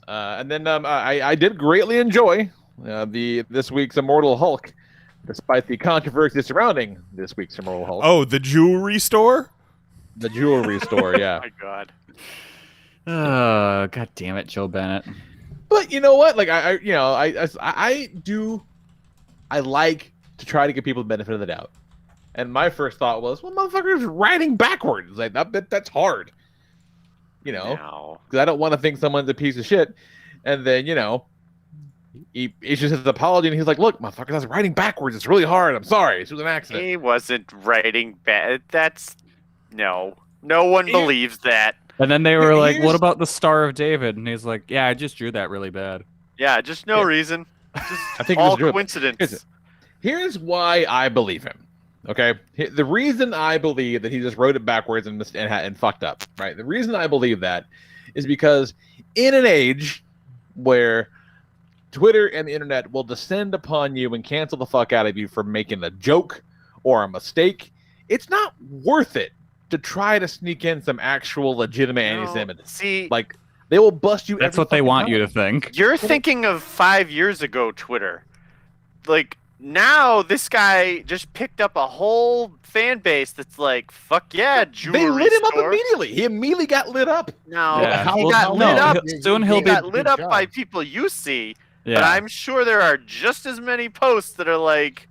S4: And then I did greatly enjoy this week's Immortal Hulk, despite the controversy surrounding this week's Immortal Hulk.
S2: Oh, the jewelry store?
S4: The jewelry store, yeah.
S7: Oh my God.
S5: God damn it, Joe Bennett.
S4: But you know what? Like I like to try to give people the benefit of the doubt. And my first thought was, well, motherfucker's writing backwards. Like that's hard.
S7: No.
S4: Because I don't want to think someone's a piece of shit. And then, he issues his apology and he's like, look, motherfucker, that's writing backwards. It's really hard. I'm sorry. It was an accident.
S7: He wasn't writing bad. That's no one believes that.
S5: And then they were like, what about the Star of David? And he's like, yeah, I just drew that really bad.
S7: Yeah, just no reason. Just
S4: I think it
S7: all
S4: was good.
S7: coincidence.
S4: Here's why I believe him. Okay, the reason I believe that he just wrote it backwards and fucked up, right? The reason I believe that is because in an age where Twitter and the internet will descend upon you and cancel the fuck out of you for making a joke or a mistake, it's not worth it to try to sneak in some actual legitimate anti-Semitism.
S7: See,
S4: like they will bust you.
S5: That's
S4: every
S5: what they
S4: fucking
S5: want
S4: time.
S5: you to think.
S7: you're thinking of 5 years ago Twitter. Like, now this guy just picked up a whole fan base that's like, fuck yeah, jewelry
S4: They lit him
S7: store.
S4: up immediately. He immediately got lit up.
S7: No,
S5: Yeah.
S7: he
S5: Well,
S7: got
S5: no,
S7: lit up.
S5: soon he'll
S7: He
S5: be.
S7: got lit up
S6: job.
S7: by people you see,
S5: Yeah.
S7: but I'm sure there are just as many posts that are like,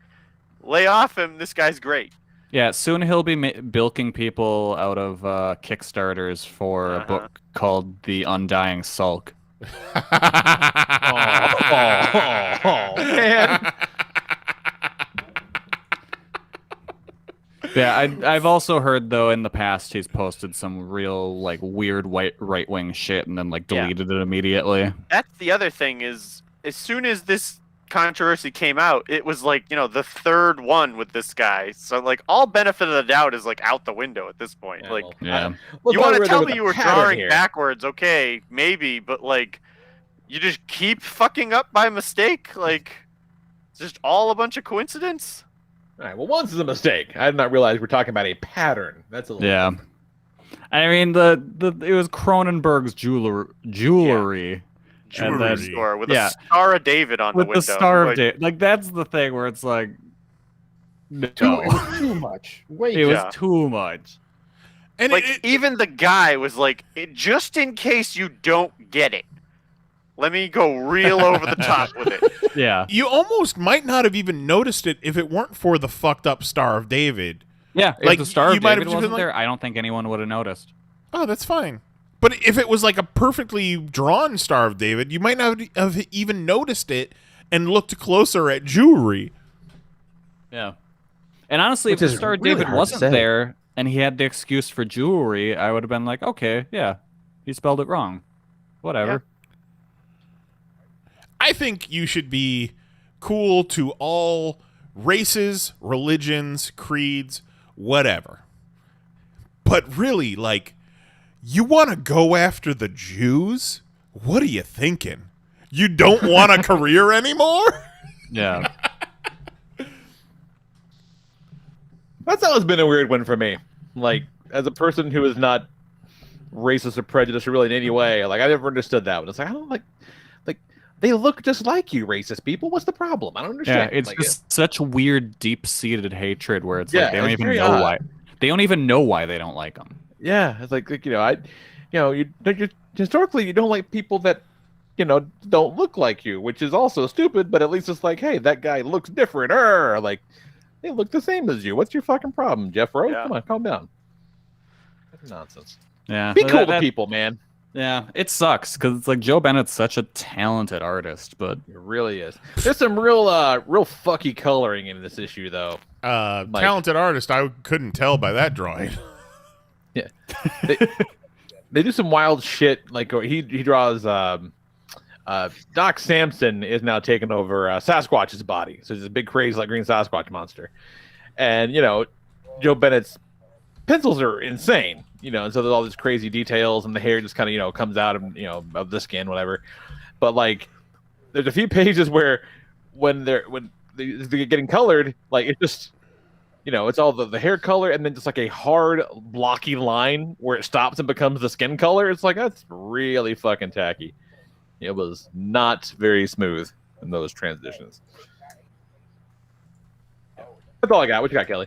S7: lay off him, this guy's great.
S5: Yeah, soon he'll be bilking people out of Kickstarters for a book called The Undying Sulk.
S4: Man.
S5: Yeah, I've also heard though in the past he's posted some real like weird right wing shit and then like deleted it immediately.
S7: That's the other thing is, as soon as this controversy came out, it was like, the third one with this guy. So like all benefit of the doubt is like out the window at this point. Like,
S5: Yeah.
S4: Well,
S7: you want to
S4: there
S7: tell
S4: was
S7: me
S4: a
S7: you were
S4: pattern
S7: drawing
S4: here.
S7: backwards, okay, maybe, but like, You just keep fucking up by mistake. Like, it's just all a bunch of coincidence.
S4: All right. Well, once is a mistake. I did not realize we're talking about a pattern. That's a little different.
S5: I mean, it was Cronenberg's jewelry. And then,
S7: store with a Star of David on the window.
S5: With the Star of David. Like, that's the thing where it's like, no.
S6: It was too much. Wait,
S5: it was too much.
S7: And like, even the guy was like, just in case you don't get it, let me go real over the top with it.
S5: Yeah.
S2: You almost might not have even noticed it if it weren't for the fucked up Star of David.
S5: Yeah,
S2: like,
S5: if the Star of David wasn't
S2: like,
S5: there, I don't think anyone would have noticed.
S2: Oh, that's fine. But if it was like a perfectly drawn Star of David, you might not have even noticed it and looked closer at jewelry.
S5: Yeah. And honestly,
S4: Which
S5: if the
S4: is
S5: Star of
S4: really
S5: David
S4: hard to
S5: wasn't
S4: say.
S5: there and he had the excuse for jewelry, I would have been like, okay, yeah, he spelled it wrong. Whatever.
S2: I think you should be cool to all races, religions, creeds, whatever. But really, like, you want to go after the Jews? What are you thinking? You don't want a career anymore?
S5: Yeah.
S4: That's always been a weird one for me. Like, as a person who is not racist or prejudiced really in any way, like, I never understood that one. It's like, I don't like they look just like you, racist people. What's the problem? I don't understand.
S5: Yeah, it's
S4: like,
S5: just such weird, deep-seated hatred where it's
S4: Yeah,
S5: like they don't
S4: it's
S5: even
S4: very
S5: know
S4: odd.
S5: why. They don't even know why they don't like them.
S4: Yeah, it's like you historically you don't like people that don't look like you, which is also stupid. But at least it's like, hey, that guy looks different. Like they look the same as you. What's your fucking problem, Jeff Rose?
S7: Yeah.
S4: Come on, calm down. That's nonsense.
S5: Yeah,
S4: Be
S5: so
S4: cool
S5: that-
S4: to people, man.
S5: Yeah, it sucks because it's like Joe Bennett's such a talented artist, but
S4: It really is. There's some real fucky coloring in this issue, though. Like-
S2: Talented artist, I couldn't tell by that drawing.
S4: Yeah, they do some wild shit. Like he draws. Doc Samson is now taking over Sasquatch's body, so there's a big crazy like green Sasquatch monster, and Joe Bennett's pencils are insane. And so there's all these crazy details, and the hair just kind of comes out of of the skin, whatever. But like, there's a few pages where when they're getting colored, like it's just. It's all the hair color and then just like a hard blocky line where it stops and becomes the skin color. It's like, that's really fucking tacky. It was not very smooth in those transitions. That's all I got. What you got, Kelly?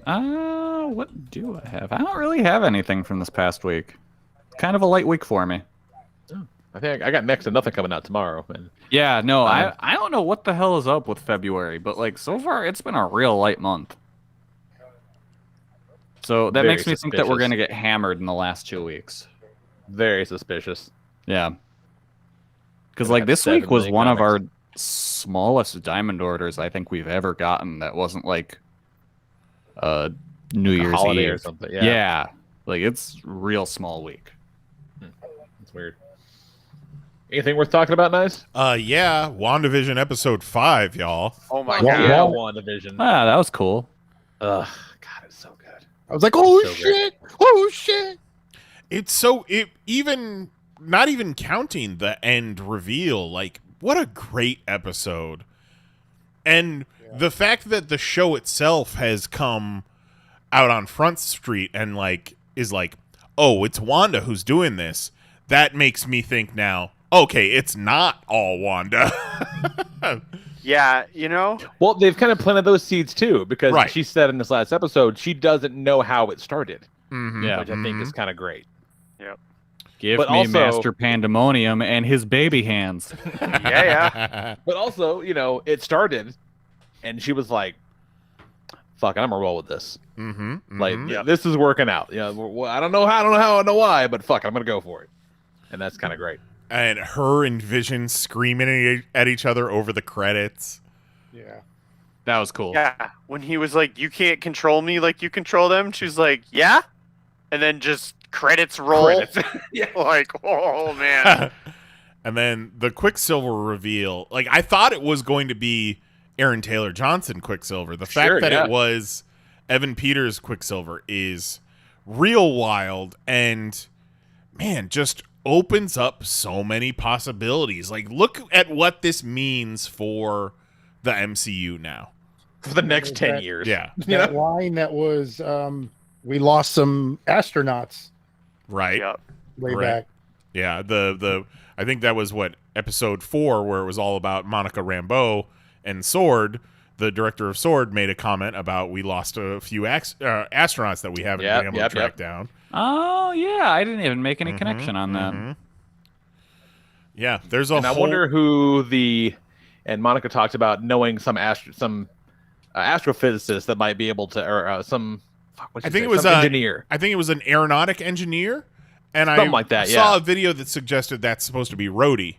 S5: What do I have? I don't really have anything from this past week. Kind of a light week for me.
S4: I think I got next to nothing coming out tomorrow. Man.
S5: Yeah, no, I don't know what the hell is up with February, but like so far it's been a real light month. So that
S4: Very
S5: makes me think that we're gonna get hammered in the last 2 weeks.
S4: Very suspicious.
S5: Yeah. Because
S4: Gonna
S5: like
S4: have
S5: this
S4: 7
S5: week was
S4: million
S5: one of our
S4: comics.
S5: smallest diamond orders I think we've ever gotten that wasn't like New
S4: Like a
S5: Year's
S4: holiday
S5: Eve
S4: or something.
S5: Yeah. Like it's real small week.
S4: It's weird. Anything worth talking about, Nice?
S2: Yeah, WandaVision episode 5, y'all.
S7: Oh my
S6: Yeah.
S7: god.
S4: WandaVision.
S5: Ah, that was cool.
S4: Ugh, God, it's so good.
S6: I was like, oh
S4: So
S6: shit, oh shit.
S2: It's even not even counting the end reveal, like what a great episode. And the fact that the show itself has come out on Front Street and like is like, oh, it's Wanda who's doing this. That makes me think now, okay, it's not all Wanda.
S7: Yeah,
S4: Well, they've kind of planted those seeds too, because
S2: Right.
S4: she said in this last episode she doesn't know how it started,
S2: Mhm,
S5: Yeah.
S4: which I think is kind of great.
S5: Give
S4: But
S5: me
S4: also-
S5: Master Pandemonium and his baby hands.
S7: yeah.
S4: But also, it started, and she was like, "Fuck, I'm gonna roll with this. Like, this is working out. I don't know how, I don't know why, but fuck, I'm gonna go for it." And that's kind of great.
S2: And her and Vision screaming at each other over the credits.
S6: Yeah.
S5: That was cool.
S7: Yeah. When he was like, "You can't control me like you control them," she's like, "Yeah," and then just credits roll.
S4: Yeah.
S7: Like, oh man.
S2: And then the Quicksilver reveal. Like, I thought it was going to be Aaron Taylor Johnson Quicksilver. The fact
S4: Sure,
S2: that
S4: yeah.
S2: it was Evan Peters Quicksilver is real wild and, man, just opens up so many possibilities. Like, look at what this means for the MCU now.
S4: For the next 10 years.
S2: Yeah.
S6: That line that was, we lost some astronauts.
S2: Right.
S7: Yep.
S6: Way back.
S2: Yeah. I think that was episode 4, where it was all about Monica Rambeau and Sword. The director of Sword made a comment about we lost a few astronauts that we haven't been able to track down.
S5: Oh yeah, I didn't even make any connection on that.
S2: Yeah, there's a
S4: and I wonder who and Monica talked about knowing some astrophysicist that might be able to, or some.
S2: I think it was
S4: some engineer.
S2: I think it was an aeronautic engineer, and
S4: something like that.
S2: Saw a video that suggested that's supposed to be Rhodey,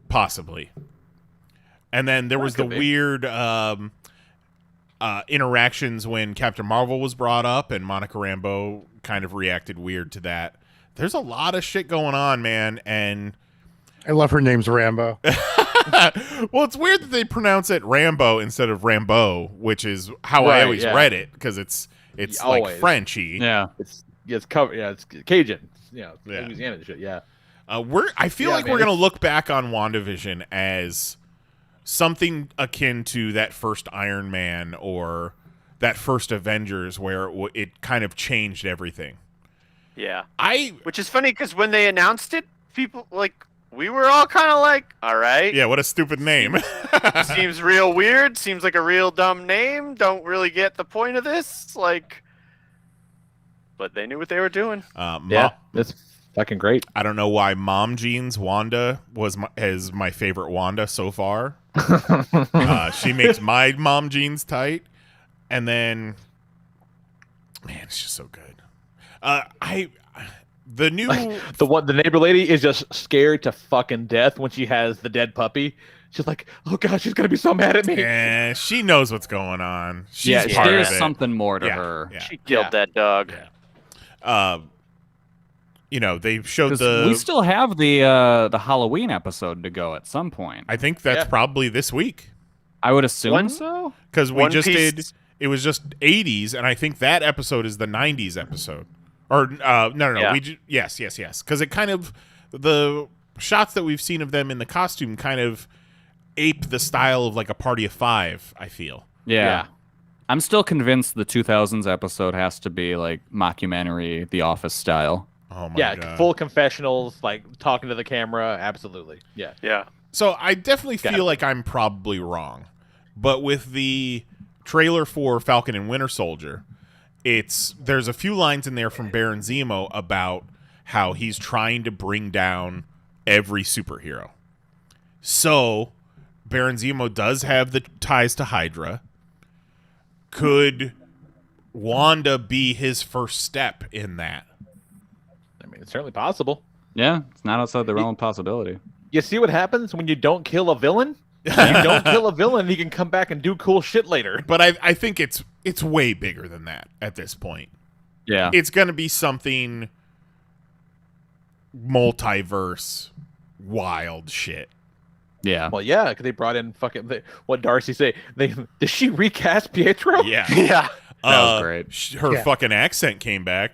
S2: possibly. And then there was the weird interactions when Captain Marvel was brought up, and Monica Rambeau kind of reacted weird to that. There's a lot of shit going on, man, and
S6: I love her name's Rambo.
S2: Well, it's weird that they pronounce it Rambo instead of Rambeau, which is how I always read it, because it's like Frenchy.
S5: Yeah,
S4: it's covered. Yeah, it's Cajun. Louisiana and shit. Yeah.
S2: I feel like we're gonna look back on WandaVision as something akin to that first Iron Man or that first Avengers, where it kind of changed everything.
S7: Yeah. Which is funny, because when they announced it, people, we were all kind of like, all right.
S2: Yeah, what a stupid name.
S7: Seems real weird. Seems like a real dumb name. Don't really get the point of this. But they knew what they were doing.
S4: That's fucking great.
S2: I don't know why Mom Jeans Wanda is my favorite Wanda so far. She makes my mom jeans tight, and then, man, it's just so good. The
S4: neighbor lady is just scared to fucking death when she has the dead puppy. She's like, oh god, she's gonna be so mad at me.
S2: Yeah, she knows what's going on.
S5: There's something more to her.
S2: Yeah.
S7: She killed that dog.
S2: Yeah. They showed
S5: we still have the Halloween episode to go at some point.
S2: I think that's probably this week.
S5: I would assume so,
S2: because we just did. It was just 80s, and I think that episode is the 90s episode. Or no.
S7: Yeah.
S2: Yes. Because it kind of, the shots that we've seen of them in the costume kind of ape the style of like a Party of Five, I feel.
S5: Yeah. I'm still convinced the 2000s episode has to be like mockumentary, The Office style.
S2: Oh my God.
S4: Full confessionals, like talking to the camera. Absolutely. Yeah.
S2: So I definitely feel like I'm probably wrong, but with the trailer for Falcon and Winter Soldier, there's a few lines in there from Baron Zemo about how he's trying to bring down every superhero. So Baron Zemo does have the ties to Hydra. Could Wanda be his first step in that?
S4: I mean, it's certainly possible.
S5: Yeah, it's not outside the realm of possibility.
S4: You see what happens when you don't kill a villain? You don't kill a villain, he can come back and do cool shit later.
S2: But I think it's way bigger than that at this point.
S5: Yeah.
S2: It's going to be something multiverse wild shit.
S5: Yeah.
S4: Well, yeah, because they brought in what Darcy say? Did she recast Pietro?
S2: Yeah.
S7: Yeah.
S5: That was great.
S2: Her fucking accent came back.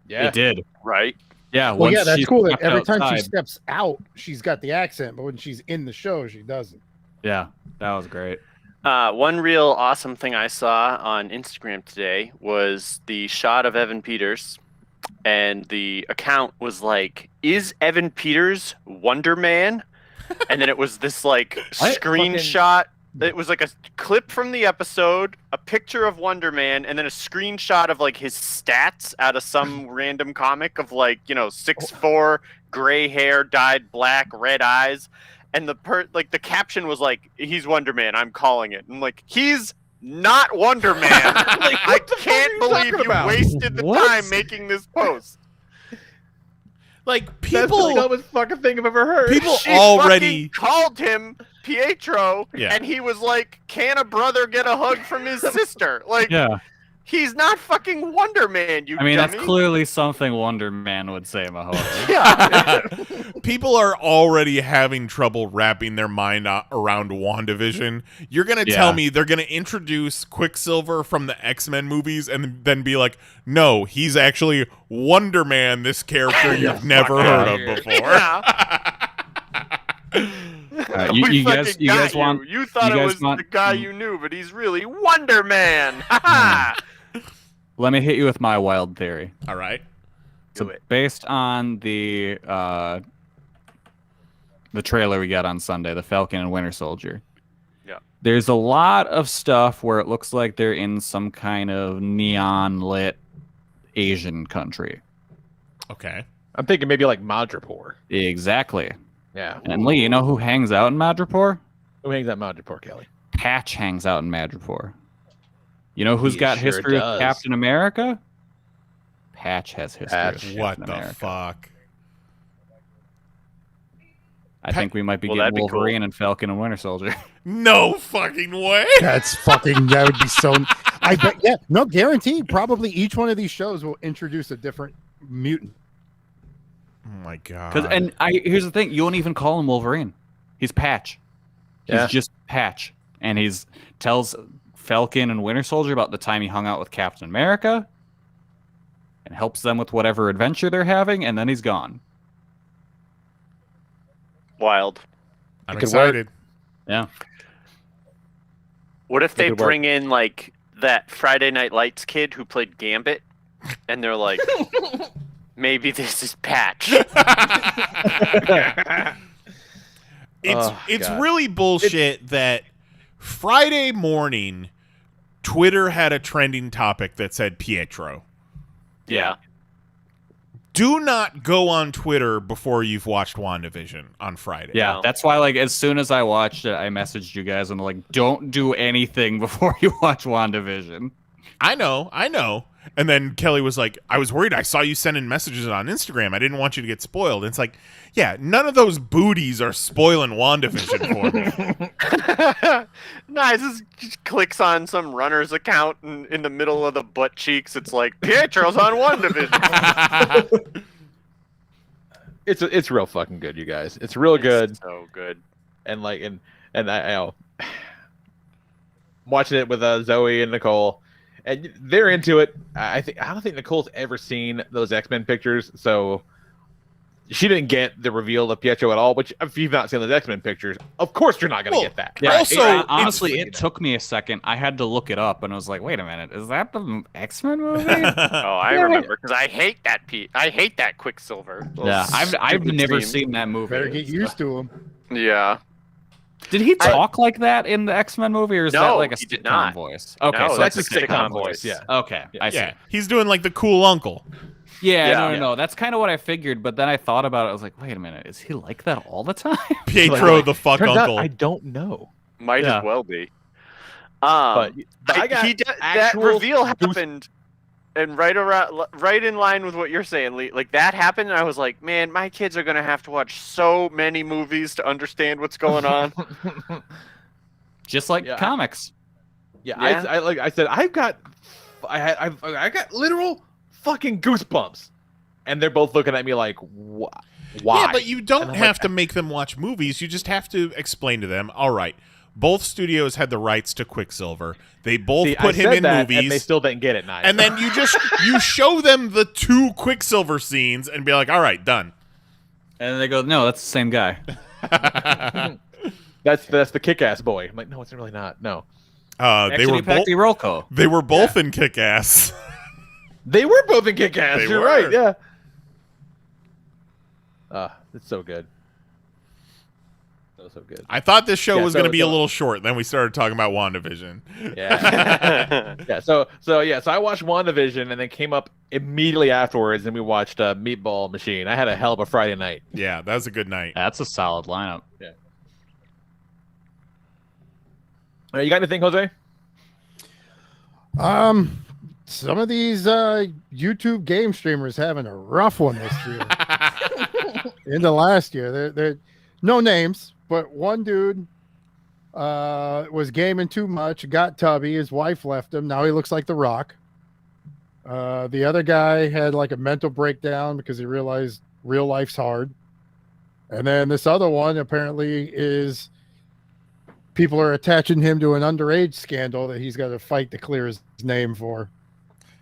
S4: Yeah.
S5: It did.
S7: Right.
S5: Yeah.
S6: Well, yeah, that's cool that every time she
S5: outside-
S6: steps out, she's got the accent, but when she's in the show, she doesn't.
S5: Yeah, that was great.
S7: One real awesome thing I saw on Instagram today was the shot of Evan Peters, and the account was like, "Is Evan Peters Wonder Man?" And then it was this screenshot. It was like a clip from the episode, a picture of Wonder Man, and then a screenshot of his stats out of some random comic of 6'4", gray hair, dyed black, red eyes, and the caption was like, "He's Wonder Man. I'm calling it." I'm like, he's not Wonder Man. I can't believe you wasted the time making this post.
S2: People,
S4: that's the dumbest fucking thing I've ever heard.
S7: She
S2: already
S7: called him Pietro, and he was like, "Can a brother get a hug from his sister?"
S5: Yeah.
S7: He's not fucking Wonder Man, you
S5: I mean,
S7: dummy.
S5: that's clearly something Wonder Man would say, Mahoney.
S7: Yeah.
S2: People are already having trouble wrapping their mind around WandaVision. You're going to tell me they're going to introduce Quicksilver from the X-Men movies and then be like, no, he's actually Wonder Man, this character you've never heard of before.
S5: You guys want?
S7: You thought it was the guy you knew, but he's really Wonder Man.
S5: Let me hit you with my wild theory.
S2: All right.
S5: So based on the trailer we got on Sunday, the Falcon and Winter Soldier.
S7: Yeah.
S5: There's a lot of stuff where it looks like they're in some kind of neon lit Asian country.
S2: Okay.
S4: I'm thinking maybe like Madripoor.
S5: Exactly.
S4: Yeah.
S5: And Lee, you know who hangs out in Madripoor?
S4: Who hangs out in Madripoor, Kelly?
S5: Patch hangs out in Madripoor. You know who's
S4: He
S5: got
S4: sure
S5: history
S4: does.
S5: of Captain America? Patch has history of Captain
S2: What the
S5: America.
S2: fuck?
S5: I think we might be
S7: Well,
S5: getting
S7: that'd be cool.
S5: Wolverine and Falcon and Winter Soldier.
S2: No fucking way.
S6: That would be so. I bet. Yeah, no, guaranteed. Probably each one of these shows will introduce a different mutant.
S2: Oh my god.
S5: Here's the thing: you won't even call him Wolverine. He's Patch.
S4: Yeah.
S5: He's just Patch, and tells Falcon and Winter Soldier about the time he hung out with Captain America, and helps them with whatever adventure they're having, and then he's gone.
S7: Wild.
S2: I'm
S4: It could work.
S2: excited.
S5: Yeah.
S7: What if they
S4: could work.
S7: bring in like that Friday Night Lights kid who played Gambit, and they're like, maybe this is Patch.
S2: It's
S4: God.
S2: really bullshit that Friday morning Twitter had a trending topic that said Pietro.
S7: Yeah.
S2: Do not go on Twitter before you've watched WandaVision on Friday.
S5: Yeah,
S7: No.
S5: that's why, like, as soon as I watched it, I messaged you guys and like, don't do anything before you watch WandaVision.
S2: I know. And then Kelly was like, I was worried. I saw you sending messages on Instagram. I didn't want you to get spoiled. And it's like, yeah, none of those booties are spoiling WandaVision for me.
S7: Nice. Just clicks on some runner's account and in the middle of the butt cheeks. It's like, Pietro's on WandaVision.
S4: It's real fucking good, you guys. It's real good.
S7: It's so good.
S4: And like and I know watching it with Zoe and Nicole, and they're into it. I don't think Nicole's ever seen those X-Men pictures, so she didn't get the reveal of Pietro at all. Which, if you've not seen those X-Men pictures, of course you're not going to get that.
S5: Yeah.
S4: Right?
S2: Also,
S5: honestly, it took me a second. I had to look it up, and I was like, "Wait a minute, is that the X-Men movie?"
S7: Oh, I remember because I hate that I hate that Quicksilver. Those
S5: Yeah, I've
S7: stupid
S5: never
S7: team.
S5: seen that movie.
S6: Better get used to him.
S7: Yeah.
S5: Did he talk like that in the X-Men movie, or is that
S7: No,
S5: like a
S7: he did
S5: sitcom
S7: not.
S5: voice? Okay,
S7: No,
S5: so
S7: that's
S5: that's
S7: a sitcom voice.
S4: Yeah.
S5: Okay, I see.
S2: Yeah, he's doing like the cool uncle.
S5: Yeah,
S7: Yeah.
S5: no. That's kind of what I figured, but then I thought about it. I was like, wait a minute, is he like that all the time?
S2: Pietro the fuck
S4: Turns
S2: uncle.
S4: out I don't know.
S7: Might
S5: Yeah.
S7: as well be.
S4: But I got
S7: that
S4: actual
S7: reveal
S4: goose-
S7: happened, and right in line with what you're saying, Lee. Like that happened, and I was like, man, my kids are gonna have to watch so many movies to understand what's going on.
S5: Just like
S4: Yeah.
S5: comics.
S4: Yeah,
S7: Yeah.
S4: I like I said, I got literal fucking goosebumps, and they're both looking at me like, why?
S2: Yeah, but you
S4: And
S2: don't
S4: I'm
S2: have
S4: like,
S2: to make them watch movies. You just have to explain to them, all right, both studios had the rights to Quicksilver. They both
S4: See,
S2: put
S4: I
S2: him
S4: said
S2: in
S4: that,
S2: movies.
S4: and they still didn't get it. Nice.
S2: And then you show them the 2 Quicksilver scenes and be like, all right, done.
S5: And then they go, no, that's the same guy.
S4: that's the kick-ass boy. I'm like, no, it's really not. No,
S2: They
S5: Actually,
S2: were both.
S5: Pacty Rolco.
S2: They were both in Kick-Ass.
S4: they were both in kick-ass.
S2: They
S4: You're
S2: were.
S4: right. Yeah. It's so good. So good.
S2: I thought this show
S4: Yeah,
S2: was going to
S4: so-
S2: be a
S4: so-
S2: little short. Then we started talking about WandaVision.
S4: Yeah. yeah. So I watched WandaVision and then came up immediately afterwards and we watched Meatball Machine. I had a hell of a Friday night.
S2: Yeah, that was a good night.
S5: That's a solid lineup.
S4: You got anything, Jose?
S6: Some of these YouTube game streamers having a rough one this year. Into last year, they're no names, but one dude was gaming too much, got tubby. His wife left him. Now he looks like The Rock. The other guy had like a mental breakdown because he realized real life's hard. And then this other one apparently is people are attaching him to an underage scandal that he's got to fight to clear his name for.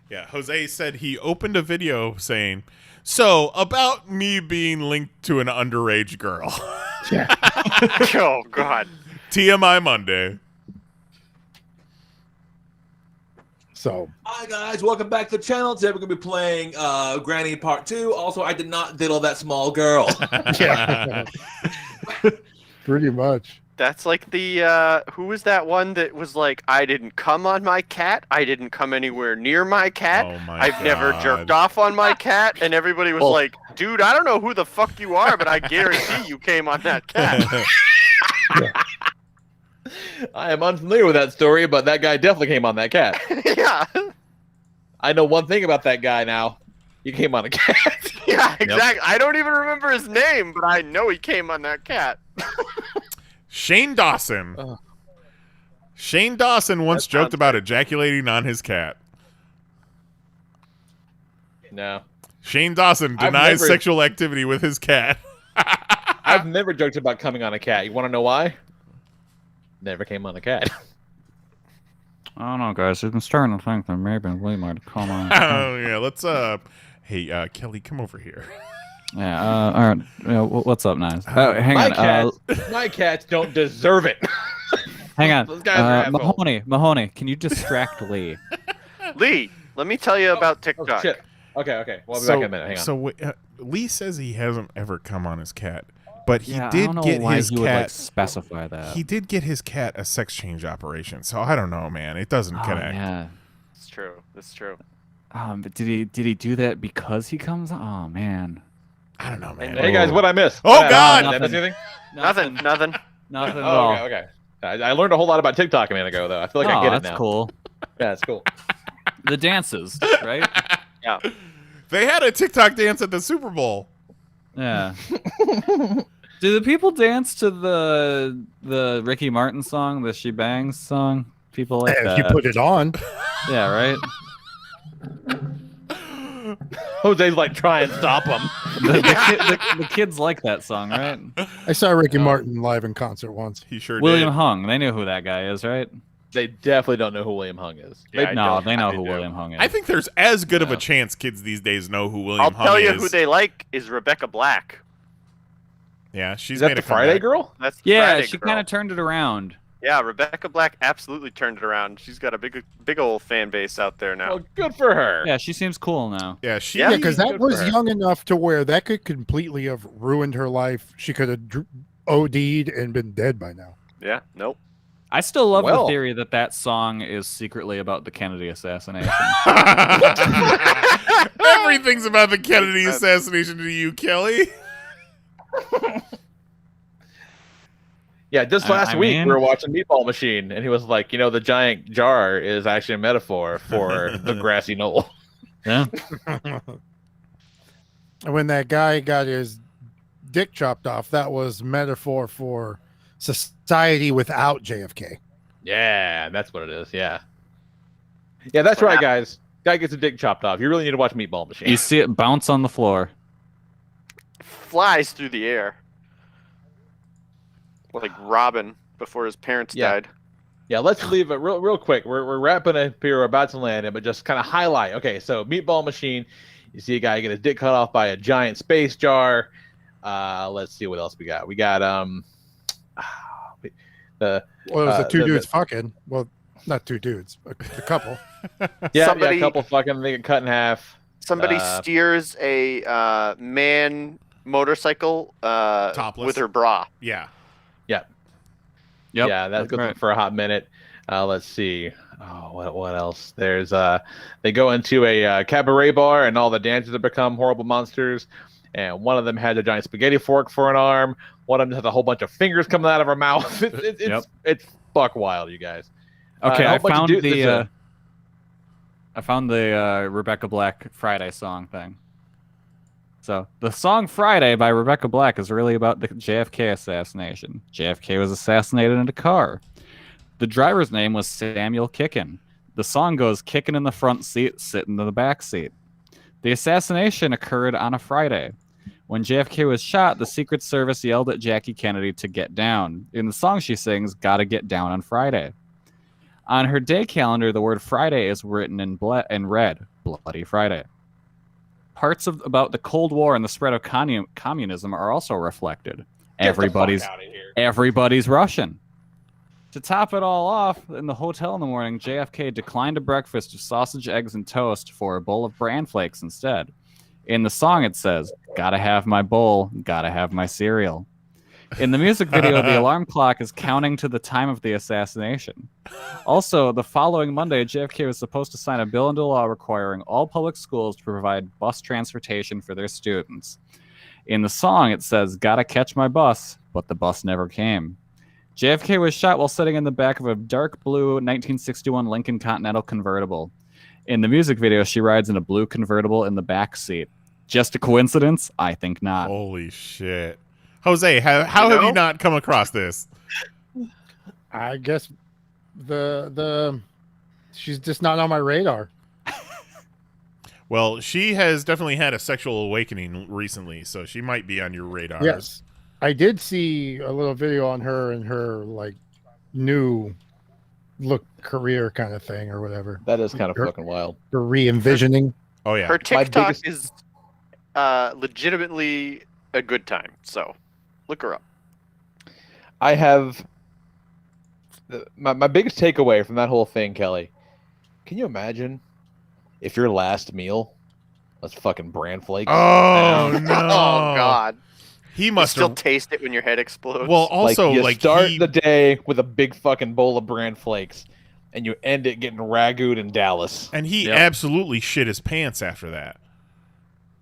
S2: Yeah, Jose said he opened a video saying, "So, about me being linked to an underage girl."
S6: Yeah.
S7: Oh, God.
S2: TMI Monday.
S6: So,
S8: Hi guys, welcome back to the channel. Today we're gonna be playing Granny Part 2. Also, I did not diddle that small girl.
S6: yeah. Pretty much.
S7: That's like the, who was that one that was like, I didn't come on my cat, I didn't come anywhere near my cat,
S2: Oh my
S7: I've never
S2: God.
S7: jerked off on my cat, and everybody was like, dude, I don't know who the fuck you are, but I guarantee you came on that cat.
S4: I am unfamiliar with that story, but that guy definitely came on that cat.
S7: Yeah.
S4: I know one thing about that guy now. He came on a cat.
S7: Yeah, exactly. I don't even remember his name, but I know he came on that cat.
S2: Shane Dawson.
S4: Oh.
S2: Shane Dawson once
S7: That
S2: joked
S7: sounds
S2: about ejaculating on his cat.
S4: No.
S2: Shane Dawson
S4: I've
S2: denies
S4: never-
S2: sexual activity with his cat.
S4: I've never joked about coming on a cat. You want to know why? Never came on a cat.
S5: I don't know, guys. I'm starting to think that maybe we might come on.
S2: Oh yeah, let's hey Kelly, come over here.
S5: Yeah. All right. What's up, Nice? Hang
S4: my
S5: on.
S4: cats, my cats don't deserve it.
S5: Hang on.
S4: Those guys are assholes.
S5: Mahoney, can you distract Lee?
S7: Lee, let me tell you about
S4: Oh
S7: TikTok.
S4: shit. Okay. We'll be back in a minute. Hang on.
S2: So Lee says he hasn't ever come on his cat, but he
S5: Yeah, I
S2: did
S5: don't know
S2: get
S5: why
S2: his
S5: he would, like,
S2: cat.
S5: specify that.
S2: He did get his cat a sex change operation. So I don't know, man. It doesn't
S5: Oh,
S2: connect.
S5: yeah.
S7: It's true. It's true.
S5: But did he do that because he comes on? Oh man.
S2: I don't know, man.
S4: Hey guys, what I miss?
S2: Oh,
S4: What
S2: God!
S4: Did I miss anything?
S7: Nothing.
S5: Nothing at
S4: Oh,
S5: all.
S4: okay. I learned a whole lot about TikTok a minute ago, though. I feel like I get it
S5: that's
S4: now.
S5: cool.
S4: Yeah, it's cool.
S5: The dances, right?
S7: Yeah.
S2: They had a TikTok dance at the Super Bowl.
S5: Yeah. Do the people dance to the Ricky Martin song, the She Bangs song? People like
S6: If
S5: that.
S6: you put it on.
S5: Yeah, right.
S4: Jose's like, try and stop him.
S5: The kids like that song, right?
S6: I saw Ricky Martin live in concert once.
S2: He sure
S5: William
S2: did.
S5: Hung. They knew who that guy is, right?
S4: They definitely don't know who William Hung is.
S7: Yeah,
S5: They know
S7: I
S5: who
S7: do.
S5: William Hung is.
S2: I think there's as good of a
S5: Yeah.
S2: chance kids these days know who William
S7: I'll
S2: Hung
S7: tell you
S2: is.
S7: who they like is Rebecca Black.
S2: Yeah, she's
S4: Is that
S2: made
S4: the
S2: a comeback.
S4: Friday girl?
S7: That's the
S5: Yeah,
S7: Friday
S5: she
S7: girl.
S5: kind of turned it around.
S7: Yeah, Rebecca Black absolutely turned it around. She's got a big old fan base out there now.
S4: Well, good for her.
S5: Yeah, she seems cool now.
S2: Yeah, she.
S7: Yeah,
S6: Yeah, because that
S4: good for
S6: was
S4: her.
S6: young enough to where that could completely have ruined her life. She could have OD'd and been dead by now.
S7: Yeah, nope.
S5: I still love
S4: Well.
S5: the theory that song is secretly about the Kennedy assassination.
S2: Everything's about the Kennedy assassination to you, Kelly.
S4: Yeah, just last
S5: I
S4: week
S5: mean-
S4: we were watching Meatball Machine, and he was like, the giant jar is actually a metaphor for the grassy knoll.
S5: Yeah.
S6: And when that guy got his dick chopped off, that was metaphor for society without JFK.
S4: Yeah, that's what it is. Yeah. Yeah, that's
S7: What
S4: right,
S7: happened?
S4: guys. Guy gets a dick chopped off. You really need to watch Meatball Machine.
S5: You see it bounce on the floor.
S7: Flies through the air. Like Robin before his parents
S4: Yeah.
S7: died.
S4: Yeah, let's leave it real quick. We're wrapping up here. We're about to land it, but just kind of highlight. Okay, so Meatball Machine. You see a guy get his dick cut off by a giant space jar. Let's see what else we got. We got
S6: Well, it was the two
S4: the-
S6: dudes fucking. Well, not two dudes, a couple.
S4: yeah,
S7: Somebody-
S4: a couple fucking they get cut in half.
S7: Somebody
S4: Uh,
S7: steers a man motorcycle
S2: Topless.
S7: with her bra.
S2: Yeah.
S5: Yep.
S4: Yeah, that goes on
S5: right.
S4: for a hot minute. Let's see. Oh, what else? There's they go into a cabaret bar, and all the dancers have become horrible monsters. And one of them had a giant spaghetti fork for an arm. One of them has a whole bunch of fingers coming out of her mouth. It's buck wild, you guys.
S5: Okay,
S4: a
S5: I
S4: whole bunch of
S5: found
S4: dudes- there's
S5: the Rebecca Black Friday song thing. So the song Friday by Rebecca Black is really about the JFK assassination. JFK was assassinated in a car. The driver's name was Samuel Kickin. The song goes kicking in the front seat, sitting in the back seat. The assassination occurred on a Friday. When JFK was shot, the Secret Service yelled at Jackie Kennedy to get down. In the song she sings, "Gotta Get Down on Friday." On her day calendar, the word Friday is written in red, Bloody Friday. Parts about the Cold War and the spread of communism are also reflected. Everybody's Russian. To top it all off, in the hotel in the morning, JFK declined a breakfast of sausage, eggs, and toast for a bowl of bran flakes instead. In the song, it says, "Gotta have my bowl, gotta have my cereal." In the music video, the alarm clock is counting to the time of the assassination. Also, the following Monday, JFK was supposed to sign a bill into law requiring all public schools to provide bus transportation for their students. In the song, it says, "Gotta catch my bus," but the bus never came. JFK was shot while sitting in the back of a dark blue 1961 Lincoln Continental convertible. In the music video, she rides in a blue convertible in the back seat. Just a coincidence? I think not.
S2: Holy shit. Jose, how have you not come across this?
S6: I guess the she's just not on my radar.
S2: Well, she has definitely had a sexual awakening recently, so she might be on your radar.
S6: Yes. I did see a little video on her and her like new look career kind of thing or whatever.
S4: That is kind of fucking wild.
S6: Her re-envisioning.
S2: Oh yeah.
S7: Her TikTok is legitimately a good time. So look her up.
S4: I have my biggest takeaway from that whole thing, Kelly. Can you imagine if your last meal was fucking bran flakes?
S2: Oh no!
S7: Oh god.
S2: He must
S7: still taste it when your head explodes.
S2: Well, also,
S4: you start the day with a big fucking bowl of bran flakes, and you end it getting ragued in Dallas.
S2: And he absolutely shit his pants after that.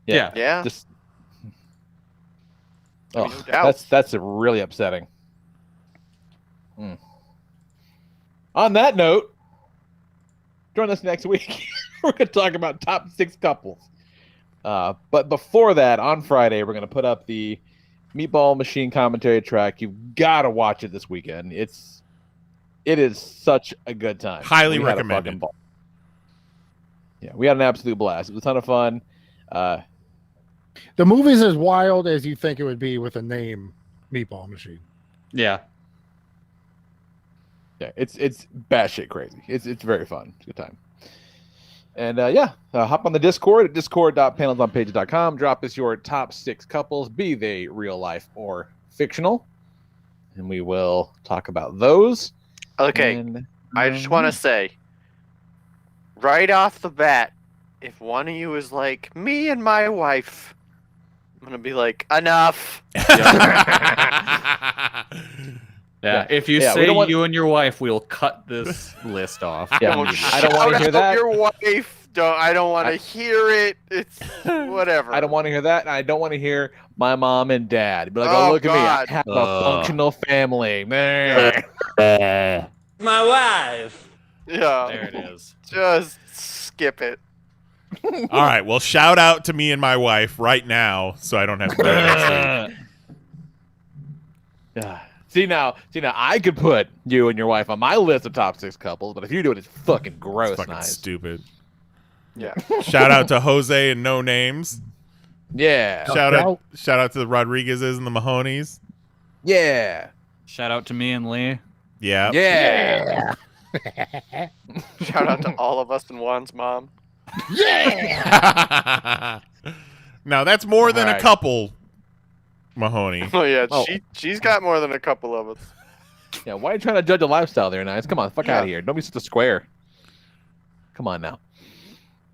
S7: Yeah.
S4: Just,
S7: I mean, no doubt.
S4: that's really upsetting. On that note, join us next week. We're going to talk about top 6 couples. But before that, on Friday, we're going to put up the Meatball Machine commentary track. You've got to watch it this weekend. It is such a good time.
S2: Highly recommended.
S4: Yeah, we had an absolute blast. It was a ton of fun.
S6: The movie's as wild as you think it would be with a name, Meatball Machine.
S5: Yeah.
S4: Yeah, it's batshit crazy. It's very fun. It's a good time. And hop on the Discord at discord.panelsonpages.com. Drop us your top 6 couples, be they real life or fictional, and we will talk about those.
S7: Okay,
S4: and,
S7: I just want to say, right off the bat, if one of you is like, "Me and my wife," I'm going to be like, "Enough."
S5: Yeah, if you say you and your wife, we'll cut this list off.
S4: Yeah, I don't want to hear that.
S7: Your wife, I don't want to hear it. It's whatever.
S4: I don't want to hear that, and I don't want to hear my mom and dad. Be like, "Oh, look at me, I have a functional family."
S8: My wife.
S7: Yeah.
S5: There it is.
S7: Just skip it.
S2: All right. Well, shout out to me and my wife right now, so I don't have to do it next week.
S4: See now, I could put you and your wife on my list of top 6 couples, but if you do it, it's fucking gross.
S2: It's fucking stupid.
S7: Yeah.
S2: Shout out to Jose and No Names.
S4: Yeah.
S2: Shout out to the Rodriguezes and the Mahonies.
S4: Yeah.
S5: Shout out to me and Lee.
S2: Yeah.
S4: Yeah.
S7: Shout out to all of us and Juan's mom.
S6: Yeah.
S2: Now that's more than a couple, Mahoney.
S7: Oh yeah, she's got more than a couple of us.
S4: Yeah, why are you trying to judge a lifestyle there, Nice? Come on, fuck out of here. Don't be such a square. Come on now.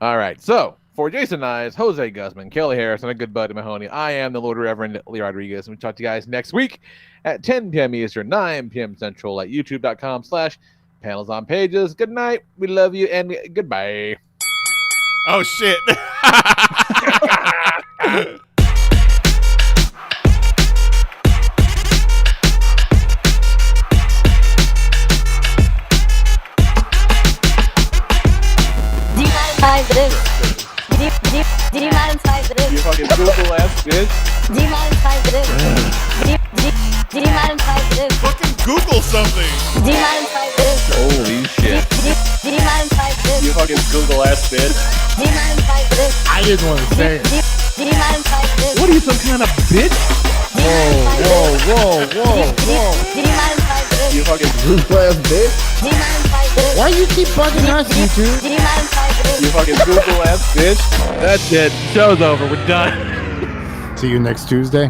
S4: All right, so for Jason Nyes, Jose Guzman, Kelly Harris, and a good buddy Mahoney, I am the Lord Reverend Lee Rodriguez, and we talk to you guys next week at 10 p.m. Eastern, 9 p.m. Central at youtube.com/panelsonpages. Good night. We love you, and goodbye.
S2: Oh, shit.
S11: Do you mind if I do?
S4: You fucking Google ass bitch.
S11: Do you mind if I do? Do you mind if I do?
S2: Fucking Google something.
S11: Do you mind if I do?
S4: Holy shit.
S11: Do you mind if I do?
S4: fucking Google ass bitch.
S6: I didn't want to say it.
S8: What are you, some kind of bitch?
S6: Whoa.
S4: You fucking Google ass bitch.
S6: Why you keep bugging us, you two?
S4: You fucking Google ass bitch. That's it. Show's over. We're done.
S6: See you next Tuesday.